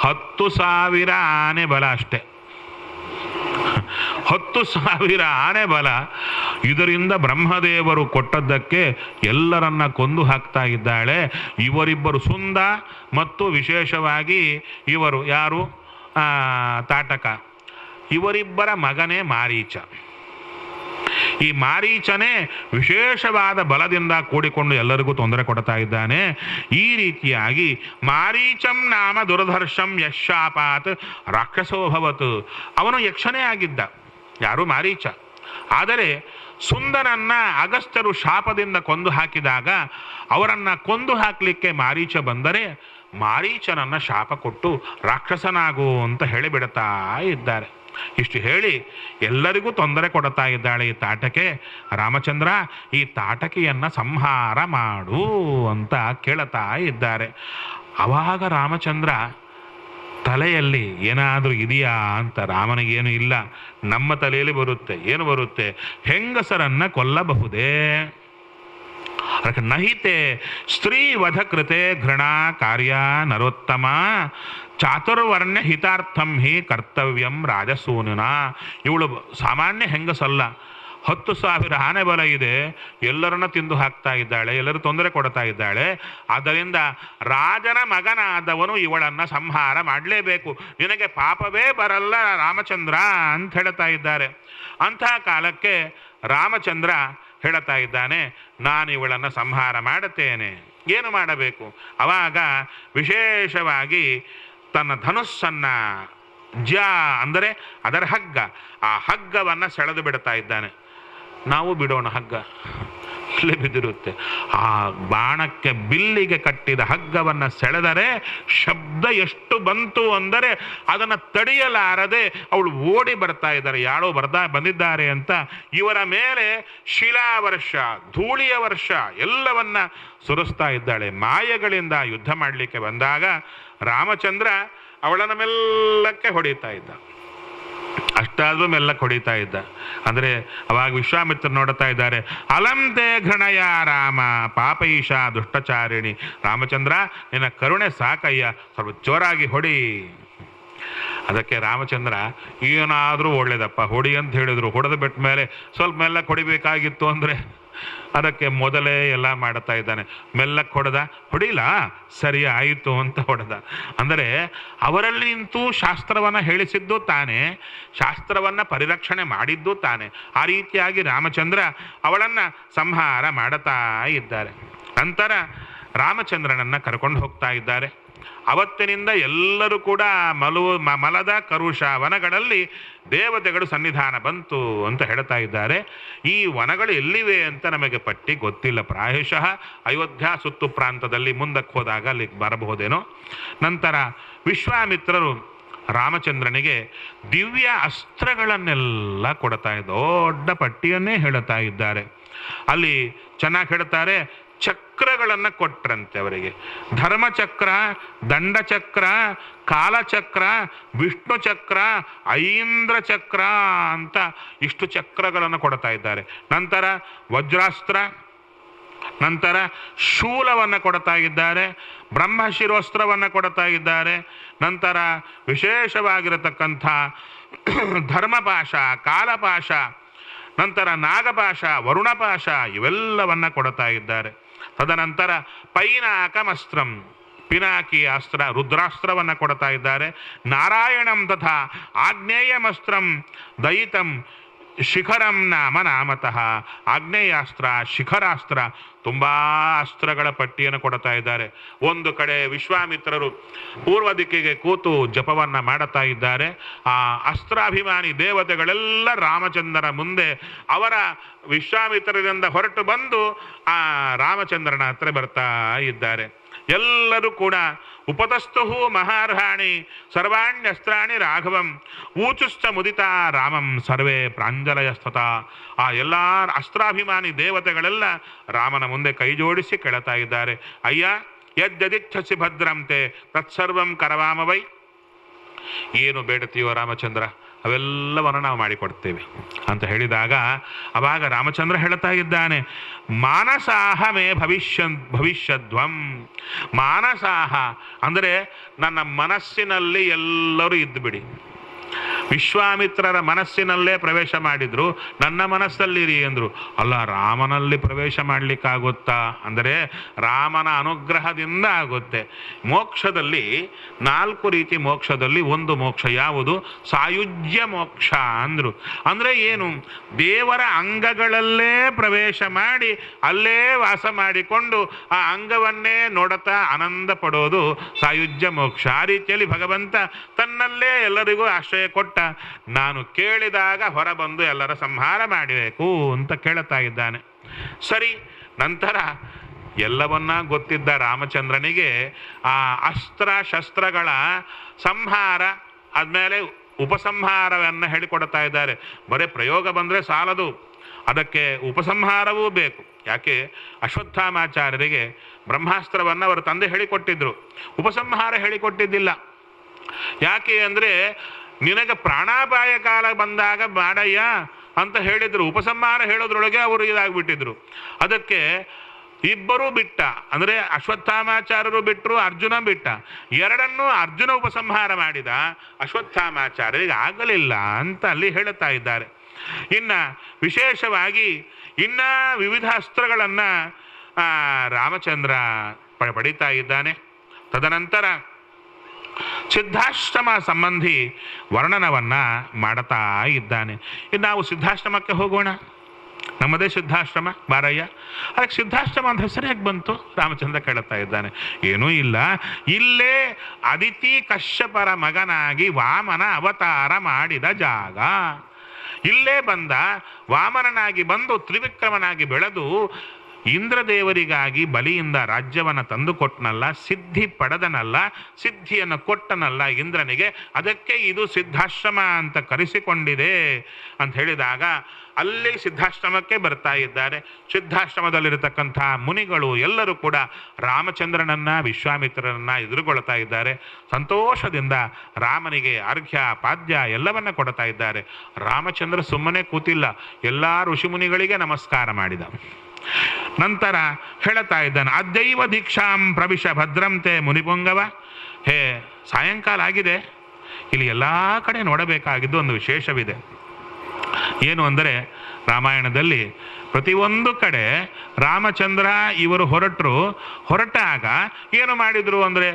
10,000 ಆನೆ ಬಲ ಅಷ್ಟೆ. 10,000 ಆನೆ ಬಲ. ಇದರಿಂದ ಬ್ರಹ್ಮದೇವರು ಕೊಟ್ಟದ್ದಕ್ಕೆ ಎಲ್ಲರನ್ನ ಕೊಂದು ಹಾಕ್ತಾ ಇದ್ದಾಳೆ. ಇವರಿಬ್ಬರು ಸುಂದ ಮತ್ತು ವಿಶೇಷವಾಗಿ ಇವರು ಯಾರು? ತಾಟಕ. ಇವರಿಬ್ಬರ ಮಗನೇ ಮಾರೀಚ. ಈ ಮಾರೀಚನೇ ವಿಶೇಷವಾದ ಬಲದಿಂದ ಕೂಡಿಕೊಂಡು ಎಲ್ಲರಿಗೂ ತೊಂದರೆ ಕೊಡ್ತಾ ಇದ್ದಾನೆ. ಈ ರೀತಿಯಾಗಿ ಮಾರೀಚಂ ನಾಮ ದುರ್ಧರ್ಷಂ ಯಶಾಪಾತ್ ರಾಕ್ಷಸೋಭವತ್, ಅವನು ಯಕ್ಷನೇ ಆಗಿದ್ದ. ಯಾರು? ಮಾರೀಚ. ಆದರೆ ಸುಂದರನ್ನ ಅಗಸ್ತ್ಯರು ಶಾಪದಿಂದ ಕೊಂದು ಹಾಕಿದಾಗ ಅವರನ್ನು ಕೊಂದು ಹಾಕಲಿಕ್ಕೆ ಮಾರೀಚ ಬಂದರೆ ಮಾರೀಚನನ್ನು ಶಾಪ ಕೊಟ್ಟು ರಾಕ್ಷಸನಾಗು ಅಂತ ಹೇಳಿಬಿಡ್ತಾ ಇದ್ದಾರೆ. ಇಷ್ಟು ಹೇಳಿ ಎಲ್ಲರಿಗೂ ತೊಂದರೆ ಕೊಡ್ತಾ ಇದ್ದಾಳೆ ಈ ತಾಟಕೆ. ರಾಮಚಂದ್ರ, ಈ ತಾಟಕಿಯನ್ನು ಸಂಹಾರ ಮಾಡು ಅಂತ ಕೇಳ್ತಾ ಇದ್ದಾರೆ. ಆವಾಗ ರಾಮಚಂದ್ರ ತಲೆಯಲ್ಲಿ ಏನಾದರೂ ಇದೆಯಾ ಅಂತ, ರಾಮನಿಗೇನು ಇಲ್ಲ, ನಮ್ಮ ತಲೆಯಲ್ಲಿ ಬರುತ್ತೆ. ಏನು ಬರುತ್ತೆ? ಹೆಂಗಸರನ್ನು ಕೊಲ್ಲಬಹುದೇ? ಅದಕ್ಕೆ ನಹಿತೆ ಸ್ತ್ರೀ ವಧ ಕೃತೆ ಘೃಣಾ ಕಾರ್ಯ ನರೋತ್ತಮ ಚಾತುರ್ವರ್ಣ್ಯ ಹಿತಾರ್ಥಂ ಹಿ ಕರ್ತವ್ಯಂ ರಾಜಸೂನುನ. ಇವಳು ಸಾಮಾನ್ಯ ಹೆಂಗಸಲ್ಲ, 10,000 ಆನೆ ಬಲ ಇದೆ, ಎಲ್ಲರನ್ನ ತಿಂದು ಹಾಕ್ತಾ ಇದ್ದಾಳೆ, ಎಲ್ಲರೂ ತೊಂದರೆ ಕೊಡ್ತಾ ಇದ್ದಾಳೆ. ಆದ್ದರಿಂದ ರಾಜನ ಮಗನಾದವನು ಇವಳನ್ನು ಸಂಹಾರ ಮಾಡಲೇಬೇಕು, ನಿನಗೆ ಪಾಪವೇ ಬರಲ್ಲ ರಾಮಚಂದ್ರ ಅಂತ ಹೇಳ್ತಾ ಇದ್ದಾರೆ. ಅಂತಹ ಕಾಲಕ್ಕೆ ರಾಮಚಂದ್ರ ಹೇಳ್ತಾ ಇದ್ದಾನೆ, ನಾನು ಇವಳನ್ನು ಸಂಹಾರ ಮಾಡುತ್ತೇನೆ. ಏನು ಮಾಡಬೇಕು? ಆವಾಗ ವಿಶೇಷವಾಗಿ ತನ್ನ ಧನುಸ್ಸನ್ನು ಅಂದರೆ ಅದರ ಹಗ್ಗ, ಆ ಹಗ್ಗವನ್ನು ಸೆಳೆದು ಬಿಡ್ತಾ ಇದ್ದಾನೆ. ನಾವು ಬಿಡೋಣ, ಹಗ್ಗ ಇಲ್ಲೇ ಬಿದ್ದಿರುತ್ತೆ. ಆ ಬಾಣಕ್ಕೆ ಬಿಲ್ಲಿಗೆ ಕಟ್ಟಿದ ಹಗ್ಗವನ್ನು ಸೆಳೆದರೆ ಶಬ್ದ ಎಷ್ಟು ಬಂತು ಅಂದರೆ ಅದನ್ನು ತಡೆಯಲಾರದೆ ಅವಳು ಓಡಿ ಬರ್ತಾ ಇದ್ದಾರೆ. ಯಾರೋ ಬಂದಿದ್ದಾರೆ ಅಂತ ಇವರ ಮೇಲೆ ಶಿಲಾವರ್ಷ, ಧೂಳಿಯ ವರ್ಷ ಎಲ್ಲವನ್ನ ಸುರಿಸ್ತಾ ಇದ್ದಾಳೆ. ಮಾಯಗಳಿಂದ ಯುದ್ಧ ಮಾಡಲಿಕ್ಕೆ ಬಂದಾಗ ರಾಮಚಂದ್ರ ಅವಳನ್ನು ಮೆಲ್ಲಕ್ಕೆ ಹೊಡಿತಾ ಇದ್ದ. ಅಷ್ಟಾದ್ರೂ ಮೆಲ್ಲಕ್ಕೆ ಹೊಡಿತಾ ಇದ್ದ. ಅಂದರೆ ಅವಾಗ ವಿಶ್ವಾಮಿತ್ರ ನೋಡ್ತಾ ಇದ್ದಾರೆ, ಅಲಂತೆ ಘೃಣಯ ರಾಮ ಪಾಪೈಷ ದುಷ್ಟಚಾರಿಣಿ. ರಾಮಚಂದ್ರ, ನಿನ್ನ ಕರುಣೆ ಸಾಕಯ್ಯ, ಸ್ವಲ್ಪ ಜೋರಾಗಿ ಹೊಡಿ. ಅದಕ್ಕೆ ರಾಮಚಂದ್ರ, ಏನಾದರೂ ಒಳ್ಳೇದಪ್ಪ ಹೊಡಿ ಅಂತ ಹೇಳಿದ್ರು, ಹೊಡೆದು ಬಿಟ್ಟ ಮೇಲೆ ಸ್ವಲ್ಪ ಮೆಲ್ಲಕ್ಕೆ ಹೊಡಿಬೇಕಾಗಿತ್ತು ಅಂದರೆ ಅದಕ್ಕೆ ಮೊದಲೇ ಎಲ್ಲ ಮಾಡ್ತಾ ಇದ್ದಾನೆ. ಮೆಲ್ಲಕ್ಕೆ ಹೊಡಿಲ್ಲ, ಸರಿ ಆಯಿತು ಅಂತ ಹೊಡೆದ. ಅಂದರೆ ಅವರಲ್ಲಿ ನಿಂತು ಶಾಸ್ತ್ರವನ್ನು ಹೇಳಿಸಿದ್ದು ತಾನೇ, ಶಾಸ್ತ್ರವನ್ನು ಪರಿರಕ್ಷಣೆ ಮಾಡಿದ್ದು ತಾನೇ. ಆ ರೀತಿಯಾಗಿ ರಾಮಚಂದ್ರ ಅವಳನ್ನು ಸಂಹಾರ ಮಾಡುತ್ತಾ ಇದ್ದಾರೆ. ನಂತರ ರಾಮಚಂದ್ರನನ್ನು ಕರ್ಕೊಂಡು ಹೋಗ್ತಾ ಇದ್ದಾರೆ. ಅವತ್ತಿನಿಂದ ಎಲ್ಲರೂ ಕೂಡ ಮಲದ ಕರುಷ ವನಗಳಲ್ಲಿ ದೇವತೆಗಳು ಸನ್ನಿಧಾನ ಬಂತು ಅಂತ ಹೇಳ್ತಾ ಇದ್ದಾರೆ. ಈ ವನಗಳು ಎಲ್ಲಿವೆ ಅಂತ ನಮಗೆ ಪಟ್ಟಿ ಗೊತ್ತಿಲ್ಲ. ಪ್ರಾಯಶಃ ಅಯೋಧ್ಯ ಸುತ್ತು ಪ್ರಾಂತದಲ್ಲಿ ಮುಂದಕ್ಕೆ ಹೋದಾಗ ಅಲ್ಲಿಗೆ ಬರಬಹುದೇನೋ. ನಂತರ ವಿಶ್ವಾಮಿತ್ರರು ರಾಮಚಂದ್ರನಿಗೆ ದಿವ್ಯ ಅಸ್ತ್ರಗಳನ್ನೆಲ್ಲ ಕೊಡ್ತಾ ದೊಡ್ಡ ಪಟ್ಟಿಯನ್ನೇ ಹೇಳ್ತಾ ಇದ್ದಾರೆ. ಅಲ್ಲಿ ಚೆನ್ನಾಗಿ ಹೇಳ್ತಾರೆ, ಚಕ್ರಗಳನ್ನು ಕೊಟ್ರಂತೆ ಅವರಿಗೆ. ಧರ್ಮಚಕ್ರ, ದಂಡಚಕ್ರ, ಕಾಲಚಕ್ರ, ವಿಷ್ಣು ಚಕ್ರ, ಐಂದ್ರ ಚಕ್ರ ಅಂತ ಇಷ್ಟು ಚಕ್ರಗಳನ್ನು ಕೊಡ್ತಾ ಇದ್ದಾರೆ. ನಂತರ ವಜ್ರಾಸ್ತ್ರ, ನಂತರ ಶೂಲವನ್ನು ಕೊಡ್ತಾ ಇದ್ದಾರೆ, ಬ್ರಹ್ಮಶಿರೋಸ್ತ್ರವನ್ನು ಕೊಡ್ತಾ ಇದ್ದಾರೆ. ನಂತರ ವಿಶೇಷವಾಗಿರತಕ್ಕಂಥ ಧರ್ಮಪಾಶ, ಕಾಲಪಾಶ, ನಂತರ ನಾಗಪಾಶ, ವರುಣಪಾಶ ಇವೆಲ್ಲವನ್ನ ಕೊಡ್ತಾ ಇದ್ದಾರೆ. ತದನಂತರ ಪೈನಾಕಮಸ್ತ್ರಂ, ಪಿನಾಕಿ ಅಸ್ತ್ರ ರುದ್ರಾಸ್ತ್ರವನ್ನು ಕೊಡ್ತಾ ಇದ್ದಾರೆ. ನಾರಾಯಣಂ ತಥಾ ಆಗ್ನೇಯಮಸ್ತ್ರಂ ದಯಿತಂ ಶಿಖರಂ ನಾಮತಃ. ಆಗ್ನೇಯಾಸ್ತ್ರ, ಶಿಖರಾಸ್ತ್ರ, ತುಂಬ ಅಸ್ತ್ರಗಳ ಪಟ್ಟಿಯನ್ನು ಕೊಡ್ತಾ ಇದ್ದಾರೆ. ಒಂದು ಕಡೆ ವಿಶ್ವಾಮಿತ್ರರು ಪೂರ್ವ ದಿಕ್ಕಿಗೆ ಕೂತು ಜಪವನ್ನು ಮಾಡುತ್ತಾ ಇದ್ದಾರೆ. ಆ ಅಸ್ತ್ರಾಭಿಮಾನಿ ದೇವತೆಗಳೆಲ್ಲ ರಾಮಚಂದ್ರನ ಮುಂದೆ ಅವರ ವಿಶ್ವಾಮಿತ್ರರಿಂದ ಹೊರಟು ಬಂದು ಆ ರಾಮಚಂದ್ರನ ಹತ್ರ ಬರ್ತಾ ಇದ್ದಾರೆ. ಎಲ್ಲರೂ ಕೂಡ ಉಪತಸ್ಥು ಮಹಾರ್ಹಾಣಿ ಸರ್ವಾಣ್ಯಸ್ತ್ರಾಣಿ ರಾಘವಂ ಊಚುಶ್ಚ ಮುದಿತಾ ರಾಮಂ ಸರ್ವೇ ಪ್ರಾಂಜಲಯಸ್ತತ. ಆ ಎಲ್ಲ ಅಸ್ತ್ರಾಭಿಮಾನಿ ದೇವತೆಗಳೆಲ್ಲ ರಾಮನ ಮುಂದೆ ಕೈ ಜೋಡಿಸಿ ಕೇಳ್ತಾ ಇದ್ದಾರೆ, ಅಯ್ಯ ಯದ್ಯದಿಚ್ಛಸಿ ಭದ್ರಂತೆ ತತ್ಸರ್ವಂ ಕರವಾಮವೈ. ಏನು ಬೇಡುತ್ತೀವೋ ರಾಮಚಂದ್ರ ಅವೆಲ್ಲವನ್ನು ನಾವು ಮಾಡಿಕೊಡ್ತೇವೆ ಅಂತ ಹೇಳಿದಾಗ ಅವಾಗ ರಾಮಚಂದ್ರ ಹೇಳ್ತಾ ಇದ್ದಾನೆ, ಮಾನಸಾಹ ಮೇ ಭವಿಷ್ಯಧ್ವಂ. ಮಾನಸಾಹ ಅಂದರೆ ನನ್ನ ಮನಸ್ಸಿನಲ್ಲಿ ಎಲ್ಲರೂ ಇದ್ದು ಬಿಡಿ. ವಿಶ್ವಾಮಿತ್ರರ ಮನಸ್ಸಿನಲ್ಲೇ ಪ್ರವೇಶ ಮಾಡಿದ್ರು, ನನ್ನ ಮನಸ್ಸಲ್ಲಿರಿ ಅಂದರು. ಅಲ್ಲ, ರಾಮನಲ್ಲಿ ಪ್ರವೇಶ ಮಾಡಲಿಕ್ಕಾಗುತ್ತಾ ಅಂದರೆ ರಾಮನ ಅನುಗ್ರಹದಿಂದ ಆಗುತ್ತೆ. ಮೋಕ್ಷದಲ್ಲಿ 4 ರೀತಿ ಮೋಕ್ಷದಲ್ಲಿ ಒಂದು ಮೋಕ್ಷ ಯಾವುದು? ಸಾಯುಜ್ಯ ಮೋಕ್ಷ ಅಂದರು. ಅಂದರೆ ಏನು? ದೇವರ ಅಂಗಗಳಲ್ಲೇ ಪ್ರವೇಶ ಮಾಡಿ ಅಲ್ಲೇ ವಾಸ ಮಾಡಿಕೊಂಡು ಆ ಅಂಗವನ್ನೇ ನೋಡುತ್ತಾ ಆನಂದ ಪಡೋದು ಸಾಯುಜ್ಯ ಮೋಕ್ಷ. ಆ ರೀತಿಯಲ್ಲಿ ಭಗವಂತ ತನ್ನಲ್ಲೇ ಎಲ್ಲರಿಗೂ ಆಶ್ರಯ ಕೊಟ್ಟ, ನಾನು ಕೇಳಿದಾಗ ಹೊರಬಂದು ಎಲ್ಲರ ಸಂಹಾರ ಮಾಡಬೇಕು ಅಂತ ಕೇಳುತ್ತಾ ಇದ್ದಾನೆ. ಸರಿ, ನಂತರ ಎಲ್ಲವನ್ನ ಗೊತ್ತಿದ್ದ ರಾಮಚಂದ್ರನಿಗೆ ಆ ಅಸ್ತ್ರ ಶಸ್ತ್ರಗಳ ಸಂಹಾರ ಆದ್ಮೇಲೆ ಉಪಸಂಹಾರವನ್ನು ಹೇಳಿಕೊಡ್ತಾ ಇದ್ದಾರೆ. ಬರೀ ಪ್ರಯೋಗ ಬಂದರೆ ಸಾಲದು, ಅದಕ್ಕೆ ಉಪಸಂಹಾರವೂ ಬೇಕು. ಯಾಕೆ? ಅಶ್ವತ್ಥಾಮಾಚಾರ್ಯರಿಗೆ ಬ್ರಹ್ಮಾಸ್ತ್ರವನ್ನು ಅವರ ತಂದೆ ಹೇಳಿಕೊಟ್ಟಿದ್ರು, ಉಪಸಂಹಾರ ಹೇಳಿಕೊಟ್ಟಿದ್ದಿಲ್ಲ. ಯಾಕೆ ಅಂದರೆ ನಿನಗೆ ಪ್ರಾಣಾಪಾಯ ಕಾಲ ಬಂದಾಗ ಮಾಡಯ್ಯ ಅಂತ ಹೇಳಿದ್ರು. ಉಪಸಂಹಾರ ಹೇಳೋದ್ರೊಳಗೆ ಅವರು ಇದಾಗ್ಬಿಟ್ಟಿದ್ರು. ಅದಕ್ಕೆ ಇಬ್ಬರೂ ಬಿಟ್ಟ, ಅಂದರೆ ಅಶ್ವತ್ಥಾಮಾಚಾರ್ಯರು ಬಿಟ್ಟರು, ಅರ್ಜುನ ಬಿಟ್ಟ. ಎರಡನ್ನೂ ಅರ್ಜುನ ಉಪಸಂಹಾರ ಮಾಡಿದ, ಅಶ್ವತ್ಥಾಮಾಚಾರ್ಯರಿಗೆ ಆಗಲಿಲ್ಲ ಅಂತ ಅಲ್ಲಿ ಹೇಳುತ್ತಾ ಇದ್ದಾರೆ. ಇನ್ನು ವಿಶೇಷವಾಗಿ ವಿವಿಧ ಅಸ್ತ್ರಗಳನ್ನು ರಾಮಚಂದ್ರ ಪಡಿತಾ ಇದ್ದಾನೆ. ತದನಂತರ ಸಿದ್ಧಾಶ್ರಮ ಸಂಬಂಧಿ ವರ್ಣನವನ್ನು ಮಾಡುತ್ತಾ ಇದ್ದಾನೆ. ಇನ್ನು ನಾವು ಸಿದ್ಧಾಶ್ರಮಕ್ಕೆ ಹೋಗೋಣ. ನಮ್ಮದೇ ಸಿದ್ಧಾಶ್ರಮ ಬಾರಯ್ಯ. ಅದಕ್ಕೆ ಸಿದ್ಧಾಶ್ರಮ ಅಂತ ಹೆಸರು ಬಂತು? ರಾಮಚಂದ್ರ ಕೇಳುತ್ತಾ ಇದ್ದಾನೆ. ಏನೂ ಇಲ್ಲ, ಇಲ್ಲೇ ಅದಿತಿ ಕಶ್ಯಪರ ಮಗನಾಗಿ ವಾಮನ ಅವತಾರ ಮಾಡಿದ ಜಾಗ. ಇಲ್ಲೇ ಬಂದ, ವಾಮನನಾಗಿ ಬಂದು ತ್ರಿವಿಕ್ರಮನಾಗಿ ಬೆಳೆದು ಇಂದ್ರದೇವರಿಗಾಗಿ ಬಲಿಯಿಂದ ರಾಜ್ಯವನ್ನು ತಂದು ಕೊಟ್ಟನಲ್ಲ, ಸಿದ್ಧಿ ಪಡೆದನಲ್ಲ, ಸಿದ್ಧಿಯನ್ನು ಕೊಟ್ಟನಲ್ಲ ಇಂದ್ರನಿಗೆ, ಅದಕ್ಕೆ ಇದು ಸಿದ್ಧಾಶ್ರಮ ಅಂತ ಕರೆಸಿಕೊಂಡಿದೆ ಅಂತ ಹೇಳಿದಾಗ ಅಲ್ಲಿ ಸಿದ್ಧಾಶ್ರಮಕ್ಕೆ ಬರ್ತಾ ಇದ್ದಾರೆ. ಸಿದ್ಧಾಶ್ರಮದಲ್ಲಿರತಕ್ಕಂಥ ಮುನಿಗಳು ಎಲ್ಲರೂ ಕೂಡ ರಾಮಚಂದ್ರನನ್ನ ವಿಶ್ವಾಮಿತ್ರರನ್ನ ಎದುರುಗೊಳ್ತಾ ಇದ್ದಾರೆ. ಸಂತೋಷದಿಂದ ರಾಮನಿಗೆ ಅರ್ಘ್ಯ ಪಾದ್ಯ ಎಲ್ಲವನ್ನ ಕೊಡ್ತಾ ಇದ್ದಾರೆ. ರಾಮಚಂದ್ರ ಸುಮ್ಮನೆ ಕೂತಿಲ್ಲ, ಎಲ್ಲ ಋಷಿಮುನಿಗಳಿಗೆ ನಮಸ್ಕಾರ ಮಾಡಿದ. ನಂತರ ಹೇಳುತ್ತಾ ಇದ್ದಾನೆ, ಅದ್ಯೈವ ದೀಕ್ಷಾಂ ಪ್ರವಿಶ ಭದ್ರಂತೆ ಮುನಿಪುಂಗವ. ಹೇ, ಸಾಯಂಕಾಲ ಆಗಿದೆ, ಇಲ್ಲಿ ಎಲ್ಲ ಕಡೆ ನೋಡಬೇಕಾಗಿದ್ದು ಒಂದು ವಿಶೇಷವಿದೆ. ಏನು ಅಂದರೆ, ರಾಮಾಯಣದಲ್ಲಿ ಪ್ರತಿಯೊಂದು ಕಡೆ ರಾಮಚಂದ್ರ ಇವರು ಹೊರಟಾಗ ಏನು ಮಾಡಿದರು ಅಂದರೆ,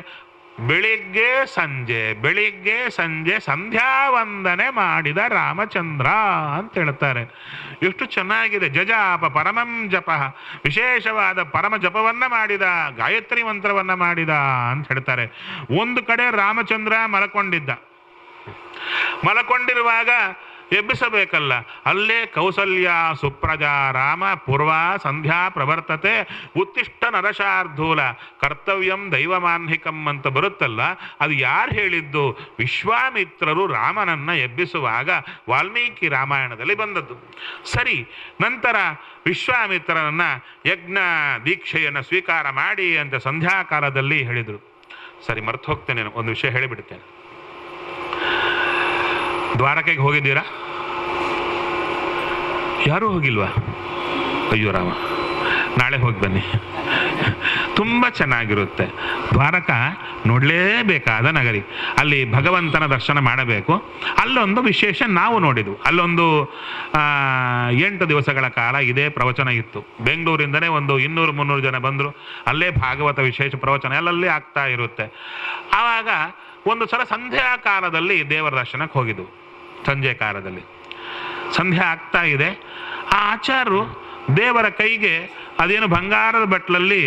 ಬೆಳಿಗ್ಗೆ ಸಂಜೆ ಸಂಧ್ಯಾ ವಂದನೆ ಮಾಡಿದ ರಾಮಚಂದ್ರ ಅಂತ ಹೇಳ್ತಾರೆ. ಎಷ್ಟು ಚೆನ್ನಾಗಿದೆ. ಜಜಾಪ ಪರಮಂ ಜಪ, ವಿಶೇಷವಾದ ಪರಮ ಜಪವನ್ನ ಮಾಡಿದ, ಗಾಯತ್ರಿ ಮಂತ್ರವನ್ನ ಮಾಡಿದ ಅಂತ ಹೇಳ್ತಾರೆ. ಒಂದು ಕಡೆ ರಾಮಚಂದ್ರ ಮಲಕೊಂಡಿರುವಾಗ ಎಬ್ಬಿಸಬೇಕಲ್ಲ, ಅಲ್ಲೇ ಕೌಸಲ್ಯ ಸುಪ್ರಜಾ ರಾಮ ಪೂರ್ವ ಸಂಧ್ಯಾ ಪ್ರವರ್ತತೆ ಉತ್ತಿಷ್ಟ ನರಶಾರ್ಧೂಲ ಕರ್ತವ್ಯಂ ದೈವಮಾನ್ಹಿಕಂ ಅಂತ ಬರುತ್ತಲ್ಲ, ಅದು ಯಾರು ಹೇಳಿದ್ದು? ವಿಶ್ವಾಮಿತ್ರರು ರಾಮನನ್ನ ಎಬ್ಬಿಸುವಾಗ ವಾಲ್ಮೀಕಿ ರಾಮಾಯಣದಲ್ಲಿ ಬಂದದ್ದು. ಸರಿ, ನಂತರ ವಿಶ್ವಾಮಿತ್ರರನ್ನ ಯಜ್ಞ ದೀಕ್ಷೆಯನ್ನು ಸ್ವೀಕಾರ ಮಾಡಿ ಅಂತ ಸಂಧ್ಯಾಕಾಲದಲ್ಲಿ ಹೇಳಿದರು. ಸರಿ, ಮರ್ತು ಹೋಗ್ತೇನೆ, ಒಂದು ವಿಷಯ ಹೇಳಿಬಿಡ್ತೇನೆ. ದ್ವಾರಕೆಗೆ ಹೋಗಿದ್ದೀರಾ? ಯಾರೂ ಹೋಗಿಲ್ವಾ? ಅಯ್ಯೋ ರಾಮ, ನಾಳೆ ಹೋಗಿ ಬನ್ನಿ, ತುಂಬ ಚೆನ್ನಾಗಿರುತ್ತೆ. ದ್ವಾರಕ ನೋಡಲೇಬೇಕಾದ ನಗರಿ. ಅಲ್ಲಿ ಭಗವಂತನ ದರ್ಶನ ಮಾಡಬೇಕು. ಅಲ್ಲೊಂದು ವಿಶೇಷ ನಾವು ನೋಡಿದ್ವು. ಅಲ್ಲೊಂದು 8 ದಿವಸಗಳ ಕಾಲ ಇದೇ ಪ್ರವಚನ ಇತ್ತು. ಬೆಂಗಳೂರಿಂದನೇ ಒಂದು 200-300 ಜನ ಬಂದರು. ಅಲ್ಲೇ ಭಾಗವತ ವಿಶೇಷ ಪ್ರವಚನ ಅಲ್ಲಲ್ಲಿ ಆಗ್ತಾ ಇರುತ್ತೆ. ಆವಾಗ ಒಂದು ಸಲ ಸಂಧ್ಯಾ ಕಾಲದಲ್ಲಿ ದೇವರ ದರ್ಶನಕ್ಕೆ ಹೋಗಿದ್ವು. ಸಂಜೆ ಕಾಲದಲ್ಲಿ ಸಂಧ್ಯಾ ಆಗ್ತಾ ಇದೆ. ಆ ಆಚಾರ್ಯರು ದೇವರ ಕೈಗೆ ಅದೇನು ಬಂಗಾರದ ಬಟ್ಲಲ್ಲಿ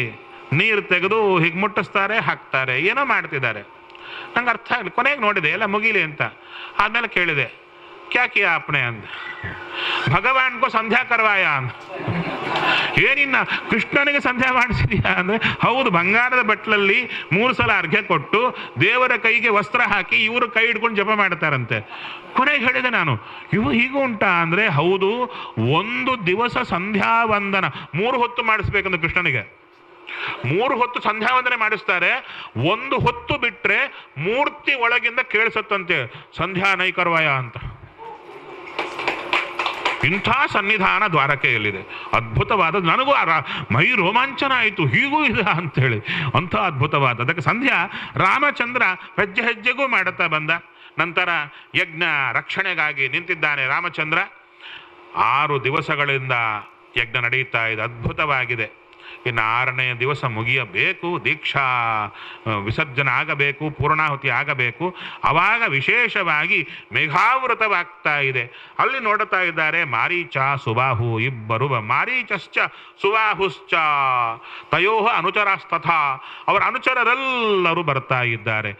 ನೀರು ತೆಗೆದು ಹೀಗೆ ಮುಟ್ಟಿಸ್ತಾರೆ, ಹಾಕ್ತಾರೆ, ಏನೋ ಮಾಡ್ತಿದ್ದಾರೆ. ನಂಗೆ ಅರ್ಥ ಆಗಲಿ. ಕೊನೆಗೆ ನೋಡಿದೆ ಎಲ್ಲ ಮುಗೀಲಿ ಅಂತ. ಆದ್ಮೇಲೆ ಕೇಳಿದೆ, ಕ್ಯಾ ಕಿಯಾ ಆಪ್ನೆ ಅಂದ. ಭಗವಾನ್ಗೂ ಸಂಧ್ಯಾ ಕರ್ವಾಯ ಅಂತ. ಏನಿನ್ನ ಕೃಷ್ಣನಿಗೆ ಸಂಧ್ಯಾ ಮಾಡಿಸಿದ್ಯಾ ಅಂದರೆ, ಹೌದು, ಬಂಗಾರದ ಬಟ್ಲಲ್ಲಿ 3 ಸಲ ಅರ್ಘ್ಯ ಕೊಟ್ಟು ದೇವರ ಕೈಗೆ ವಸ್ತ್ರ ಹಾಕಿ ಇವರು ಕೈ ಹಿಡ್ಕೊಂಡು ಜಪ ಮಾಡ್ತಾರಂತೆ. ಕೊನೆಗೆ ಹೇಳಿದೆ ನಾನು, ಇವು ಹೀಗೂ ಉಂಟಾ ಅಂದರೆ, ಹೌದು, 1 ದಿವಸ ಸಂಧ್ಯಾ ವಂದನ 3 ಹೊತ್ತು ಮಾಡಿಸ್ಬೇಕಂದ್ರೆ ಕೃಷ್ಣನಿಗೆ 3 ಹೊತ್ತು ಸಂಧ್ಯಾ ವಂದನೆ ಮಾಡಿಸ್ತಾರೆ. 1 ಹೊತ್ತು ಬಿಟ್ರೆ ಮೂರ್ತಿ ಒಳಗಿಂದ ಕೇಳಿಸತ್ತಂತೆ ಸಂಧ್ಯಾ ನೈಕರ್ವಾಯ ಅಂತ. ಇಂಥ ಸನ್ನಿಧಾನ ದ್ವಾರಕೆಯಲ್ಲಿದೆ. ಅದ್ಭುತವಾದದ್ದು. ನನಗೂ ಮೈ ರೋಮಾಂಚನ ಆಯಿತು, ಹೀಗೂ ಇದೆ ಅಂಥೇಳಿ. ಅಂಥ ಅದ್ಭುತವಾದ. ಅದಕ್ಕೆ ಸಂಧ್ಯಾ ರಾಮಚಂದ್ರ ಹೆಜ್ಜೆ ಹೆಜ್ಜೆಗೂ ಮಾಡುತ್ತಾ ಬಂದ. ನಂತರ ಯಜ್ಞ ರಕ್ಷಣೆಗಾಗಿ ನಿಂತಿದ್ದಾನೆ ರಾಮಚಂದ್ರ. 6 ದಿವಸಗಳಿಂದ ಯಜ್ಞ ನಡೆಯುತ್ತಾ ಇದೆ. ಅದ್ಭುತವಾಗಿದೆ. ಇನ್ನು 6ನೇ ದಿವಸ ಮುಗಿಯಬೇಕು, ದೀಕ್ಷಾ ವಿಸರ್ಜನೆ ಆಗಬೇಕು, ಪೂರ್ಣಾಹುತಿ ಆಗಬೇಕು. ಆವಾಗ ವಿಶೇಷವಾಗಿ ಮೇಘಾವೃತವಾಗ್ತಾ ಇದೆ. ಅಲ್ಲಿ ನೋಡುತ್ತಾ ಇದ್ದಾರೆ ಮಾರೀಚ ಸುಬಾಹು ಇಬ್ಬರು. ಮಾರೀಚಶ್ಚ ಸುಬಾಹುಶ್ಚ ತಯೋಹ ಅನುಚರಸ್ತಥಾ. ಅವರ ಅನುಚರರೆಲ್ಲರೂ ಬರ್ತಾ ಇದ್ದಾರೆ.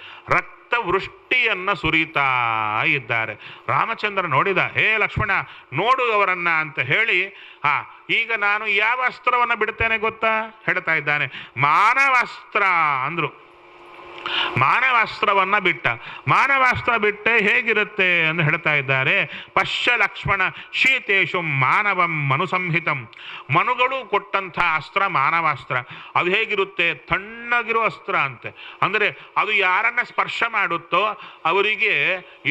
ವೃಷ್ಟಿಯನ್ನ ಸುರಿತಾ ಇದ್ದಾರೆ. ರಾಮಚಂದ್ರ ನೋಡಿದ, ಹೇ ಲಕ್ಷ್ಮಣ, ನೋಡು ಅವರನ್ನ ಅಂತ ಹೇಳಿ, ಈಗ ನಾನು ಯಾವ ಅಸ್ತ್ರವನ್ನ ಬಿಡ್ತೇನೆ ಗೊತ್ತಾ ಹೇಳ್ತಾ ಇದ್ದಾನೆ. ಮಾನವಾಸ್ತ್ರ ಅಂದ್ರು. ಮಾನವಾಸ್ತ್ರವನ್ನ ಬಿಟ್ಟ. ಮಾನವಾಸ್ತ್ರ ಬಿಟ್ಟೆ ಹೇಗಿರುತ್ತೆ ಅಂತ ಹೇಳ್ತಾ ಇದ್ದಾರೆ. ಪಶ್ಯ ಲಕ್ಷ್ಮಣ ಶೀತೇಶು ಮಾನವಂ ಮನುಸಂಹಿತಂ. ಮನುಗಳು ಕೊಟ್ಟಂಥ ಅಸ್ತ್ರ ಮಾನವಾಸ್ತ್ರ. ಅದು ಹೇಗಿರುತ್ತೆ? ತಣ್ಣಗಿರೋ ಅಸ್ತ್ರ ಅಂತೆ. ಅಂದರೆ ಅದು ಯಾರನ್ನ ಸ್ಪರ್ಶ ಮಾಡುತ್ತೋ ಅವರಿಗೆ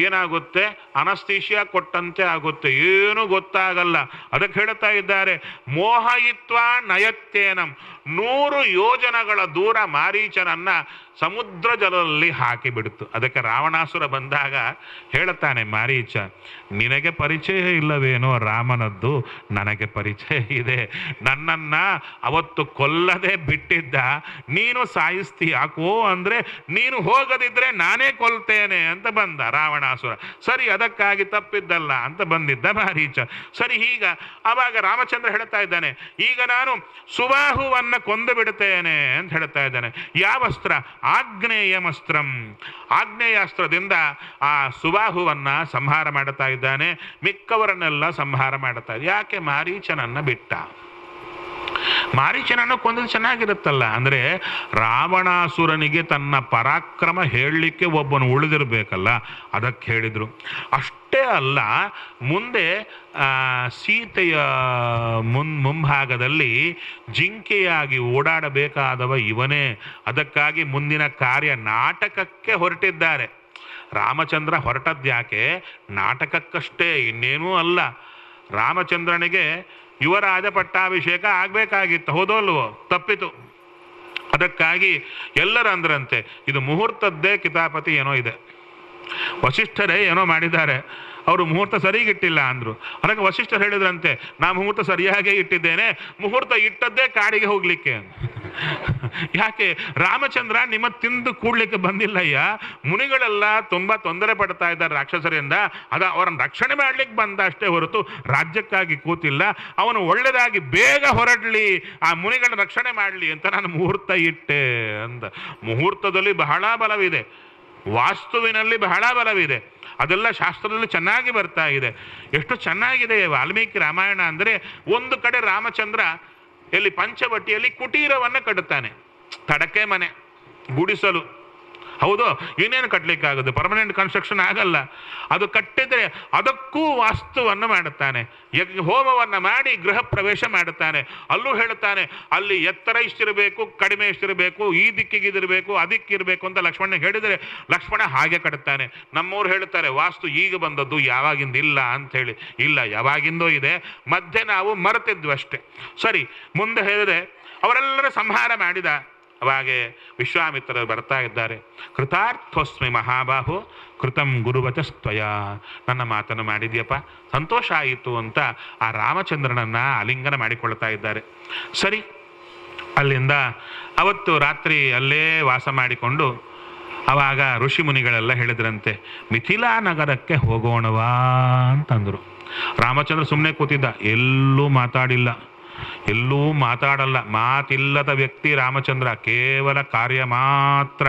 ಏನಾಗುತ್ತೆ? ಅನಸ್ತೇಶಿಯಾ ಕೊಟ್ಟಂತೆ ಆಗುತ್ತೆ, ಏನೂ ಗೊತ್ತಾಗಲ್ಲ. ಅದಕ್ಕೆ ಹೇಳ್ತಾ ಇದ್ದಾರೆ, ಮೋಹಯಿತ್ವ ನಯತ್ತೇನಂ. 100 ಯೋಜನಗಳ ದೂರ ಮಾರೀಚನನ್ನ ಸಮುದ್ರ ಜಲದಲ್ಲಿ ಹಾಕಿಬಿಡ್ತು. ಅದಕ್ಕೆ ರಾವಣಾಸುರ ಬಂದಾಗ ಹೇಳುತ್ತಾನೆ ಮಾರೀಚ, ನಿನಗೆ ಪರಿಚಯ ಇಲ್ಲವೇನೋ ರಾಮನದ್ದು? ನನಗೆ ಪರಿಚಯ ಇದೆ. ನನ್ನನ್ನ ಅವತ್ತು ಕೊಲ್ಲದೆ ಬಿಟ್ಟಿದ್ದ, ನೀನು ಸಾಯಿಸ್ತಿ ಯಾಕೋ ಅಂದರೆ ನೀನು ಹೋಗದಿದ್ರೆ ನಾನೇ ಕೊಲ್ತೇನೆ ಅಂತ ಬಂದ ರಾವಣಾಸುರ. ಸರಿ, ಅದಕ್ಕಾಗಿ ತಪ್ಪಿದ್ದಲ್ಲ ಅಂತ ಬಂದಿದ್ದ ಮಾರೀಚ. ಸರಿ, ಈಗ ಆವಾಗ ರಾಮಚಂದ್ರ ಹೇಳ್ತಾ ಇದ್ದಾನೆ, ಈಗ ನಾನು ಸುಬಾಹುವನ್ನ ಕೊಂದು ಬಿಡುತ್ತೇನೆ ಅಂತ ಹೇಳ್ತಾ ಇದ್ದಾನೆ. ಯಾವ ಅಸ್ತ್ರ? ಆಗ್ನೇಯಮಸ್ತ್ರಂ. ಆಗ್ನೇಯಾಸ್ತ್ರದಿಂದ ಆ ಸುಬಾಹುವನ್ನ ಸಂಹಾರ ಮಾಡುತ್ತಾ ಇದ್ದಾನೆ. ಮಿಕ್ಕವರನ್ನೆಲ್ಲ ಸಂಹಾರ ಮಾಡುತ್ತಾ. ಯಾಕೆ? ಮಾರೀಚನನ್ನ ಬಿಟ್ಟ. ಮಾರೀಚನನ್ನು ಕೊಂದದ್ದು ಚೆನ್ನಾಗಿರುತ್ತಲ್ಲ. ಅಂದರೆ ರಾವಣಾಸುರನಿಗೆ ತನ್ನ ಪರಾಕ್ರಮ ಹೇಳಲಿಕ್ಕೆ ಒಬ್ಬನು ಉಳಿದಿರಬೇಕಲ್ಲ, ಅದಕ್ಕೆ ಹೇಳಿದರು. ಅಷ್ಟೇ ಅಲ್ಲ, ಮುಂದೆ ಸೀತೆಯ ಮುಂಭಾಗದಲ್ಲಿ ಜಿಂಕೆಯಾಗಿ ಓಡಾಡಬೇಕಾದವ ಇವನೇ. ಅದಕ್ಕಾಗಿ ಮುಂದಿನ ಕಾರ್ಯ ನಾಟಕಕ್ಕೆ ಹೊರಟಿದ್ದಾರೆ. ರಾಮಚಂದ್ರ ಹೊರಟದ್ಯಾಕೆ? ನಾಟಕಕ್ಕಷ್ಟೇ, ಇನ್ನೇನೂ ಅಲ್ಲ. ರಾಮಚಂದ್ರನಿಗೆ ಯುವರಾಜ ಪಟ್ಟಾಭಿಷೇಕ ಆಗಬೇಕಾಗಿತ್ತು, ಹೌದಲ್ವೋ? ತಪ್ಪಿತು. ಅದಕ್ಕಾಗಿ ಎಲ್ಲರೂ ಅಂದ್ರಂತೆ, ಇದು ಮುಹೂರ್ತದ್ದೇ ಕಿತಾಪತಿ ಏನೋ ಇದೆ, ವಸಿಷ್ಠರೇ ಏನೋ ಮಾಡಿದ್ದಾರೆ, ಅವರು ಮುಹೂರ್ತ ಸರಿಗಿಟ್ಟಿಲ್ಲ ಅಂದರು. ಅದಕ್ಕೆ ವಸಿಷ್ಠರು ಹೇಳಿದ್ರಂತೆ, ನಾ ಮುಹೂರ್ತ ಸರಿಯಾಗೇ ಇಟ್ಟಿದ್ದೇನೆ, ಮುಹೂರ್ತ ಇಟ್ಟದ್ದೇ ಕಾಡಿಗೆ ಹೋಗ್ಲಿಕ್ಕೆ. ಯಾಕೆ? ರಾಮಚಂದ್ರ ನಿಮ್ಮ ತಿಂದು ಕೂಡ್ಲಿಕ್ಕೆ ಬಂದಿಲ್ಲಯ್ಯ. ಮುನಿಗಳೆಲ್ಲ ತುಂಬ ತೊಂದರೆ ಪಡ್ತಾ ಇದ್ದಾರೆ ರಾಕ್ಷಸರಿಂದ, ಅವರನ್ನು ರಕ್ಷಣೆ ಮಾಡ್ಲಿಕ್ಕೆ ಬಂದ ಅಷ್ಟೇ ಹೊರತು ರಾಜ್ಯಕ್ಕಾಗಿ ಕೂತಿಲ್ಲ. ಅವನು ಒಳ್ಳೆದಾಗಿ ಬೇಗ ಹೊರಡಲಿ, ಆ ಮುನಿಗಳ ರಕ್ಷಣೆ ಮಾಡಲಿ ಅಂತ ನಾನು ಮುಹೂರ್ತ ಇಟ್ಟೆ ಅಂದ. ಮುಹೂರ್ತದಲ್ಲಿ ಬಹಳ ಬಲವಿದೆ, ವಾಸ್ತುವಿನಲ್ಲಿ ಬಹಳ ಬಲವಿದೆ. ಅದೆಲ್ಲ ಶಾಸ್ತ್ರದಲ್ಲಿ ಚೆನ್ನಾಗಿ ಬರ್ತಾ ಇದೆ. ಎಷ್ಟು ಚೆನ್ನಾಗಿದೆ ವಾಲ್ಮೀಕಿ ರಾಮಾಯಣ ಅಂದರೆ, ಒಂದು ಕಡೆ ರಾಮಚಂದ್ರ ಎಲ್ಲಿ ಪಂಚವಟಿಯಲ್ಲಿ ಕುಟೀರವನ್ನು ಕಟ್ಟುತ್ತಾನೆ. ತಡಕೆ ಮನೆ, ಗುಡಿಸಲು. ಹೌದು, ಇನ್ನೇನು ಕಟ್ಟಲಿಕ್ಕಾಗೋದು? ಪರ್ಮನೆಂಟ್ ಕನ್ಸ್ಟ್ರಕ್ಷನ್ ಆಗಲ್ಲ. ಅದು ಕಟ್ಟಿದರೆ ಅದಕ್ಕೂ ವಾಸ್ತುವನ್ನು ಮಾಡುತ್ತಾನೆ. ಹೋಮವನ್ನು ಮಾಡಿ ಗೃಹ ಪ್ರವೇಶ ಮಾಡುತ್ತಾನೆ. ಅಲ್ಲೂ ಹೇಳುತ್ತಾನೆ, ಅಲ್ಲಿ ಎತ್ತರ ಇಷ್ಟಿರಬೇಕು, ಕಡಿಮೆ ಇಷ್ಟಿರಬೇಕು, ಈ ದಿಕ್ಕಿಗೆ ಇದಿರಬೇಕು, ಅದಕ್ಕಿರಬೇಕು ಅಂತ ಲಕ್ಷ್ಮಣ ಹೇಳಿದರೆ ಲಕ್ಷ್ಮಣ ಹಾಗೆ ಕಟ್ಟುತ್ತಾನೆ. ನಮ್ಮವ್ರು ಹೇಳುತ್ತಾರೆ ವಾಸ್ತು ಈಗ ಬಂದದ್ದು, ಯಾವಾಗಿಂದ ಇಲ್ಲ ಅಂಥೇಳಿ. ಇಲ್ಲ, ಯಾವಾಗಿಂದೋ ಇದೆ, ಮಧ್ಯೆ ನಾವು ಮರೆತಿದ್ವು ಅಷ್ಟೇ. ಸರಿ, ಮುಂದೆ ಹೇಳಿದರೆ ಅವರೆಲ್ಲರ ಸಂಹಾರ ಮಾಡಿದ. ಅವಾಗೆ ವಿಶ್ವಾಮಿತ್ರರು ಬರ್ತಾ ಇದ್ದಾರೆ. ಕೃತಾರ್ಥೋಸ್ಮಿ ಮಹಾಬಾಹು ಕೃತಂ ಗುರುವಚಸ್ತ್ವಯ. ನನ್ನ ಮಾತನ್ನು ಮಾಡಿದ್ಯಪ್ಪ, ಸಂತೋಷ ಆಯಿತು ಅಂತ ಆ ರಾಮಚಂದ್ರನನ್ನ ಆಲಿಂಗನ ಮಾಡಿಕೊಳ್ತಾ ಇದ್ದಾರೆ. ಸರಿ, ಅಲ್ಲಿಂದ ಅವತ್ತು ರಾತ್ರಿ ಅಲ್ಲೇ ವಾಸ ಮಾಡಿಕೊಂಡು ಆವಾಗ ಋಷಿ ಮುನಿಗಳೆಲ್ಲ ಹೇಳಿದ್ರಂತೆ, ಮಿಥಿಲಾ ನಗರಕ್ಕೆ ಹೋಗೋಣವಾ ಅಂತಂದರು. ರಾಮಚಂದ್ರ ಸುಮ್ಮನೆ ಕೂತಿದ್ದ, ಎಲ್ಲೂ ಮಾತಾಡಿಲ್ಲ, ಎಲ್ಲೂ ಮಾತಾಡಲ್ಲ. ಮಾತಿಲ್ಲದ ವ್ಯಕ್ತಿ ರಾಮಚಂದ್ರ, ಕೇವಲ ಕಾರ್ಯ ಮಾತ್ರ,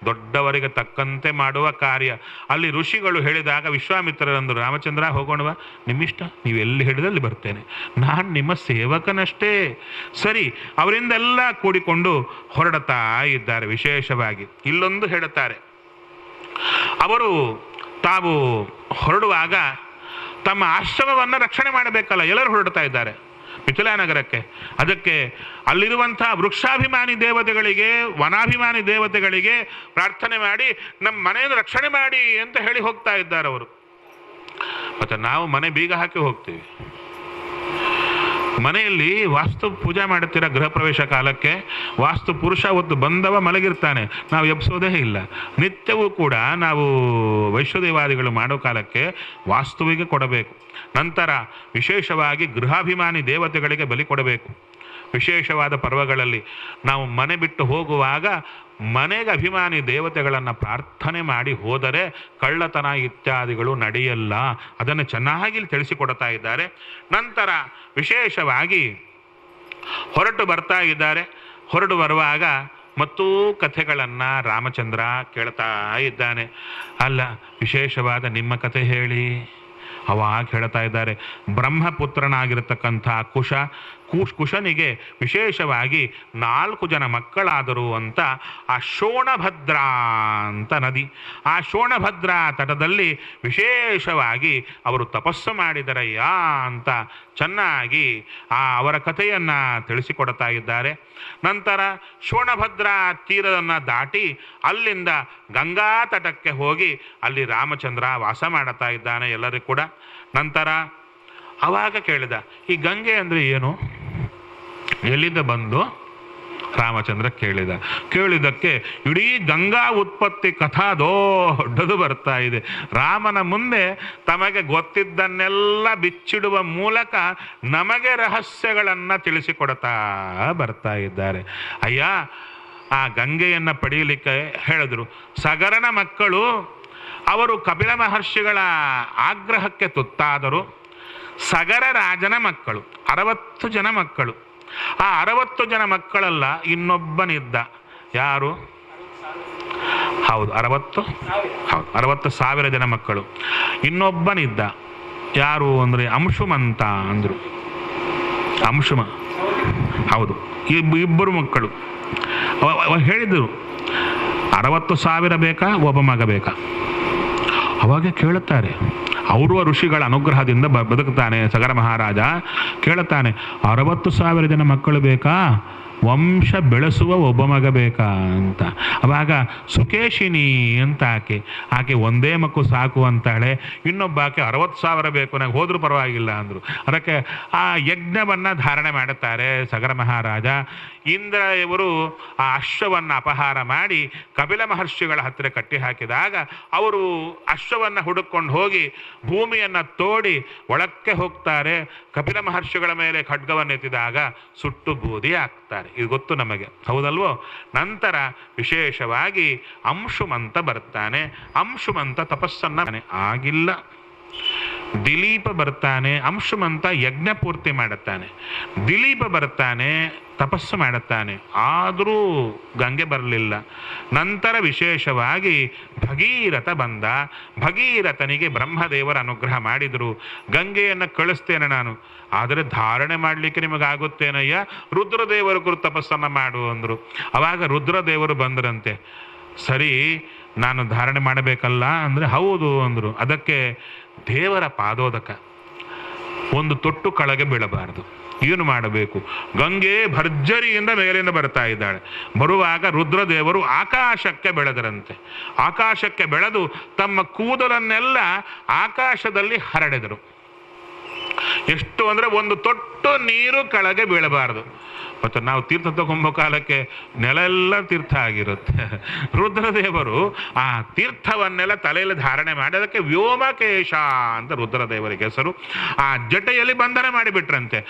ದೊಡ್ಡವರಿಗೆ ತಕ್ಕಂತೆ ಮಾಡುವ ಕಾರ್ಯ. ಅಲ್ಲಿ ಋಷಿಗಳು ಹೇಳಿದಾಗ ವಿಶ್ವಾಮಿತ್ರರಂದರು, ರಾಮಚಂದ್ರ ಹೋಗೋಣವಾ? ನಿಮ್ಮಿಷ್ಟ, ನೀವೆಲ್ಲಿ ಹೇಳಿದಲ್ಲಿ ಬರ್ತೇನೆ, ನಾನು ನಿಮ್ಮ ಸೇವಕನಷ್ಟೇ. ಸರಿ, ಅವರಿಂದೆಲ್ಲ ಕೂಡಿಕೊಂಡು ಹೊರಡುತ್ತಾ ಇದ್ದಾರೆ. ವಿಶೇಷವಾಗಿ ಇಲ್ಲೊಂದು ಹೇಳುತ್ತಾರೆ, ಅವರು ತಾವು ಹೊರಡುವಾಗ ತಮ್ಮ ಆಶ್ರಮವನ್ನು ರಕ್ಷಣೆ ಮಾಡಬೇಕಲ್ಲ, ಎಲ್ಲರೂ ಹೊರಡ್ತಾ ಇದ್ದಾರೆ ಮಿಥಿಲಾ ನಗರಕ್ಕೆ. ಅದಕ್ಕೆ ಅಲ್ಲಿರುವಂಥ ವೃಕ್ಷಾಭಿಮಾನಿ ದೇವತೆಗಳಿಗೆ, ವನಾಭಿಮಾನಿ ದೇವತೆಗಳಿಗೆ ಪ್ರಾರ್ಥನೆ ಮಾಡಿ ನಮ್ಮ ಮನೆಯನ್ನು ರಕ್ಷಣೆ ಮಾಡಿ ಅಂತ ಹೇಳಿ ಹೋಗ್ತಾ ಇದ್ದಾರೆ ಅವರು. ಮತ್ತು ನಾವು ಮನೆ ಬೀಗ ಹಾಕಿ ಹೋಗ್ತೀವಿ. ಮನೆಯಲ್ಲಿ ವಾಸ್ತು ಪೂಜೆ ಮಾಡುತ್ತೀರ ಗೃಹ ಪ್ರವೇಶ ಕಾಲಕ್ಕೆ, ವಾಸ್ತು ಪುರುಷ ಹೊತ್ತು ಬಂದವ ಮಲಗಿರ್ತಾನೆ, ನಾವು ಎಬ್ಸೋದೇ ಇಲ್ಲ. ನಿತ್ಯವೂ ಕೂಡ ನಾವು ವೈಶ್ವದೇವಾದಿಗಳು ಮಾಡೋ ಕಾಲಕ್ಕೆ ವಾಸ್ತುವಿಗೆ ಕೊಡಬೇಕು. ನಂತರ ವಿಶೇಷವಾಗಿ ಗೃಹಾಭಿಮಾನಿ ದೇವತೆಗಳಿಗೆ ಬಲಿ ಕೊಡಬೇಕು. ವಿಶೇಷವಾದ ಪರ್ವಗಳಲ್ಲಿ ನಾವು ಮನೆ ಬಿಟ್ಟು ಹೋಗುವಾಗ ಮನೆಗೆ ಅಭಿಮಾನಿ ದೇವತೆಗಳನ್ನು ಪ್ರಾರ್ಥನೆ ಮಾಡಿ ಹೋದರೆ ಕಳ್ಳತನ ಇತ್ಯಾದಿಗಳು ನಡೆಯಲ್ಲ. ಅದನ್ನು ಚೆನ್ನಾಗಿ ತಿಳಿಸಿಕೊಡ್ತಾ ಇದ್ದಾರೆ. ನಂತರ ವಿಶೇಷವಾಗಿ ಹೊರಟು ಬರ್ತಾ ಇದ್ದಾರೆ. ಹೊರಟು ಬರುವಾಗ ಮತ್ತೂ ಕಥೆಗಳನ್ನು ರಾಮಚಂದ್ರ ಕೇಳ್ತಾ ಇದ್ದಾನೆ. ಅಲ್ಲ, ವಿಶೇಷವಾದ ನಿಮ್ಮ ಕಥೆ ಹೇಳಿ. ಅವಾಗ ಹೇಳ್ತಾ ಇದ್ದಾರೆ, ಬ್ರಹ್ಮಪುತ್ರನಾಗಿರತಕ್ಕಂಥ ಕುಶನಿಗೆ ವಿಶೇಷವಾಗಿ 4 ಜನ ಮಕ್ಕಳಾದರು ಅಂತ ಆ ಶೋಣಭದ್ರಾ ಅಂತ ನದಿ, ಆ ಶೋಣಭದ್ರಾ ತಟದಲ್ಲಿ ವಿಶೇಷವಾಗಿ ಅವರು ತಪಸ್ಸು ಮಾಡಿದರಯ್ಯ ಅಂತ ಚೆನ್ನಾಗಿ ಅವರ ಕಥೆಯನ್ನು ತಿಳಿಸಿಕೊಡ್ತಾ ಇದ್ದಾರೆ. ನಂತರ ಶೋಣಭದ್ರಾ ತೀರವನ್ನು ದಾಟಿ ಅಲ್ಲಿಂದ ಗಂಗಾ ತಟಕ್ಕೆ ಹೋಗಿ ಅಲ್ಲಿ ರಾಮಚಂದ್ರ ವಾಸ ಮಾಡುತ್ತಾ ಇದ್ದಾನೆ ಎಲ್ಲರಿಗೂ ಕೂಡ. ನಂತರ ಅವಾಗ ಕೇಳಿದ, ಈ ಗಂಗೆ ಅಂದರೆ ಏನು, ಎಲ್ಲಿಂದ ಬಂದು ರಾಮಚಂದ್ರ ಕೇಳಿದಕ್ಕೆ ಇಡೀ ಗಂಗಾ ಉತ್ಪತ್ತಿ ಕಥಾ ದೊಡ್ಡದು ಬರ್ತಾ ಇದೆ. ರಾಮನ ಮುಂದೆ ತಮಗೆ ಗೊತ್ತಿದ್ದನ್ನೆಲ್ಲ ಬಿಚ್ಚಿಡುವ ಮೂಲಕ ನಮಗೆ ರಹಸ್ಯಗಳನ್ನು ತಿಳಿಸಿಕೊಡ್ತಾ ಬರ್ತಾ ಇದ್ದಾರೆ. ಅಯ್ಯ, ಆ ಗಂಗೆಯನ್ನು ಪಡೆಯಲಿಕ್ಕೆ ಹೇಳಿದ್ರು. ಸಗರನ ಮಕ್ಕಳು ಅವರು ಕಪಿಲ ಮಹರ್ಷಿಗಳ ಆಗ್ರಹಕ್ಕೆ ತುತ್ತಾದರು. ಸಗರ ರಾಜನ ಮಕ್ಕಳು 60 ಜನ ಮಕ್ಕಳು. ಆ 60 ಜನ ಮಕ್ಕಳಲ್ಲ, ಇನ್ನೊಬ್ಬನಿದ್ದ. ಯಾರು? ಹೌದು, 60,000 ಜನ ಮಕ್ಕಳು. ಇನ್ನೊಬ್ಬನಿದ್ದ. ಯಾರು ಅಂದರೆ ಅಂಶುಮಂತ ಅಂದರು. ಅಂಶುಮ, ಹೌದು, ಇಬ್ಬರು ಮಕ್ಕಳು. ಹೇಳಿದರು, 60,000 ಬೇಕಾ, ಒಬ್ಬ ಮಗ ಬೇಕಾ? ಅವಾಗ ಕೇಳುತ್ತಾರೆ, ಔರ್ವ ಋಷಿಗಳ ಅನುಗ್ರಹದಿಂದ ಬದುಕುತ್ತಾನೆ ಸಗರ ಮಹಾರಾಜ. ಕೇಳುತ್ತಾನೆ, 60,000 ಜನ ಮಕ್ಕಳು ಬೇಕಾ, ವಂಶ ಬೆಳೆಸುವ ಒಬ್ಬ ಮಗ ಬೇಕಾ ಅಂತ. ಅವಾಗ ಸುಕೇಶಿನಿ ಅಂತ ಆಕೆ ಒಂದೇ ಮಕ್ಕಳು ಸಾಕು ಅಂತಾಳೆ. ಇನ್ನೊಬ್ಬ ಆಕೆ 60,000 ಬೇಕು, ನನಗೆ ಹೋದ್ರೂ ಪರವಾಗಿಲ್ಲ ಅಂದರು. ಅದಕ್ಕೆ ಆ ಯಜ್ಞವನ್ನು ಧಾರಣೆ ಮಾಡುತ್ತಾರೆ ಸಗರ ಮಹಾರಾಜ. ಇಂದ್ರ ಇವರು ಆ ಅಶ್ವವನ್ನು ಅಪಹಾರ ಮಾಡಿ ಕಪಿಲ ಮಹರ್ಷಿಗಳ ಹತ್ತಿರ ಕಟ್ಟಿ ಹಾಕಿದಾಗ ಅವರು ಅಶ್ವವನ್ನು ಹುಡುಕೊಂಡು ಹೋಗಿ ಭೂಮಿಯನ್ನು ತೋಡಿ ಒಳಕ್ಕೆ ಹೋಗ್ತಾರೆ. ಕಪಿಲ ಮಹರ್ಷಿಗಳ ಮೇಲೆ ಖಡ್ಗವನ್ನು ಎತ್ತಿದಾಗ ಸುಟ್ಟು ಬೂದಿ ಆಗ್ತಾರೆ. ಇದು ಗೊತ್ತು ನಮಗೆ, ಹೌದಲ್ವೋ? ನಂತರ ವಿಶೇಷವಾಗಿ ಅಂಶುಮಂತ ಬರ್ತಾನೆ. ಅಂಶುಮಂತ ತಪಸ್ಸನ್ನು ಆಗಿಲ್ಲ. ದಿಲೀಪ ಬರ್ತಾನೆ. ಅಂಶುಮಂತ ಯಜ್ಞ ಪೂರ್ತಿ ಮಾಡುತ್ತಾನೆ. ದಿಲೀಪ ಬರ್ತಾನೆ, ತಪಸ್ಸು ಮಾಡುತ್ತಾನೆ, ಆದರೂ ಗಂಗೆ ಬರಲಿಲ್ಲ. ನಂತರ ವಿಶೇಷವಾಗಿ ಭಗೀರಥ ಬಂದ. ಭಗೀರಥನಿಗೆ ಬ್ರಹ್ಮದೇವರ ಅನುಗ್ರಹ ಮಾಡಿದರು. ಗಂಗೆಯನ್ನು ಕಳಿಸ್ತೇನೆ ನಾನು, ಆದರೆ ಧಾರಣೆ ಮಾಡಲಿಕ್ಕೆ ನಿಮಗಾಗುತ್ತೇನಯ್ಯ, ರುದ್ರದೇವರ ಕುರಿತು ತಪಸ್ಸನ್ನು ಮಾಡು ಅಂದರು. ಆವಾಗ ರುದ್ರದೇವರು ಬಂದರಂತೆ. ಸರಿ, ನಾನು ಧಾರಣೆ ಮಾಡಬೇಕಲ್ಲ ಅಂದರೆ ಹೌದು ಅಂದರು. ಅದಕ್ಕೆ ದೇವರ ಪಾದೋದಕ ಒಂದು ತೊಟ್ಟು ಕೆಳಗೆ ಬೀಳಬಾರದು. ಏನು ಮಾಡಬೇಕು? ಗಂಗೆ ಭರ್ಜರಿಯಿಂದ ಮೇಲಿಂದ ಬರ್ತಾ ಇದ್ದಾಳೆ. ಬರುವಾಗ ರುದ್ರದೇವರು ಆಕಾಶಕ್ಕೆ ಬೆಳೆದರಂತೆ. ಆಕಾಶಕ್ಕೆ ಬೆಳೆದು ತಮ್ಮ ಕೂದಲನ್ನೆಲ್ಲ ಆಕಾಶದಲ್ಲಿ ಹರಡಿದರು. ಎಷ್ಟು ಅಂದರೆ ಒಂದು ತೊಟ್ಟು ನೀರು ಕೆಳಗೆ ಬೀಳಬಾರದು. ಮತ್ತು ನಾವು ತೀರ್ಥ ತಗೊಂಬೋ ಕಾಲಕ್ಕೆ ನೆಲ ಎಲ್ಲ ತೀರ್ಥ ಆಗಿರುತ್ತೆ. ರುದ್ರದೇವರು ಆ ತೀರ್ಥವನ್ನೆಲ್ಲ ತಲೆಯಲ್ಲಿ ಧಾರಣೆ ಮಾಡಿ ಅದಕ್ಕೆ ವ್ಯೋಮಕೇಶ ಅಂತ ರುದ್ರದೇವರಿಗೆ ಹೆಸರು. ಆ ಜಟೆಯಲ್ಲಿ ಬಂಧನ ಮಾಡಿಬಿಟ್ರಂತೆ.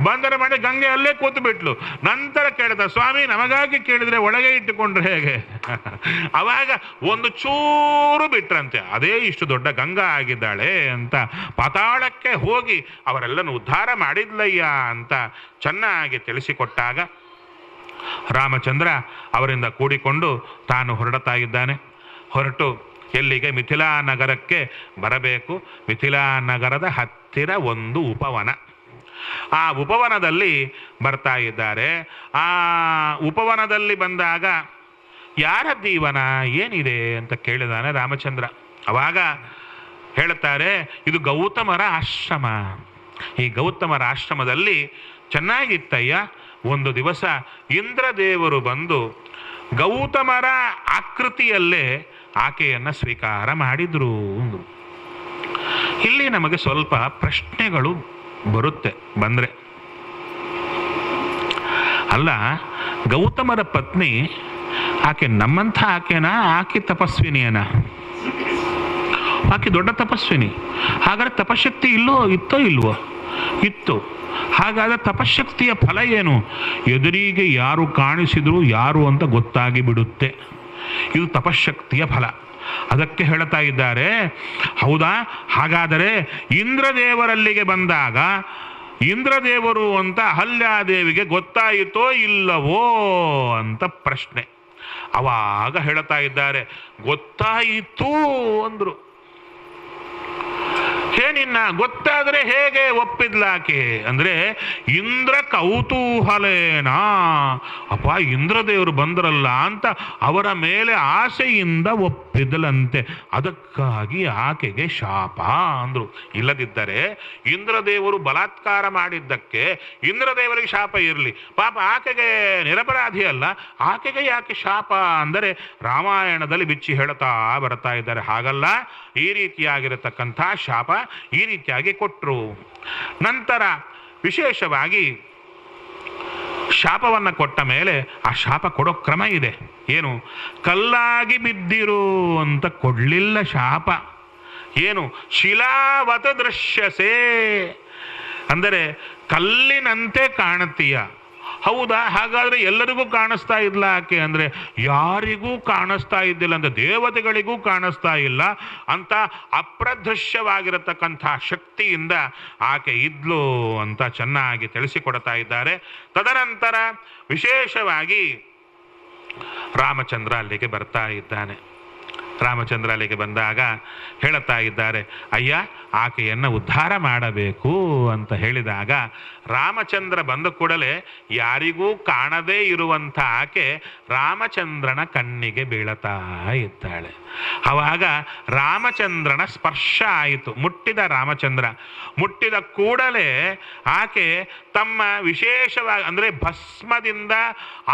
ಬಂಧನ ಮಾಡಿ ಗಂಗೆ ಅಲ್ಲೇ ಕೂತು ಬಿಟ್ಲು. ನಂತರ ಕೇಳಿದ, ಸ್ವಾಮಿ ನಮಗಾಗಿ ಕೇಳಿದರೆ ಒಳಗೆ ಇಟ್ಟುಕೊಂಡ್ರೆ ಹೇಗೆ? ಅವಾಗ ಒಂದು ಚೂರು ಬಿಟ್ರಂತೆ. ಅದೇ ಇಷ್ಟು ದೊಡ್ಡ ಗಂಗಾ ಆಗಿದ್ದಾಳೆ ಅಂತ ಪಾತಾಳಕ್ಕೆ ಹೋಗಿ ಅವರೆಲ್ಲನೂ ಉದ್ಧಾರ ಮಾಡಿದ್ಲಯ್ಯ ಅಂತ ಚೆನ್ನಾಗಿ ತಿಳಿಸಿಕೊಟ್ಟಾಗ ರಾಮಚಂದ್ರ ಅವರಿಂದ ಕೂಡಿಕೊಂಡು ತಾನು ಹೊರಡ್ತಾ ಇದ್ದಾನೆ. ಹೊರಟು ಎಲ್ಲಿಗೆ? ಮಿಥಿಲಾ ನಗರಕ್ಕೆ ಬರಬೇಕು. ಮಿಥಿಲಾ ನಗರದ ಹತ್ತಿರ ಒಂದು ಉಪವನ. ಆ ಉಪವನದಲ್ಲಿ ಬರ್ತಾ ಇದ್ದಾರೆ. ಆ ಉಪವನದಲ್ಲಿ ಬಂದಾಗ ಯಾರ ದೀವನ ಏನಿದೆ ಅಂತ ಕೇಳಿದಾನೆ ರಾಮಚಂದ್ರ. ಅವಾಗ ಹೇಳುತ್ತಾರೆ, ಇದು ಗೌತಮರ ಆಶ್ರಮ. ಈ ಗೌತಮರ ಆಶ್ರಮದಲ್ಲಿ ಚೆನ್ನಾಗಿತ್ತಯ್ಯ. ಒಂದು ದಿವಸ ಇಂದ್ರದೇವರು ಬಂದು ಗೌತಮರ ಆಕೃತಿಯಲ್ಲೇ ಆಕೆಯನ್ನು ಸ್ವೀಕಾರ ಮಾಡಿದ್ರು. ಇಲ್ಲಿ ನಮಗೆ ಸ್ವಲ್ಪ ಪ್ರಶ್ನೆಗಳು ಬರುತ್ತೆ. ಬಂದರೆ ಅಲ್ಲ, ಗೌತಮರ ಪತ್ನಿ ಆಕೆ ನಮ್ಮಂಥ ಆಕೆನಾ? ಆಕೆ ತಪಸ್ವಿನಿಯನ? ಆಕೆ ದೊಡ್ಡ ತಪಸ್ವಿನಿ. ಹಾಗಾದ್ರೆ ತಪಶಕ್ತಿ ಇತ್ತೋ ಇಲ್ವೋ? ಇತ್ತು. ಹಾಗಾದರೆ ತಪಶಕ್ತಿಯ ಫಲ ಏನು? ಎದುರಿಗೆ ಯಾರು ಕಾಣಿಸಿದ್ರು ಯಾರು ಅಂತ ಗೊತ್ತಾಗಿ ಬಿಡುತ್ತೆ. ಇದು ತಪಶಕ್ತಿಯ ಫಲ. ಅದಕ್ಕೆ ಹೇಳ್ತಾ ಇದ್ದಾರೆ, ಹೌದಾ, ಹಾಗಾದರೆ ಇಂದ್ರದೇವರಲ್ಲಿಗೆ ಬಂದಾಗ ಇಂದ್ರದೇವರು ಅಂತ ಅಹಲ್ಯಾದೇವಿಗೆ ಗೊತ್ತಾಯಿತೋ ಇಲ್ಲವೋ ಅಂತ ಪ್ರಶ್ನೆ. ಅವಾಗ ಹೇಳ್ತಾ ಇದ್ದಾರೆ, ಗೊತ್ತಾಯಿತು ಅಂದರು. ಏನಿನ್ನ ಗೊತ್ತಾದರೆ ಹೇಗೆ ಒಪ್ಪಿದ್ಲಾಕೆ ಅಂದರೆ ಇಂದ್ರ ಕೌತೂಹಲೇನಾ, ಅಪ್ಪ ಇಂದ್ರದೇವರು ಬಂದ್ರಲ್ಲ ಅಂತ ಅವರ ಮೇಲೆ ಆಸೆಯಿಂದ ಒಪ್ಪಿದಲಂತೆ. ಅದಕ್ಕಾಗಿ ಆಕೆಗೆ ಶಾಪ ಅಂದ್ರು. ಇಲ್ಲದಿದ್ದರೆ ಇಂದ್ರದೇವರು ಬಲಾತ್ಕಾರ ಮಾಡಿದ್ದಕ್ಕೆ ಇಂದ್ರದೇವರಿಗೆ ಶಾಪ ಇರಲಿ, ಪಾಪ ಆಕೆಗೆ ನಿರಪರಾಧಿ ಅಲ್ಲ, ಆಕೆಗೆ ಯಾಕೆ ಶಾಪ ಅಂದರೆ ರಾಮಾಯಣದಲ್ಲಿ ಬಿಚ್ಚಿ ಹೇಳ್ತಾ ಬರ್ತಾ ಇದ್ದಾರೆ. ಹಾಗಲ್ಲ, ಈ ರೀತಿಯಾಗಿರತಕ್ಕಂಥ ಶಾಪ ಈ ರೀತಿಯಾಗಿ ಕೊಟ್ಟರು. ನಂತರ ವಿಶೇಷವಾಗಿ ಶಾಪವನ್ನು ಕೊಟ್ಟ ಮೇಲೆ ಆ ಶಾಪ ಕೊಡೋ ಕ್ರಮ ಇದೆ. ಏನು? ಕಲ್ಲಾಗಿ ಬಿದ್ದಿರು ಅಂತ ಕೊಡಲಿಲ್ಲ ಶಾಪ. ಏನು? ಶಿಲಾವತ ದೃಶ್ಯಸೆ ಅಂದರೆ ಕಲ್ಲಿನಂತೆ ಕಾಣುತ್ತೀಯ. ಹೌದಾ? ಹಾಗಾದರೆ ಎಲ್ಲರಿಗೂ ಕಾಣಿಸ್ತಾ ಇಲ್ಲ ಆಕೆ ಅಂದರೆ ಯಾರಿಗೂ ಕಾಣಿಸ್ತಾ ಇದ್ದಿಲ್ಲ, ಅಂದರೆ ದೇವತೆಗಳಿಗೂ ಕಾಣಿಸ್ತಾ ಇಲ್ಲ ಅಂತ ಅಪ್ರದೃಶ್ಯವಾಗಿರತಕ್ಕಂಥ ಶಕ್ತಿಯಿಂದ ಆಕೆ ಇದ್ಲು ಅಂತ ಚೆನ್ನಾಗಿ ತಿಳಿಸಿಕೊಡ್ತಾ ಇದ್ದಾರೆ. ತದನಂತರ ವಿಶೇಷವಾಗಿ ರಾಮಚಂದ್ರ ಅಲ್ಲಿಗೆ ಬರ್ತಾ ಇದ್ದಾನೆ. ರಾಮಚಂದ್ರ ಅಲ್ಲಿಗೆ ಬಂದಾಗ ಹೇಳುತ್ತಾ ಇದ್ದಾರೆ, ಅಯ್ಯ ಆಕೆಯನ್ನು ಉದ್ಧಾರ ಮಾಡಬೇಕು ಅಂತ ಹೇಳಿದಾಗ ರಾಮಚಂದ್ರ ಬಂದ ಕೂಡಲೇ ಯಾರಿಗೂ ಕಾಣದೇ ಇರುವಂಥ ಆಕೆ ರಾಮಚಂದ್ರನ ಕಣ್ಣಿಗೆ ಬೀಳತಾ ಇದ್ದಾಳೆ. ಆವಾಗ ರಾಮಚಂದ್ರನ ಸ್ಪರ್ಶ ಆಯಿತು. ಮುಟ್ಟಿದ ರಾಮಚಂದ್ರ ಮುಟ್ಟಿದ ಕೂಡಲೇ ಆಕೆ ತಮ್ಮ ವಿಶೇಷವಾಗಿ ಅಂದರೆ ಭಸ್ಮದಿಂದ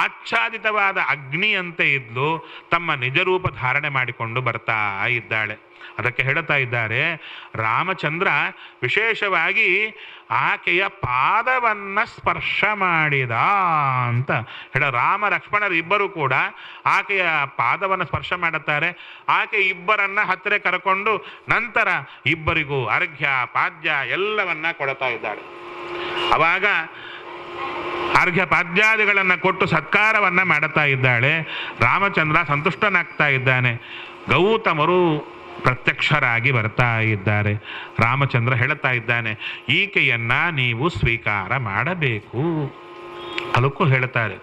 ಆಚ್ಛಾದಿತವಾದ ಅಗ್ನಿಯಂತೆ ಇದ್ಲು, ತಮ್ಮ ನಿಜರೂಪ ಧಾರಣೆ ಮಾಡಿಕೊಂಡು ಬರ್ತಾ ಇದ್ದಾಳೆ. ಅದಕ್ಕೆ ಹೇಳ್ತಾ ಇದ್ದಾರೆ, ರಾಮಚಂದ್ರ ವಿಶೇಷವಾಗಿ ಆಕೆಯ ಪಾದವನ್ನು ಸ್ಪರ್ಶ ಮಾಡಿದ ಅಂತ ಹೇಳ. ರಾಮ ಲಕ್ಷ್ಮಣರಿಬ್ಬರು ಕೂಡ ಆಕೆಯ ಪಾದವನ್ನು ಸ್ಪರ್ಶ ಮಾಡುತ್ತಾರೆ. ಆಕೆ ಇಬ್ಬರನ್ನ ಹತ್ತಿರ ಕರ್ಕೊಂಡು ನಂತರ ಇಬ್ಬರಿಗೂ ಅರ್ಘ್ಯ ಪಾದ್ಯ ಎಲ್ಲವನ್ನ ಕೊಡ್ತಾ ಇದ್ದಾಳೆ. ಅವಾಗ ಅರ್ಘ್ಯ ಪಾದ್ಯಾದಿಗಳನ್ನು ಕೊಟ್ಟು ಸತ್ಕಾರವನ್ನು ಮಾಡುತ್ತಾ ಇದ್ದಾಳೆ. ರಾಮಚಂದ್ರ ಸಂತುಷ್ಟನಾಗ್ತಾ ಇದ್ದಾನೆ. ಗೌತಮರು ಪ್ರತ್ಯಕ್ಷರಾಗಿ ಬರ್ತಾ ಇದ್ದಾರೆ. ರಾಮಚಂದ್ರ ಹೇಳುತ್ತಾ ಇದ್ದಾನೆ, ಈಕೆಯನ್ನ ನೀವು ಸ್ವೀಕಾರ ಮಾಡಬೇಕು. ಅದಕ್ಕೂ ಹೇಳುತ್ತಾರೆ,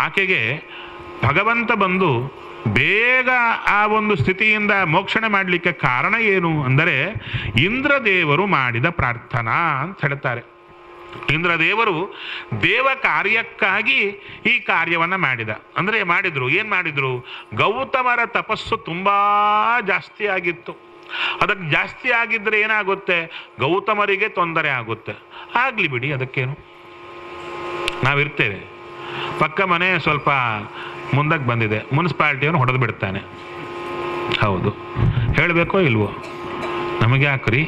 ಆಕೆಗೆ ಭಗವಂತ ಬಂದು ಬೇಗ ಆ ಒಂದು ಸ್ಥಿತಿಯಿಂದ ಮೋಕ್ಷಣೆ ಮಾಡಲಿಕ್ಕೆ ಕಾರಣ ಏನು ಅಂದರೆ ಇಂದ್ರದೇವರು ಮಾಡಿದ ಪ್ರಾರ್ಥನಾ ಅಂತ ಹೇಳ್ತಾರೆ. ಇಂದ್ರದೇವರು ದೇವ ಕಾರ್ಯಕ್ಕಾಗಿ ಈ ಕಾರ್ಯವನ್ನು ಅಂದರೆ ಮಾಡಿದ್ರು. ಏನು ಮಾಡಿದ್ರು? ಗೌತಮರ ತಪಸ್ಸು ತುಂಬ ಜಾಸ್ತಿ ಆಗಿತ್ತು. ಅದಕ್ಕೆ ಜಾಸ್ತಿ ಆಗಿದ್ದರೆ ಏನಾಗುತ್ತೆ? ಗೌತಮರಿಗೆ ತೊಂದರೆ ಆಗುತ್ತೆ. ಆಗಲಿ ಬಿಡಿ, ಅದಕ್ಕೇನು, ನಾವಿರ್ತೇವೆ. ಪಕ್ಕ ಮನೆ ಸ್ವಲ್ಪ ಮುಂದಕ್ಕೆ ಬಂದಿದೆ, ಮುನ್ಸಿಪಾಲ್ಟಿಯವನು ಹೊಡೆದು ಬಿಡ್ತಾನೆ. ಹೌದು, ಹೇಳಬೇಕೋ ಇಲ್ವೋ? ನಮಗೆ ಯಾಕ್ರಿ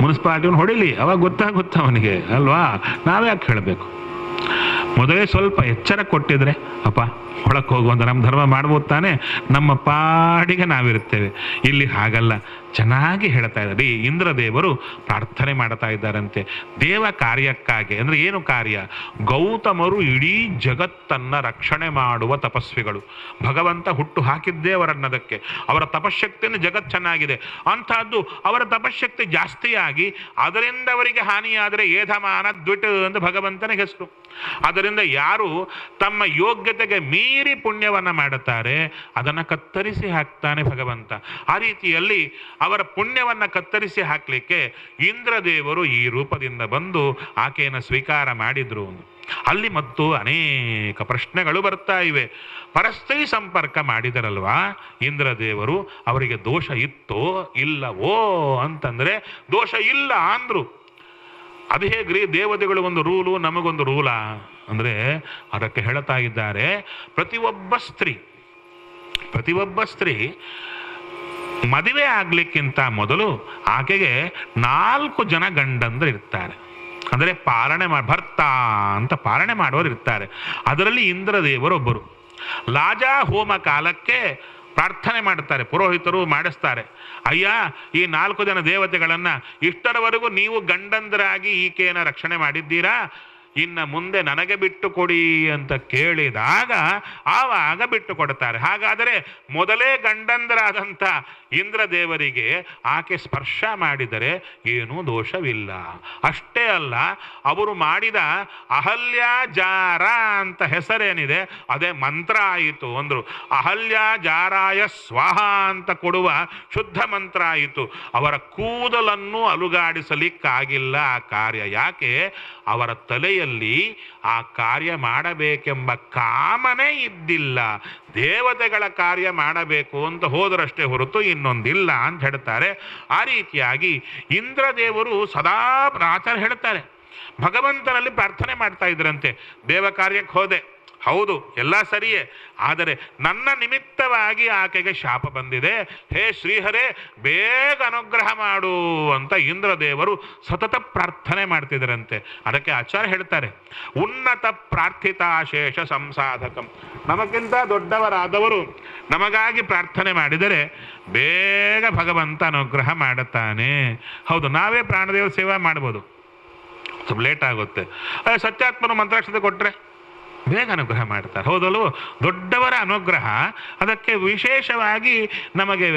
ಮುನ್ಸಿಪಾಲ್ಟಿಯವನು ಹೊಡಿಲಿ, ಅವಾಗ ಗೊತ್ತಾಗುತ್ತೆ ಅವನಿಗೆ ಅಲ್ವಾ? ನಾವ್ಯಾಕೆ ಹೇಳಬೇಕು? ಮೊದಲೇ ಸ್ವಲ್ಪ ಎಚ್ಚರ ಕೊಟ್ಟಿದ್ರೆ ಅಪ್ಪ ಒಳಕ್ಕೆ ಹೋಗುವಂತ ನಮ್ಮ ಧರ್ಮ ಮಾಡ್ಬೋದು ತಾನೆ, ನಮ್ಮ ಪಾಡಿಗೆ ನಾವಿರ್ತೇವೆ. ಇಲ್ಲಿ ಹಾಗಲ್ಲ. ಚೆನ್ನಾಗಿ ಹೇಳ್ತಾ ಇದ್ದಾರೆ. ಇಂದ್ರದೇವರು ಪ್ರಾರ್ಥನೆ ಮಾಡ್ತಾ ಇದ್ದಾರಂತೆ ದೇವ ಕಾರ್ಯಕ್ಕಾಗಿ. ಅಂದರೆ ಏನು ಕಾರ್ಯ? ಗೌತಮರು ಇಡೀ ಜಗತ್ತನ್ನು ರಕ್ಷಣೆ ಮಾಡುವ ತಪಸ್ವಿಗಳು. ಭಗವಂತ ಹುಟ್ಟು ಹಾಕಿದ್ದೇ ಅವರನ್ನದಕ್ಕೆ. ಅವರ ತಪಶಕ್ತಿಯನ್ನು ಜಗತ್ತು ಚೆನ್ನಾಗಿದೆ. ಅಂಥದ್ದು ಅವರ ತಪಶಕ್ತಿ ಜಾಸ್ತಿಯಾಗಿ ಅದರಿಂದ ಅವರಿಗೆ ಹಾನಿಯಾದರೆ ಏಧಮಾನ ದ್ವಿಟ್ ಅಂತ ಭಗವಂತನಿಗೆ ಹೆಸರು. ಅದರಿಂದ ಯಾರು ತಮ್ಮ ಯೋಗ್ಯತೆಗೆ ಮೀರಿ ಪುಣ್ಯವನ್ನು ಮಾಡುತ್ತಾರೆ ಅದನ್ನು ಕತ್ತರಿಸಿ ಹಾಕ್ತಾನೆ ಭಗವಂತ. ಆ ರೀತಿಯಲ್ಲಿ ಅವರ ಪುಣ್ಯವನ್ನು ಕತ್ತರಿಸಿ ಹಾಕಲಿಕ್ಕೆ ಇಂದ್ರದೇವರು ಈ ರೂಪದಿಂದ ಬಂದು ಆಕೆಯನ್ನು ಸ್ವೀಕಾರ ಮಾಡಿದ್ರು. ಅಲ್ಲಿ ಮತ್ತು ಅನೇಕ ಪ್ರಶ್ನೆಗಳು ಬರ್ತಾ ಇವೆ. ಪರಸ್ತ್ರೀ ಸಂಪರ್ಕ ಮಾಡಿದರಲ್ವಾ ಇಂದ್ರದೇವರು, ಅವರಿಗೆ ದೋಷ ಇತ್ತೋ ಇಲ್ಲವೋ ಅಂತಂದರೆ ದೋಷ ಇಲ್ಲ ಅಂದ್ರು. ಅದು ಹೇಗ್ರಿ? ದೇವತೆಗಳು ಒಂದು ರೂಲು, ನಮಗೊಂದು ರೂಲಾ ಅಂದರೆ ಅದಕ್ಕೆ ಹೇಳ್ತಾ ಇದ್ದಾರೆ, ಪ್ರತಿಯೊಬ್ಬ ಸ್ತ್ರೀ ಮದುವೆ ಆಗ್ಲಿಕ್ಕಿಂತ ಮೊದಲು ಆಕೆಗೆ 4 ಜನ ಗಂಡಂದ್ರು ಇರ್ತಾರೆ. ಅಂದರೆ ಭರ್ತ ಅಂತ ಪಾಲನೆ ಮಾಡೋರು ಇರ್ತಾರೆ. ಅದರಲ್ಲಿ ಇಂದ್ರದೇವರು ಒಬ್ಬರು. ಲಾಜಾ ಹೋಮ ಕಾಲಕ್ಕೆ ಪ್ರಾರ್ಥನೆ ಮಾಡ್ತಾರೆ, ಪುರೋಹಿತರು ಮಾಡಿಸ್ತಾರೆ. ಅಯ್ಯ, ಈ 4 ಜನ ದೇವತೆಗಳನ್ನು ಇಷ್ಟರವರೆಗೂ ನೀವು ಗಂಡಂದರಾಗಿ ಈಕೆಯನ್ನು ರಕ್ಷಣೆ ಮಾಡಿದ್ದೀರಾ, ಇನ್ನು ಮುಂದೆ ನನಗೆ ಬಿಟ್ಟು ಕೊಡಿ ಅಂತ ಕೇಳಿದಾಗ ಆವಾಗ ಬಿಟ್ಟು ಕೊಡ್ತಾರೆ. ಹಾಗಾದರೆ ಮೊದಲೇ ಗಂಡಂದರಾದಂಥ ಇಂದ್ರದೇವರಿಗೆ ಆಕೆ ಸ್ಪರ್ಶ ಮಾಡಿದರೆ ಏನೂ ದೋಷವಿಲ್ಲ. ಅಷ್ಟೇ ಅಲ್ಲ, ಅವರು ಮಾಡಿದ ಅಹಲ್ಯಾಜಾರ ಅಂತ ಹೆಸರೇನಿದೆ ಅದೇ ಮಂತ್ರ ಆಯಿತು ಅಂದರು. ಅಹಲ್ಯಾಜಾರಾಯ ಸ್ವಾಹ ಅಂತ ಕೊಡುವ ಶುದ್ಧ ಮಂತ್ರ ಆಯಿತು. ಅವರ ಕೂದಲನ್ನು ಅಲುಗಾಡಿಸಲಿಕ್ಕಾಗಿಲ್ಲ ಆ ಕಾರ್ಯ. ಯಾಕೆ? ಅವರ ತಲೆಯಲ್ಲಿ ಆ ಕಾರ್ಯ ಮಾಡಬೇಕೆಂಬ ಕಾಮನೆ ಇದ್ದಿಲ್ಲ. ದೇವತೆಗಳ ಕಾರ್ಯ ಮಾಡಬೇಕು ಅಂತ ಹೋದರಷ್ಟೇ ಹೊರತು ಇನ್ನೊಂದಿಲ್ಲ ಅಂತ ಹೇಳ್ತಾರೆ. ಆ ರೀತಿಯಾಗಿ ಇಂದ್ರದೇವರು ಸದಾ ಆಚಾರ್ಯ ಹೇಳ್ತಾರೆ, ಭಗವಂತನಲ್ಲಿ ಪ್ರಾರ್ಥನೆ ಮಾಡ್ತಾ ಇದ್ರಂತೆ. ದೇವ ಕಾರ್ಯಕ್ಕೆ ಹೋದೆ, ಹೌದು ಎಲ್ಲ ಸರಿಯೇ, ಆದರೆ ನನ್ನ ನಿಮಿತ್ತವಾಗಿ ಆಕೆಗೆ ಶಾಪ ಬಂದಿದೆ, ಹೇ ಶ್ರೀಹರೇ ಬೇಗ ಅನುಗ್ರಹ ಮಾಡು ಅಂತ ಇಂದ್ರದೇವರು ಸತತ ಪ್ರಾರ್ಥನೆ ಮಾಡ್ತಿದ್ದರಂತೆ. ಅದಕ್ಕೆ ಆಚಾರ್ಯ ಹೇಳ್ತಾರೆ, ಉನ್ನತ ಪ್ರಾರ್ಥಿತಾಶೇಷ ಸಂಸಾಧಕಂ. ನಮಗಿಂತ ದೊಡ್ಡವರಾದವರು ನಮಗಾಗಿ ಪ್ರಾರ್ಥನೆ ಮಾಡಿದರೆ ಬೇಗ ಭಗವಂತ ಅನುಗ್ರಹ ಮಾಡುತ್ತಾನೆ. ಹೌದು, ನಾವೇ ಪ್ರಾಣದೇವರ ಸೇವೆ ಮಾಡ್ಬೋದು, ಸ್ವಲ್ಪ ಲೇಟ್ ಆಗುತ್ತೆ. ಸತ್ಯಾತ್ಮನ ಮಂತ್ರಾಕ್ಷತೆ ಕೊಟ್ಟರೆ ಬೇಗ ಅನುಗ್ರಹ ಮಾಡ್ತಾರೆ, ಹೌದಲ್ವೋ? ದೊಡ್ಡವರ ಅನುಗ್ರಹ, ಅದಕ್ಕೆ ವಿಶೇಷವಾಗಿ ನಮಗೆ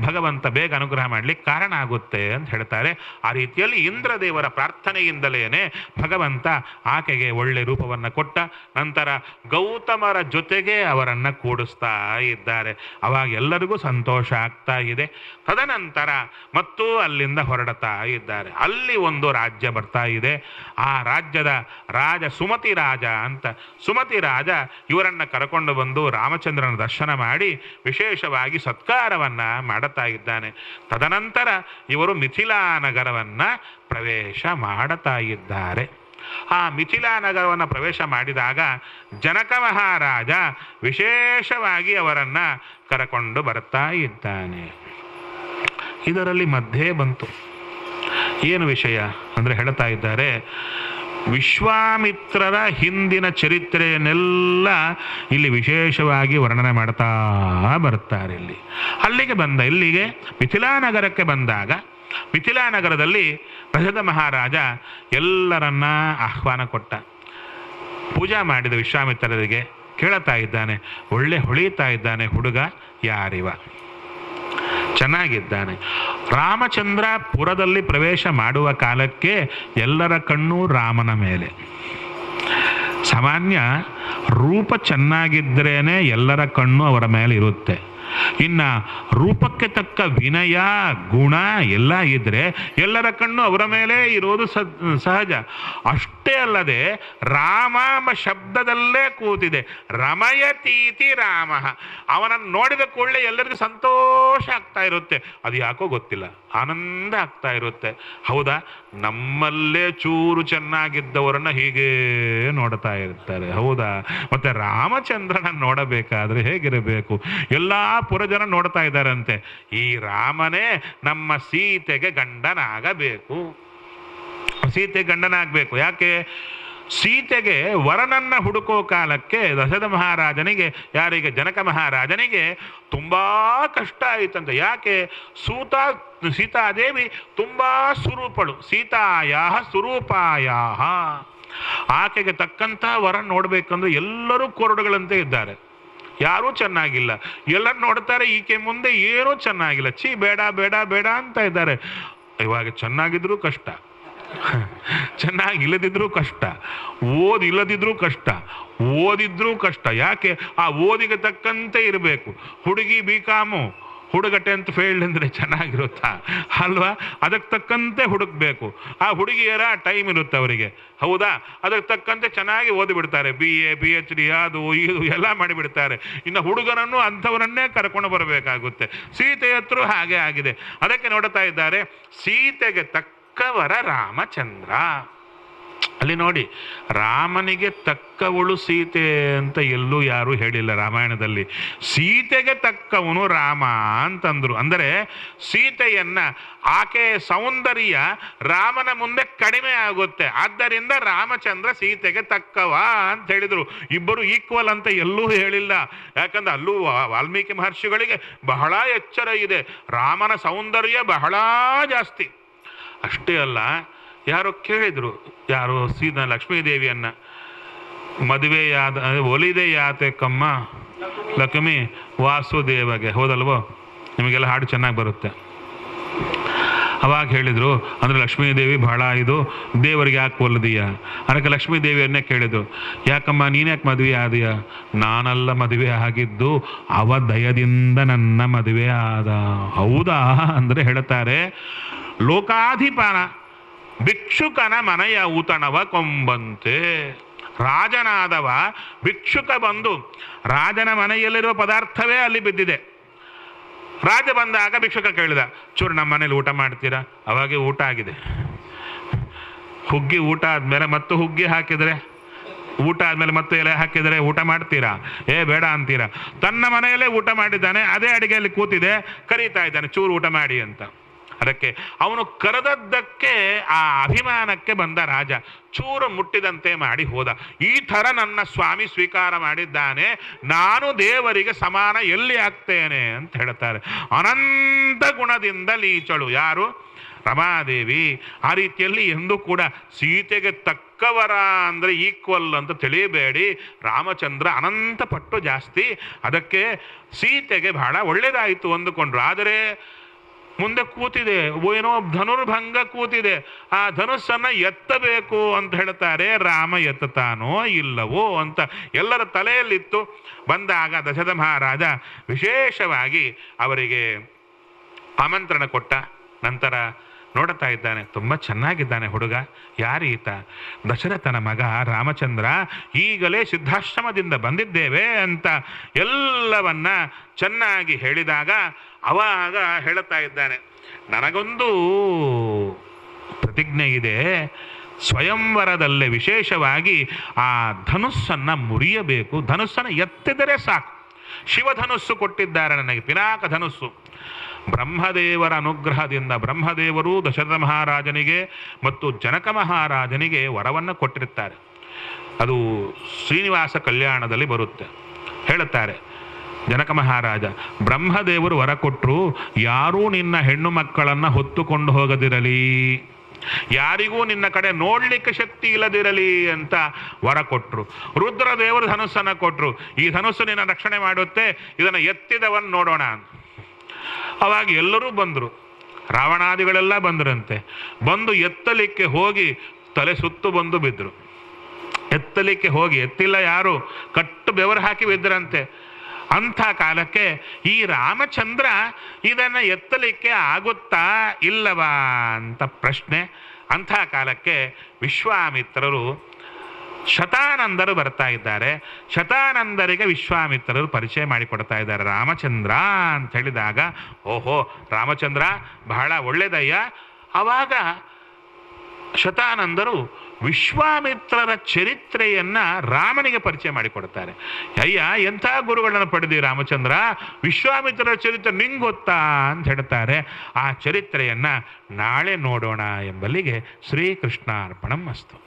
ಭಗವಂತ ಬೇಗ ಅನುಗ್ರಹ ಮಾಡಲಿಕ್ಕೆ ಕಾರಣ ಆಗುತ್ತೆ ಅಂತ ಹೇಳ್ತಾರೆ. ಆ ರೀತಿಯಲ್ಲಿ ಇಂದ್ರದೇವರ ಪ್ರಾರ್ಥನೆಯಿಂದಲೇ ಭಗವಂತ ಆಕೆಗೆ ಒಳ್ಳೆ ರೂಪವನ್ನು ಕೊಟ್ಟ. ನಂತರ ಗೌತಮರ ಜೊತೆಗೆ ಅವರನ್ನು ಕೂಡಿಸ್ತಾ ಇದ್ದಾರೆ. ಅವಾಗ ಎಲ್ಲರಿಗೂ ಸಂತೋಷ ಆಗ್ತಾ ಇದೆ. ತದನಂತರ ಮತ್ತು ಅಲ್ಲಿಂದ ಹೊರಡ್ತಾ ಇದ್ದಾರೆ. ಅಲ್ಲಿ ಒಂದು ರಾಜ್ಯ ಬರ್ತಾ ಇದೆ. ಆ ರಾಜ್ಯದ ರಾಜ ಸುಮತಿ ರಾಜ ಅಂತ. ಸುಮತಿ ರಾಜ ಇವರನ್ನು ಕರ್ಕೊಂಡು ಬಂದು ರಾಮಚಂದ್ರನ ದರ್ಶನ ಮಾಡಿ ವಿಶೇಷವಾಗಿ ಸತ್ಕಾರವನ್ನು ಮಾಡುತ್ತಾ ಇದ್ದಾನೆ. ತದನಂತರ ಇವರು ಮಿಥಿಲಾ ನಗರವನ್ನು ಪ್ರವೇಶ ಮಾಡುತ್ತಾ ಇದ್ದಾರೆ. ಆ ಮಿಥಿಲಾ ನಗರವನ್ನು ಪ್ರವೇಶ ಮಾಡಿದಾಗ ಜನಕ ಮಹಾರಾಜ ವಿಶೇಷವಾಗಿ ಅವರನ್ನು ಕರಕೊಂಡು ಬರ್ತಾ ಇದ್ದಾನೆ. ಇದರಲ್ಲಿ ಮಧ್ಯೆ ಬಂತು ಏನು ವಿಷಯ ಅಂದರೆ ಹೇಳ್ತಾ ಇದ್ದಾರೆ, ವಿಶ್ವಾಮಿತ್ರರ ಹಿಂದಿನ ಚರಿತ್ರೆಯನ್ನೆಲ್ಲ ಇಲ್ಲಿ ವಿಶೇಷವಾಗಿ ವರ್ಣನೆ ಮಾಡ್ತಾ ಬರ್ತಾರೆ. ಇಲ್ಲಿಗೆ ಮಿಥಿಲಾ ನಗರಕ್ಕೆ ಬಂದಾಗ ಮಿಥಿಲಾ ನಗರದಲ್ಲಿ ದಶರಥ ಮಹಾರಾಜ ಎಲ್ಲರನ್ನ ಆಹ್ವಾನ ಕೊಟ್ಟ. ಪೂಜಾ ಮಾಡಿದ ವಿಶ್ವಾಮಿತ್ರರಿಗೆ ಕೇಳ್ತಾ ಇದ್ದಾನೆ, ಒಳ್ಳೆ ಹೊಳಿತಾ ಇದ್ದಾನೆ ಹುಡುಗ, ಯಾರಿವ? ಚೆನ್ನಾಗಿದ್ದಾನೆ. ರಾಮಚಂದ್ರ ಪುರದಲ್ಲಿ ಪ್ರವೇಶ ಮಾಡುವ ಕಾಲಕ್ಕೆ ಎಲ್ಲರ ಕಣ್ಣು ರಾಮನ ಮೇಲೆ. ಸಾಮಾನ್ಯ ರೂಪ ಚೆನ್ನಾಗಿದ್ರೇನೆ ಎಲ್ಲರ ಕಣ್ಣು ಅವರ ಮೇಲೆ ಇರುತ್ತೆ. ಇನ್ನು ರೂಪಕ್ಕೆ ತಕ್ಕ ವಿನಯ ಗುಣ ಎಲ್ಲ ಇದ್ದರೆ ಎಲ್ಲರ ಕಣ್ಣು ಅವರ ಮೇಲೆ ಇರೋದು ಸಹಜ. ಅಷ್ಟೇ ಅಲ್ಲದೆ ರಾಮ ಎಂಬ ಶಬ್ದದಲ್ಲೇ ಕೂತಿದೆ, ರಮಯತೀತಿ ರಾಮ. ಅವನನ್ನು ನೋಡಿದ ಕೂಡಲೇ ಎಲ್ಲರಿಗೂ ಸಂತೋಷ ಆಗ್ತಾ ಇರುತ್ತೆ. ಅದು ಯಾಕೋ ಗೊತ್ತಿಲ್ಲ, ಆನಂದ ಆಗ್ತಾ ಇರುತ್ತೆ. ಹೌದಾ? ನಮ್ಮಲ್ಲೇ ಚೂರು ಚೆನ್ನಾಗಿದ್ದವರನ್ನ ಹೀಗೆ ನೋಡ್ತಾ ಇರ್ತಾರೆ, ಹೌದಾ? ಮತ್ತೆ ರಾಮಚಂದ್ರನ ನೋಡಬೇಕಾದ್ರೆ ಹೇಗಿರಬೇಕು? ಎಲ್ಲ ಪುರಜನ ನೋಡ್ತಾ ಇದ್ದಾರಂತೆ, ಈ ರಾಮನೇ ನಮ್ಮ ಸೀತೆಗೆ ಗಂಡನಾಗಬೇಕು, ಸೀತೆ ಗಂಡನಾಗಬೇಕು. ಯಾಕೆ? ಸೀತೆಗೆ ವರನನ್ನ ಹುಡುಕೋ ಕಾಲಕ್ಕೆ ದಶರಥ ಮಹಾರಾಜನಿಗೆ, ಯಾರಿಗೆ? ಜನಕ ಮಹಾರಾಜನಿಗೆ ತುಂಬಾ ಕಷ್ಟ ಆಯಿತಂತೆ. ಯಾಕೆ? ಸೀತಾದೇವಿ ತುಂಬಾ ಸುರೂಪಳು, ಸೀತಾಯಾ ಸುರೂಪಾಯಾ. ಆಕೆಗೆ ತಕ್ಕಂಥ ವರ ನೋಡ್ಬೇಕಂದ್ರೆ ಎಲ್ಲರೂ ಕೊರಡುಗಳಂತೆ ಇದ್ದಾರೆ, ಯಾರೂ ಚೆನ್ನಾಗಿಲ್ಲ. ಎಲ್ಲರೂ ನೋಡ್ತಾರೆ, ಈಕೆ ಮುಂದೆ ಏನೂ ಚೆನ್ನಾಗಿಲ್ಲ, ಛೀ ಬೇಡ ಬೇಡ ಬೇಡ ಅಂತ ಇದ್ದಾರೆ. ಇವಾಗ ಚೆನ್ನಾಗಿದ್ರೂ ಕಷ್ಟ, ಚೆನ್ನಾಗಿಲ್ಲದಿದ್ರೂ ಕಷ್ಟ, ಓದಿಲ್ಲದಿದ್ರೂ ಕಷ್ಟ, ಓದಿದ್ರೂ ಕಷ್ಟ. ಯಾಕೆ? ಆ ಓದಿಗೆ ತಕ್ಕಂತೆ ಇರಬೇಕು. ಹುಡುಗಿ ಬಿಕಾಮು, ಹುಡುಗ 10th ಫೇಲ್ಡ್ ಅಂದರೆ ಚೆನ್ನಾಗಿರುತ್ತಾ ಅಲ್ವಾ? ಅದಕ್ಕೆ ತಕ್ಕಂತೆ ಹುಡುಕ್ಬೇಕು. ಆ ಹುಡುಗಿಯರ ಟೈಮ್ ಇರುತ್ತೆ ಅವರಿಗೆ, ಹೌದಾ? ಅದಕ್ಕೆ ತಕ್ಕಂತೆ ಚೆನ್ನಾಗಿ ಓದಿಬಿಡ್ತಾರೆ, BA PhD ಅದು ಇದು ಎಲ್ಲ ಮಾಡಿಬಿಡ್ತಾರೆ. ಇನ್ನು ಹುಡುಗನನ್ನು ಅಂಥವರನ್ನೇ ಕರ್ಕೊಂಡು ಬರಬೇಕಾಗುತ್ತೆ. ಸೀತೆ ಹತ್ರ ಹಾಗೆ ಆಗಿದೆ. ಅದಕ್ಕೆ ನೋಡ್ತಾ ಇದ್ದಾರೆ, ಸೀತೆಗೆ ತಕ್ಕವರ ರಾಮಚಂದ್ರ. ಅಲ್ಲಿ ನೋಡಿ, ರಾಮನಿಗೆ ತಕ್ಕವಳು ಸೀತೆ ಅಂತ ಎಲ್ಲೂ ಯಾರೂ ಹೇಳಿಲ್ಲ ರಾಮಾಯಣದಲ್ಲಿ. ಸೀತೆಗೆ ತಕ್ಕವನು ರಾಮ ಅಂತಂದ್ರು. ಅಂದರೆ ಸೀತೆಯನ್ನ, ಆಕೆ ಸೌಂದರ್ಯ ರಾಮನ ಮುಂದೆ ಕಡಿಮೆ ಆಗುತ್ತೆ, ಆದ್ದರಿಂದ ರಾಮಚಂದ್ರ ಸೀತೆಗೆ ತಕ್ಕವ ಅಂತ ಹೇಳಿದರು. ಇಬ್ಬರು ಈಕ್ವಲ್ ಅಂತ ಎಲ್ಲೂ ಹೇಳಿಲ್ಲ. ಯಾಕಂದ್ರೆ ಅಲ್ಲೂ ವಾಲ್ಮೀಕಿ ಮಹರ್ಷಿಗಳಿಗೆ ಬಹಳ ಎಚ್ಚರ ಇದೆ, ರಾಮನ ಸೌಂದರ್ಯ ಬಹಳ ಜಾಸ್ತಿ. ಅಷ್ಟೇ ಅಲ್ಲ, ಯಾರೋ ಕೇಳಿದರು, ಯಾರೋ ಸೀದಾ ಲಕ್ಷ್ಮೀದೇವಿಯನ್ನ, ಮದುವೆಯಾದ ಒಲಿದೆಯಾತೆ ಕಮ್ಮ ಲಕ್ಷ್ಮಿ ವಾಸುದೇವಗೆ, ಹೌದಲ್ವೋ? ನಿಮಗೆಲ್ಲ ಹಾಡು ಚೆನ್ನಾಗಿ ಬರುತ್ತೆ. ಅವಾಗ ಹೇಳಿದರು, ಅಂದರೆ ಲಕ್ಷ್ಮೀದೇವಿ ಬಹಳ ಇದು, ದೇವರಿಗೆ ಯಾಕೆ ಒಲಿದೀಯ? ಅದಕ್ಕೆ ಲಕ್ಷ್ಮೀದೇವಿಯನ್ನೇ ಕೇಳಿದರು, ಯಾಕಮ್ಮ ನೀನ್ಯಾಕೆ ಮದುವೆ ಆದೀಯ? ನಾನೆಲ್ಲ ಮದುವೆ ಆಗಿದ್ದು ಅವ ದಯದಿಂದ ನನ್ನ ಮದುವೆ ಆದ. ಹೌದಾ ಅಂದರೆ ಹೇಳ್ತಾರೆ, ಲೋಕಾಧಿಪನ ಭಿಕ್ಷುಕನ ಮನೆಯ ಊತಣವ ಕೊಂಬಂತೆ. ರಾಜನಾದವ ಭಿಕ್ಷುಕ ಬಂದು, ರಾಜನ ಮನೆಯಲ್ಲಿರುವ ಪದಾರ್ಥವೇ ಅಲ್ಲಿ ಬಿದ್ದಿದೆ. ರಾಜ ಬಂದಾಗ ಭಿಕ್ಷುಕ ಕೇಳಿದ, ಚೂರು ನಮ್ಮ ಮನೇಲಿ ಊಟ ಮಾಡ್ತೀರಾ? ಅವಾಗೆ ಊಟ ಆಗಿದೆ. ಹುಗ್ಗಿ ಊಟ ಆದಮೇಲೆ ಮತ್ತು ಹುಗ್ಗಿ ಹಾಕಿದರೆ, ಊಟ ಆದಮೇಲೆ ಮತ್ತೆ ಎಲೆ ಹಾಕಿದರೆ ಊಟ ಮಾಡ್ತೀರಾ? ಬೇಡ ಅಂತೀರಾ. ತನ್ನ ಮನೆಯಲ್ಲೇ ಊಟ ಮಾಡಿದ್ದಾನೆ, ಅದೇ ಅಡಿಗೆಯಲ್ಲಿ ಕೂತಿದೆ, ಕರೀತಾ ಇದ್ದಾನೆ, ಚೂರು ಊಟ ಮಾಡಿ ಅಂತ. ಅದಕ್ಕೆ ಅವನು ಕರೆದದ್ದಕ್ಕೆ ಆ ಅಭಿಮಾನಕ್ಕೆ ಬಂದ ರಾಜ ಚೂರು ಮುಟ್ಟಿದಂತೆ ಮಾಡಿ ಹೋದ. ಈ ಥರ ನನ್ನ ಸ್ವಾಮಿ ಸ್ವೀಕಾರ ಮಾಡಿದ್ದಾನೆ, ನಾನು ದೇವರಿಗೆ ಸಮಾನ ಎಲ್ಲಿ ಆಗ್ತೇನೆ ಅಂತ ಹೇಳ್ತಾರೆ. ಅನಂತ ಗುಣದಿಂದ ಲೀಚಳು ಯಾರು? ರಮಾದೇವಿ. ಆ ರೀತಿಯಲ್ಲಿ ಎಂದೂ ಕೂಡ ಸೀತೆಗೆ ತಕ್ಕವರ ಅಂದರೆ ಈಕ್ವಲ್ ಅಂತ ತಿಳಿಯಬೇಡಿ. ರಾಮಚಂದ್ರ ಅನಂತ ಪಟ್ಟು ಜಾಸ್ತಿ. ಅದಕ್ಕೆ ಸೀತೆಗೆ ಬಹಳ ಒಳ್ಳೆಯದಾಯಿತು ಅಂದುಕೊಂಡ್ರು. ಆದರೆ ಮುಂದೆ ಕೂತಿದೆ, ಏನೋ ಧನುರ್ಭಂಗ ಕೂತಿದೆ, ಆ ಧನುಸ್ಸನ್ನು ಎತ್ತಬೇಕು ಅಂತ ಹೇಳ್ತಾರೆ. ರಾಮ ಎತ್ತತಾನೋ ಇಲ್ಲವೋ ಅಂತ ಎಲ್ಲರ ತಲೆಯಲ್ಲಿತ್ತು. ಬಂದಾಗ ದಶರಥ ಮಹಾರಾಜ ವಿಶೇಷವಾಗಿ ಅವರಿಗೆ ಆಮಂತ್ರಣ ಕೊಟ್ಟ. ನಂತರ ನೋಡುತ್ತಾ ಇದ್ದಾನೆ, ತುಂಬ ಚೆನ್ನಾಗಿದ್ದಾನೆ ಹುಡುಗ. ಯಾರೀತ? ದಶರಥನ ಮಗ ರಾಮಚಂದ್ರ. ಈಗಲೇ ಸಿದ್ಧಾಶ್ರಮದಿಂದ ಬಂದಿದ್ದೇವೆ ಅಂತ ಎಲ್ಲವನ್ನ ಚೆನ್ನಾಗಿ ಹೇಳಿದಾಗ ಅವಾಗ ಹೇಳುತ್ತಾ ಇದ್ದಾನೆ, ನನಗೊಂದು ಪ್ರತಿಜ್ಞೆ ಇದೆ. ಸ್ವಯಂವರದಲ್ಲೇ ವಿಶೇಷವಾಗಿ ಆ ಧನುಸ್ಸನ್ನು ಮುರಿಯಬೇಕು. ಧನುಸ್ಸನ್ನು ಎತ್ತಿದರೆ ಸಾಕು. ಶಿವಧನುಸ್ಸು ಕೊಟ್ಟಿದ್ದಾರೆ ನನಗೆ, ಪಿನಾಕ ಧನುಸ್ಸು. ಬ್ರಹ್ಮದೇವರ ಅನುಗ್ರಹದಿಂದ ಬ್ರಹ್ಮದೇವರು ದಶರಥ ಮಹಾರಾಜನಿಗೆ ಮತ್ತು ಜನಕ ಮಹಾರಾಜನಿಗೆ ವರವನ್ನು ಕೊಟ್ಟಿರುತ್ತಾರೆ. ಅದು ಶ್ರೀನಿವಾಸ ಕಲ್ಯಾಣದಲ್ಲಿ ಬರುತ್ತೆ. ಹೇಳುತ್ತಾರೆ ಜನಕ ಮಹಾರಾಜ, ಬ್ರಹ್ಮದೇವರು ವರ ಕೊಟ್ಟರು, ಯಾರೂ ನಿನ್ನ ಹೆಣ್ಣು ಮಕ್ಕಳನ್ನು ಹೊತ್ತುಕೊಂಡು ಹೋಗದಿರಲಿ, ಯಾರಿಗೂ ನಿನ್ನ ಕಡೆ ನೋಡ್ಲಿಕ್ಕೆ ಶಕ್ತಿ ಇಲ್ಲದಿರಲಿ ಅಂತ ವರ ಕೊಟ್ಟರು. ರುದ್ರದೇವರು ಧನುಸ್ಸನ್ನು ಕೊಟ್ಟರು, ಈ ಧನುಸ್ಸು ನಿನ್ನ ರಕ್ಷಣೆ ಮಾಡುತ್ತೆ, ಇದನ್ನು ಎತ್ತಿದವನ್ ನೋಡೋಣ. ಅವಾಗ ಎಲ್ಲರೂ ಬಂದರು, ರಾವಣಾದಿಗಳೆಲ್ಲ ಬಂದರಂತೆ. ಬಂದು ಎತ್ತಲಿಕ್ಕೆ ಹೋಗಿ ತಲೆ ಸುತ್ತು ಬಂದು ಬಿದ್ದರು. ಎತ್ತಲಿಕ್ಕೆ ಹೋಗಿ ಎತ್ತಿಲ್ಲ ಯಾರು, ಕಟ್ಟು ಬೆವರು ಹಾಕಿ ಬಿದ್ದರಂತೆ. ಅಂಥ ಕಾಲಕ್ಕೆ ಈ ರಾಮಚಂದ್ರ ಇದನ್ನು ಎತ್ತಲಿಕ್ಕೆ ಆಗುತ್ತಾ ಇಲ್ಲವಾ ಅಂತ ಪ್ರಶ್ನೆ. ಅಂಥ ಕಾಲಕ್ಕೆ ವಿಶ್ವಾಮಿತ್ರರು, ಶತಾನಂದರು ಬರ್ತಾ ಇದ್ದಾರೆ. ಶತಾನಂದರಿಗೆ ವಿಶ್ವಾಮಿತ್ರರು ಪರಿಚಯ ಮಾಡಿಕೊಡ್ತಾ ಇದ್ದಾರೆ. ರಾಮಚಂದ್ರ ಅಂತ ಹೇಳಿದಾಗ, ಓಹೋ ರಾಮಚಂದ್ರ ಬಹಳ ಒಳ್ಳೆಯದಯ್ಯ. ಆವಾಗ ಶತಾನಂದರು ವಿಶ್ವಾಮಿತ್ರರ ಚರಿತ್ರೆಯನ್ನು ರಾಮನಿಗೆ ಪರಿಚಯ ಮಾಡಿಕೊಡ್ತಾರೆ. ಅಯ್ಯ ಎಂಥ ಗುರುಗಳನ್ನು ಪಡೆದಿ ರಾಮಚಂದ್ರ, ವಿಶ್ವಾಮಿತ್ರರ ಚರಿತ್ರೆ ನಿಂಗೆ ಗೊತ್ತಾ ಅಂತ ಹೇಳ್ತಾರೆ. ಆ ಚರಿತ್ರೆಯನ್ನು ನಾಳೆ ನೋಡೋಣ ಎಂಬಲ್ಲಿಗೆ ಶ್ರೀಕೃಷ್ಣಾರ್ಪಣಂ ಅಸ್ತು.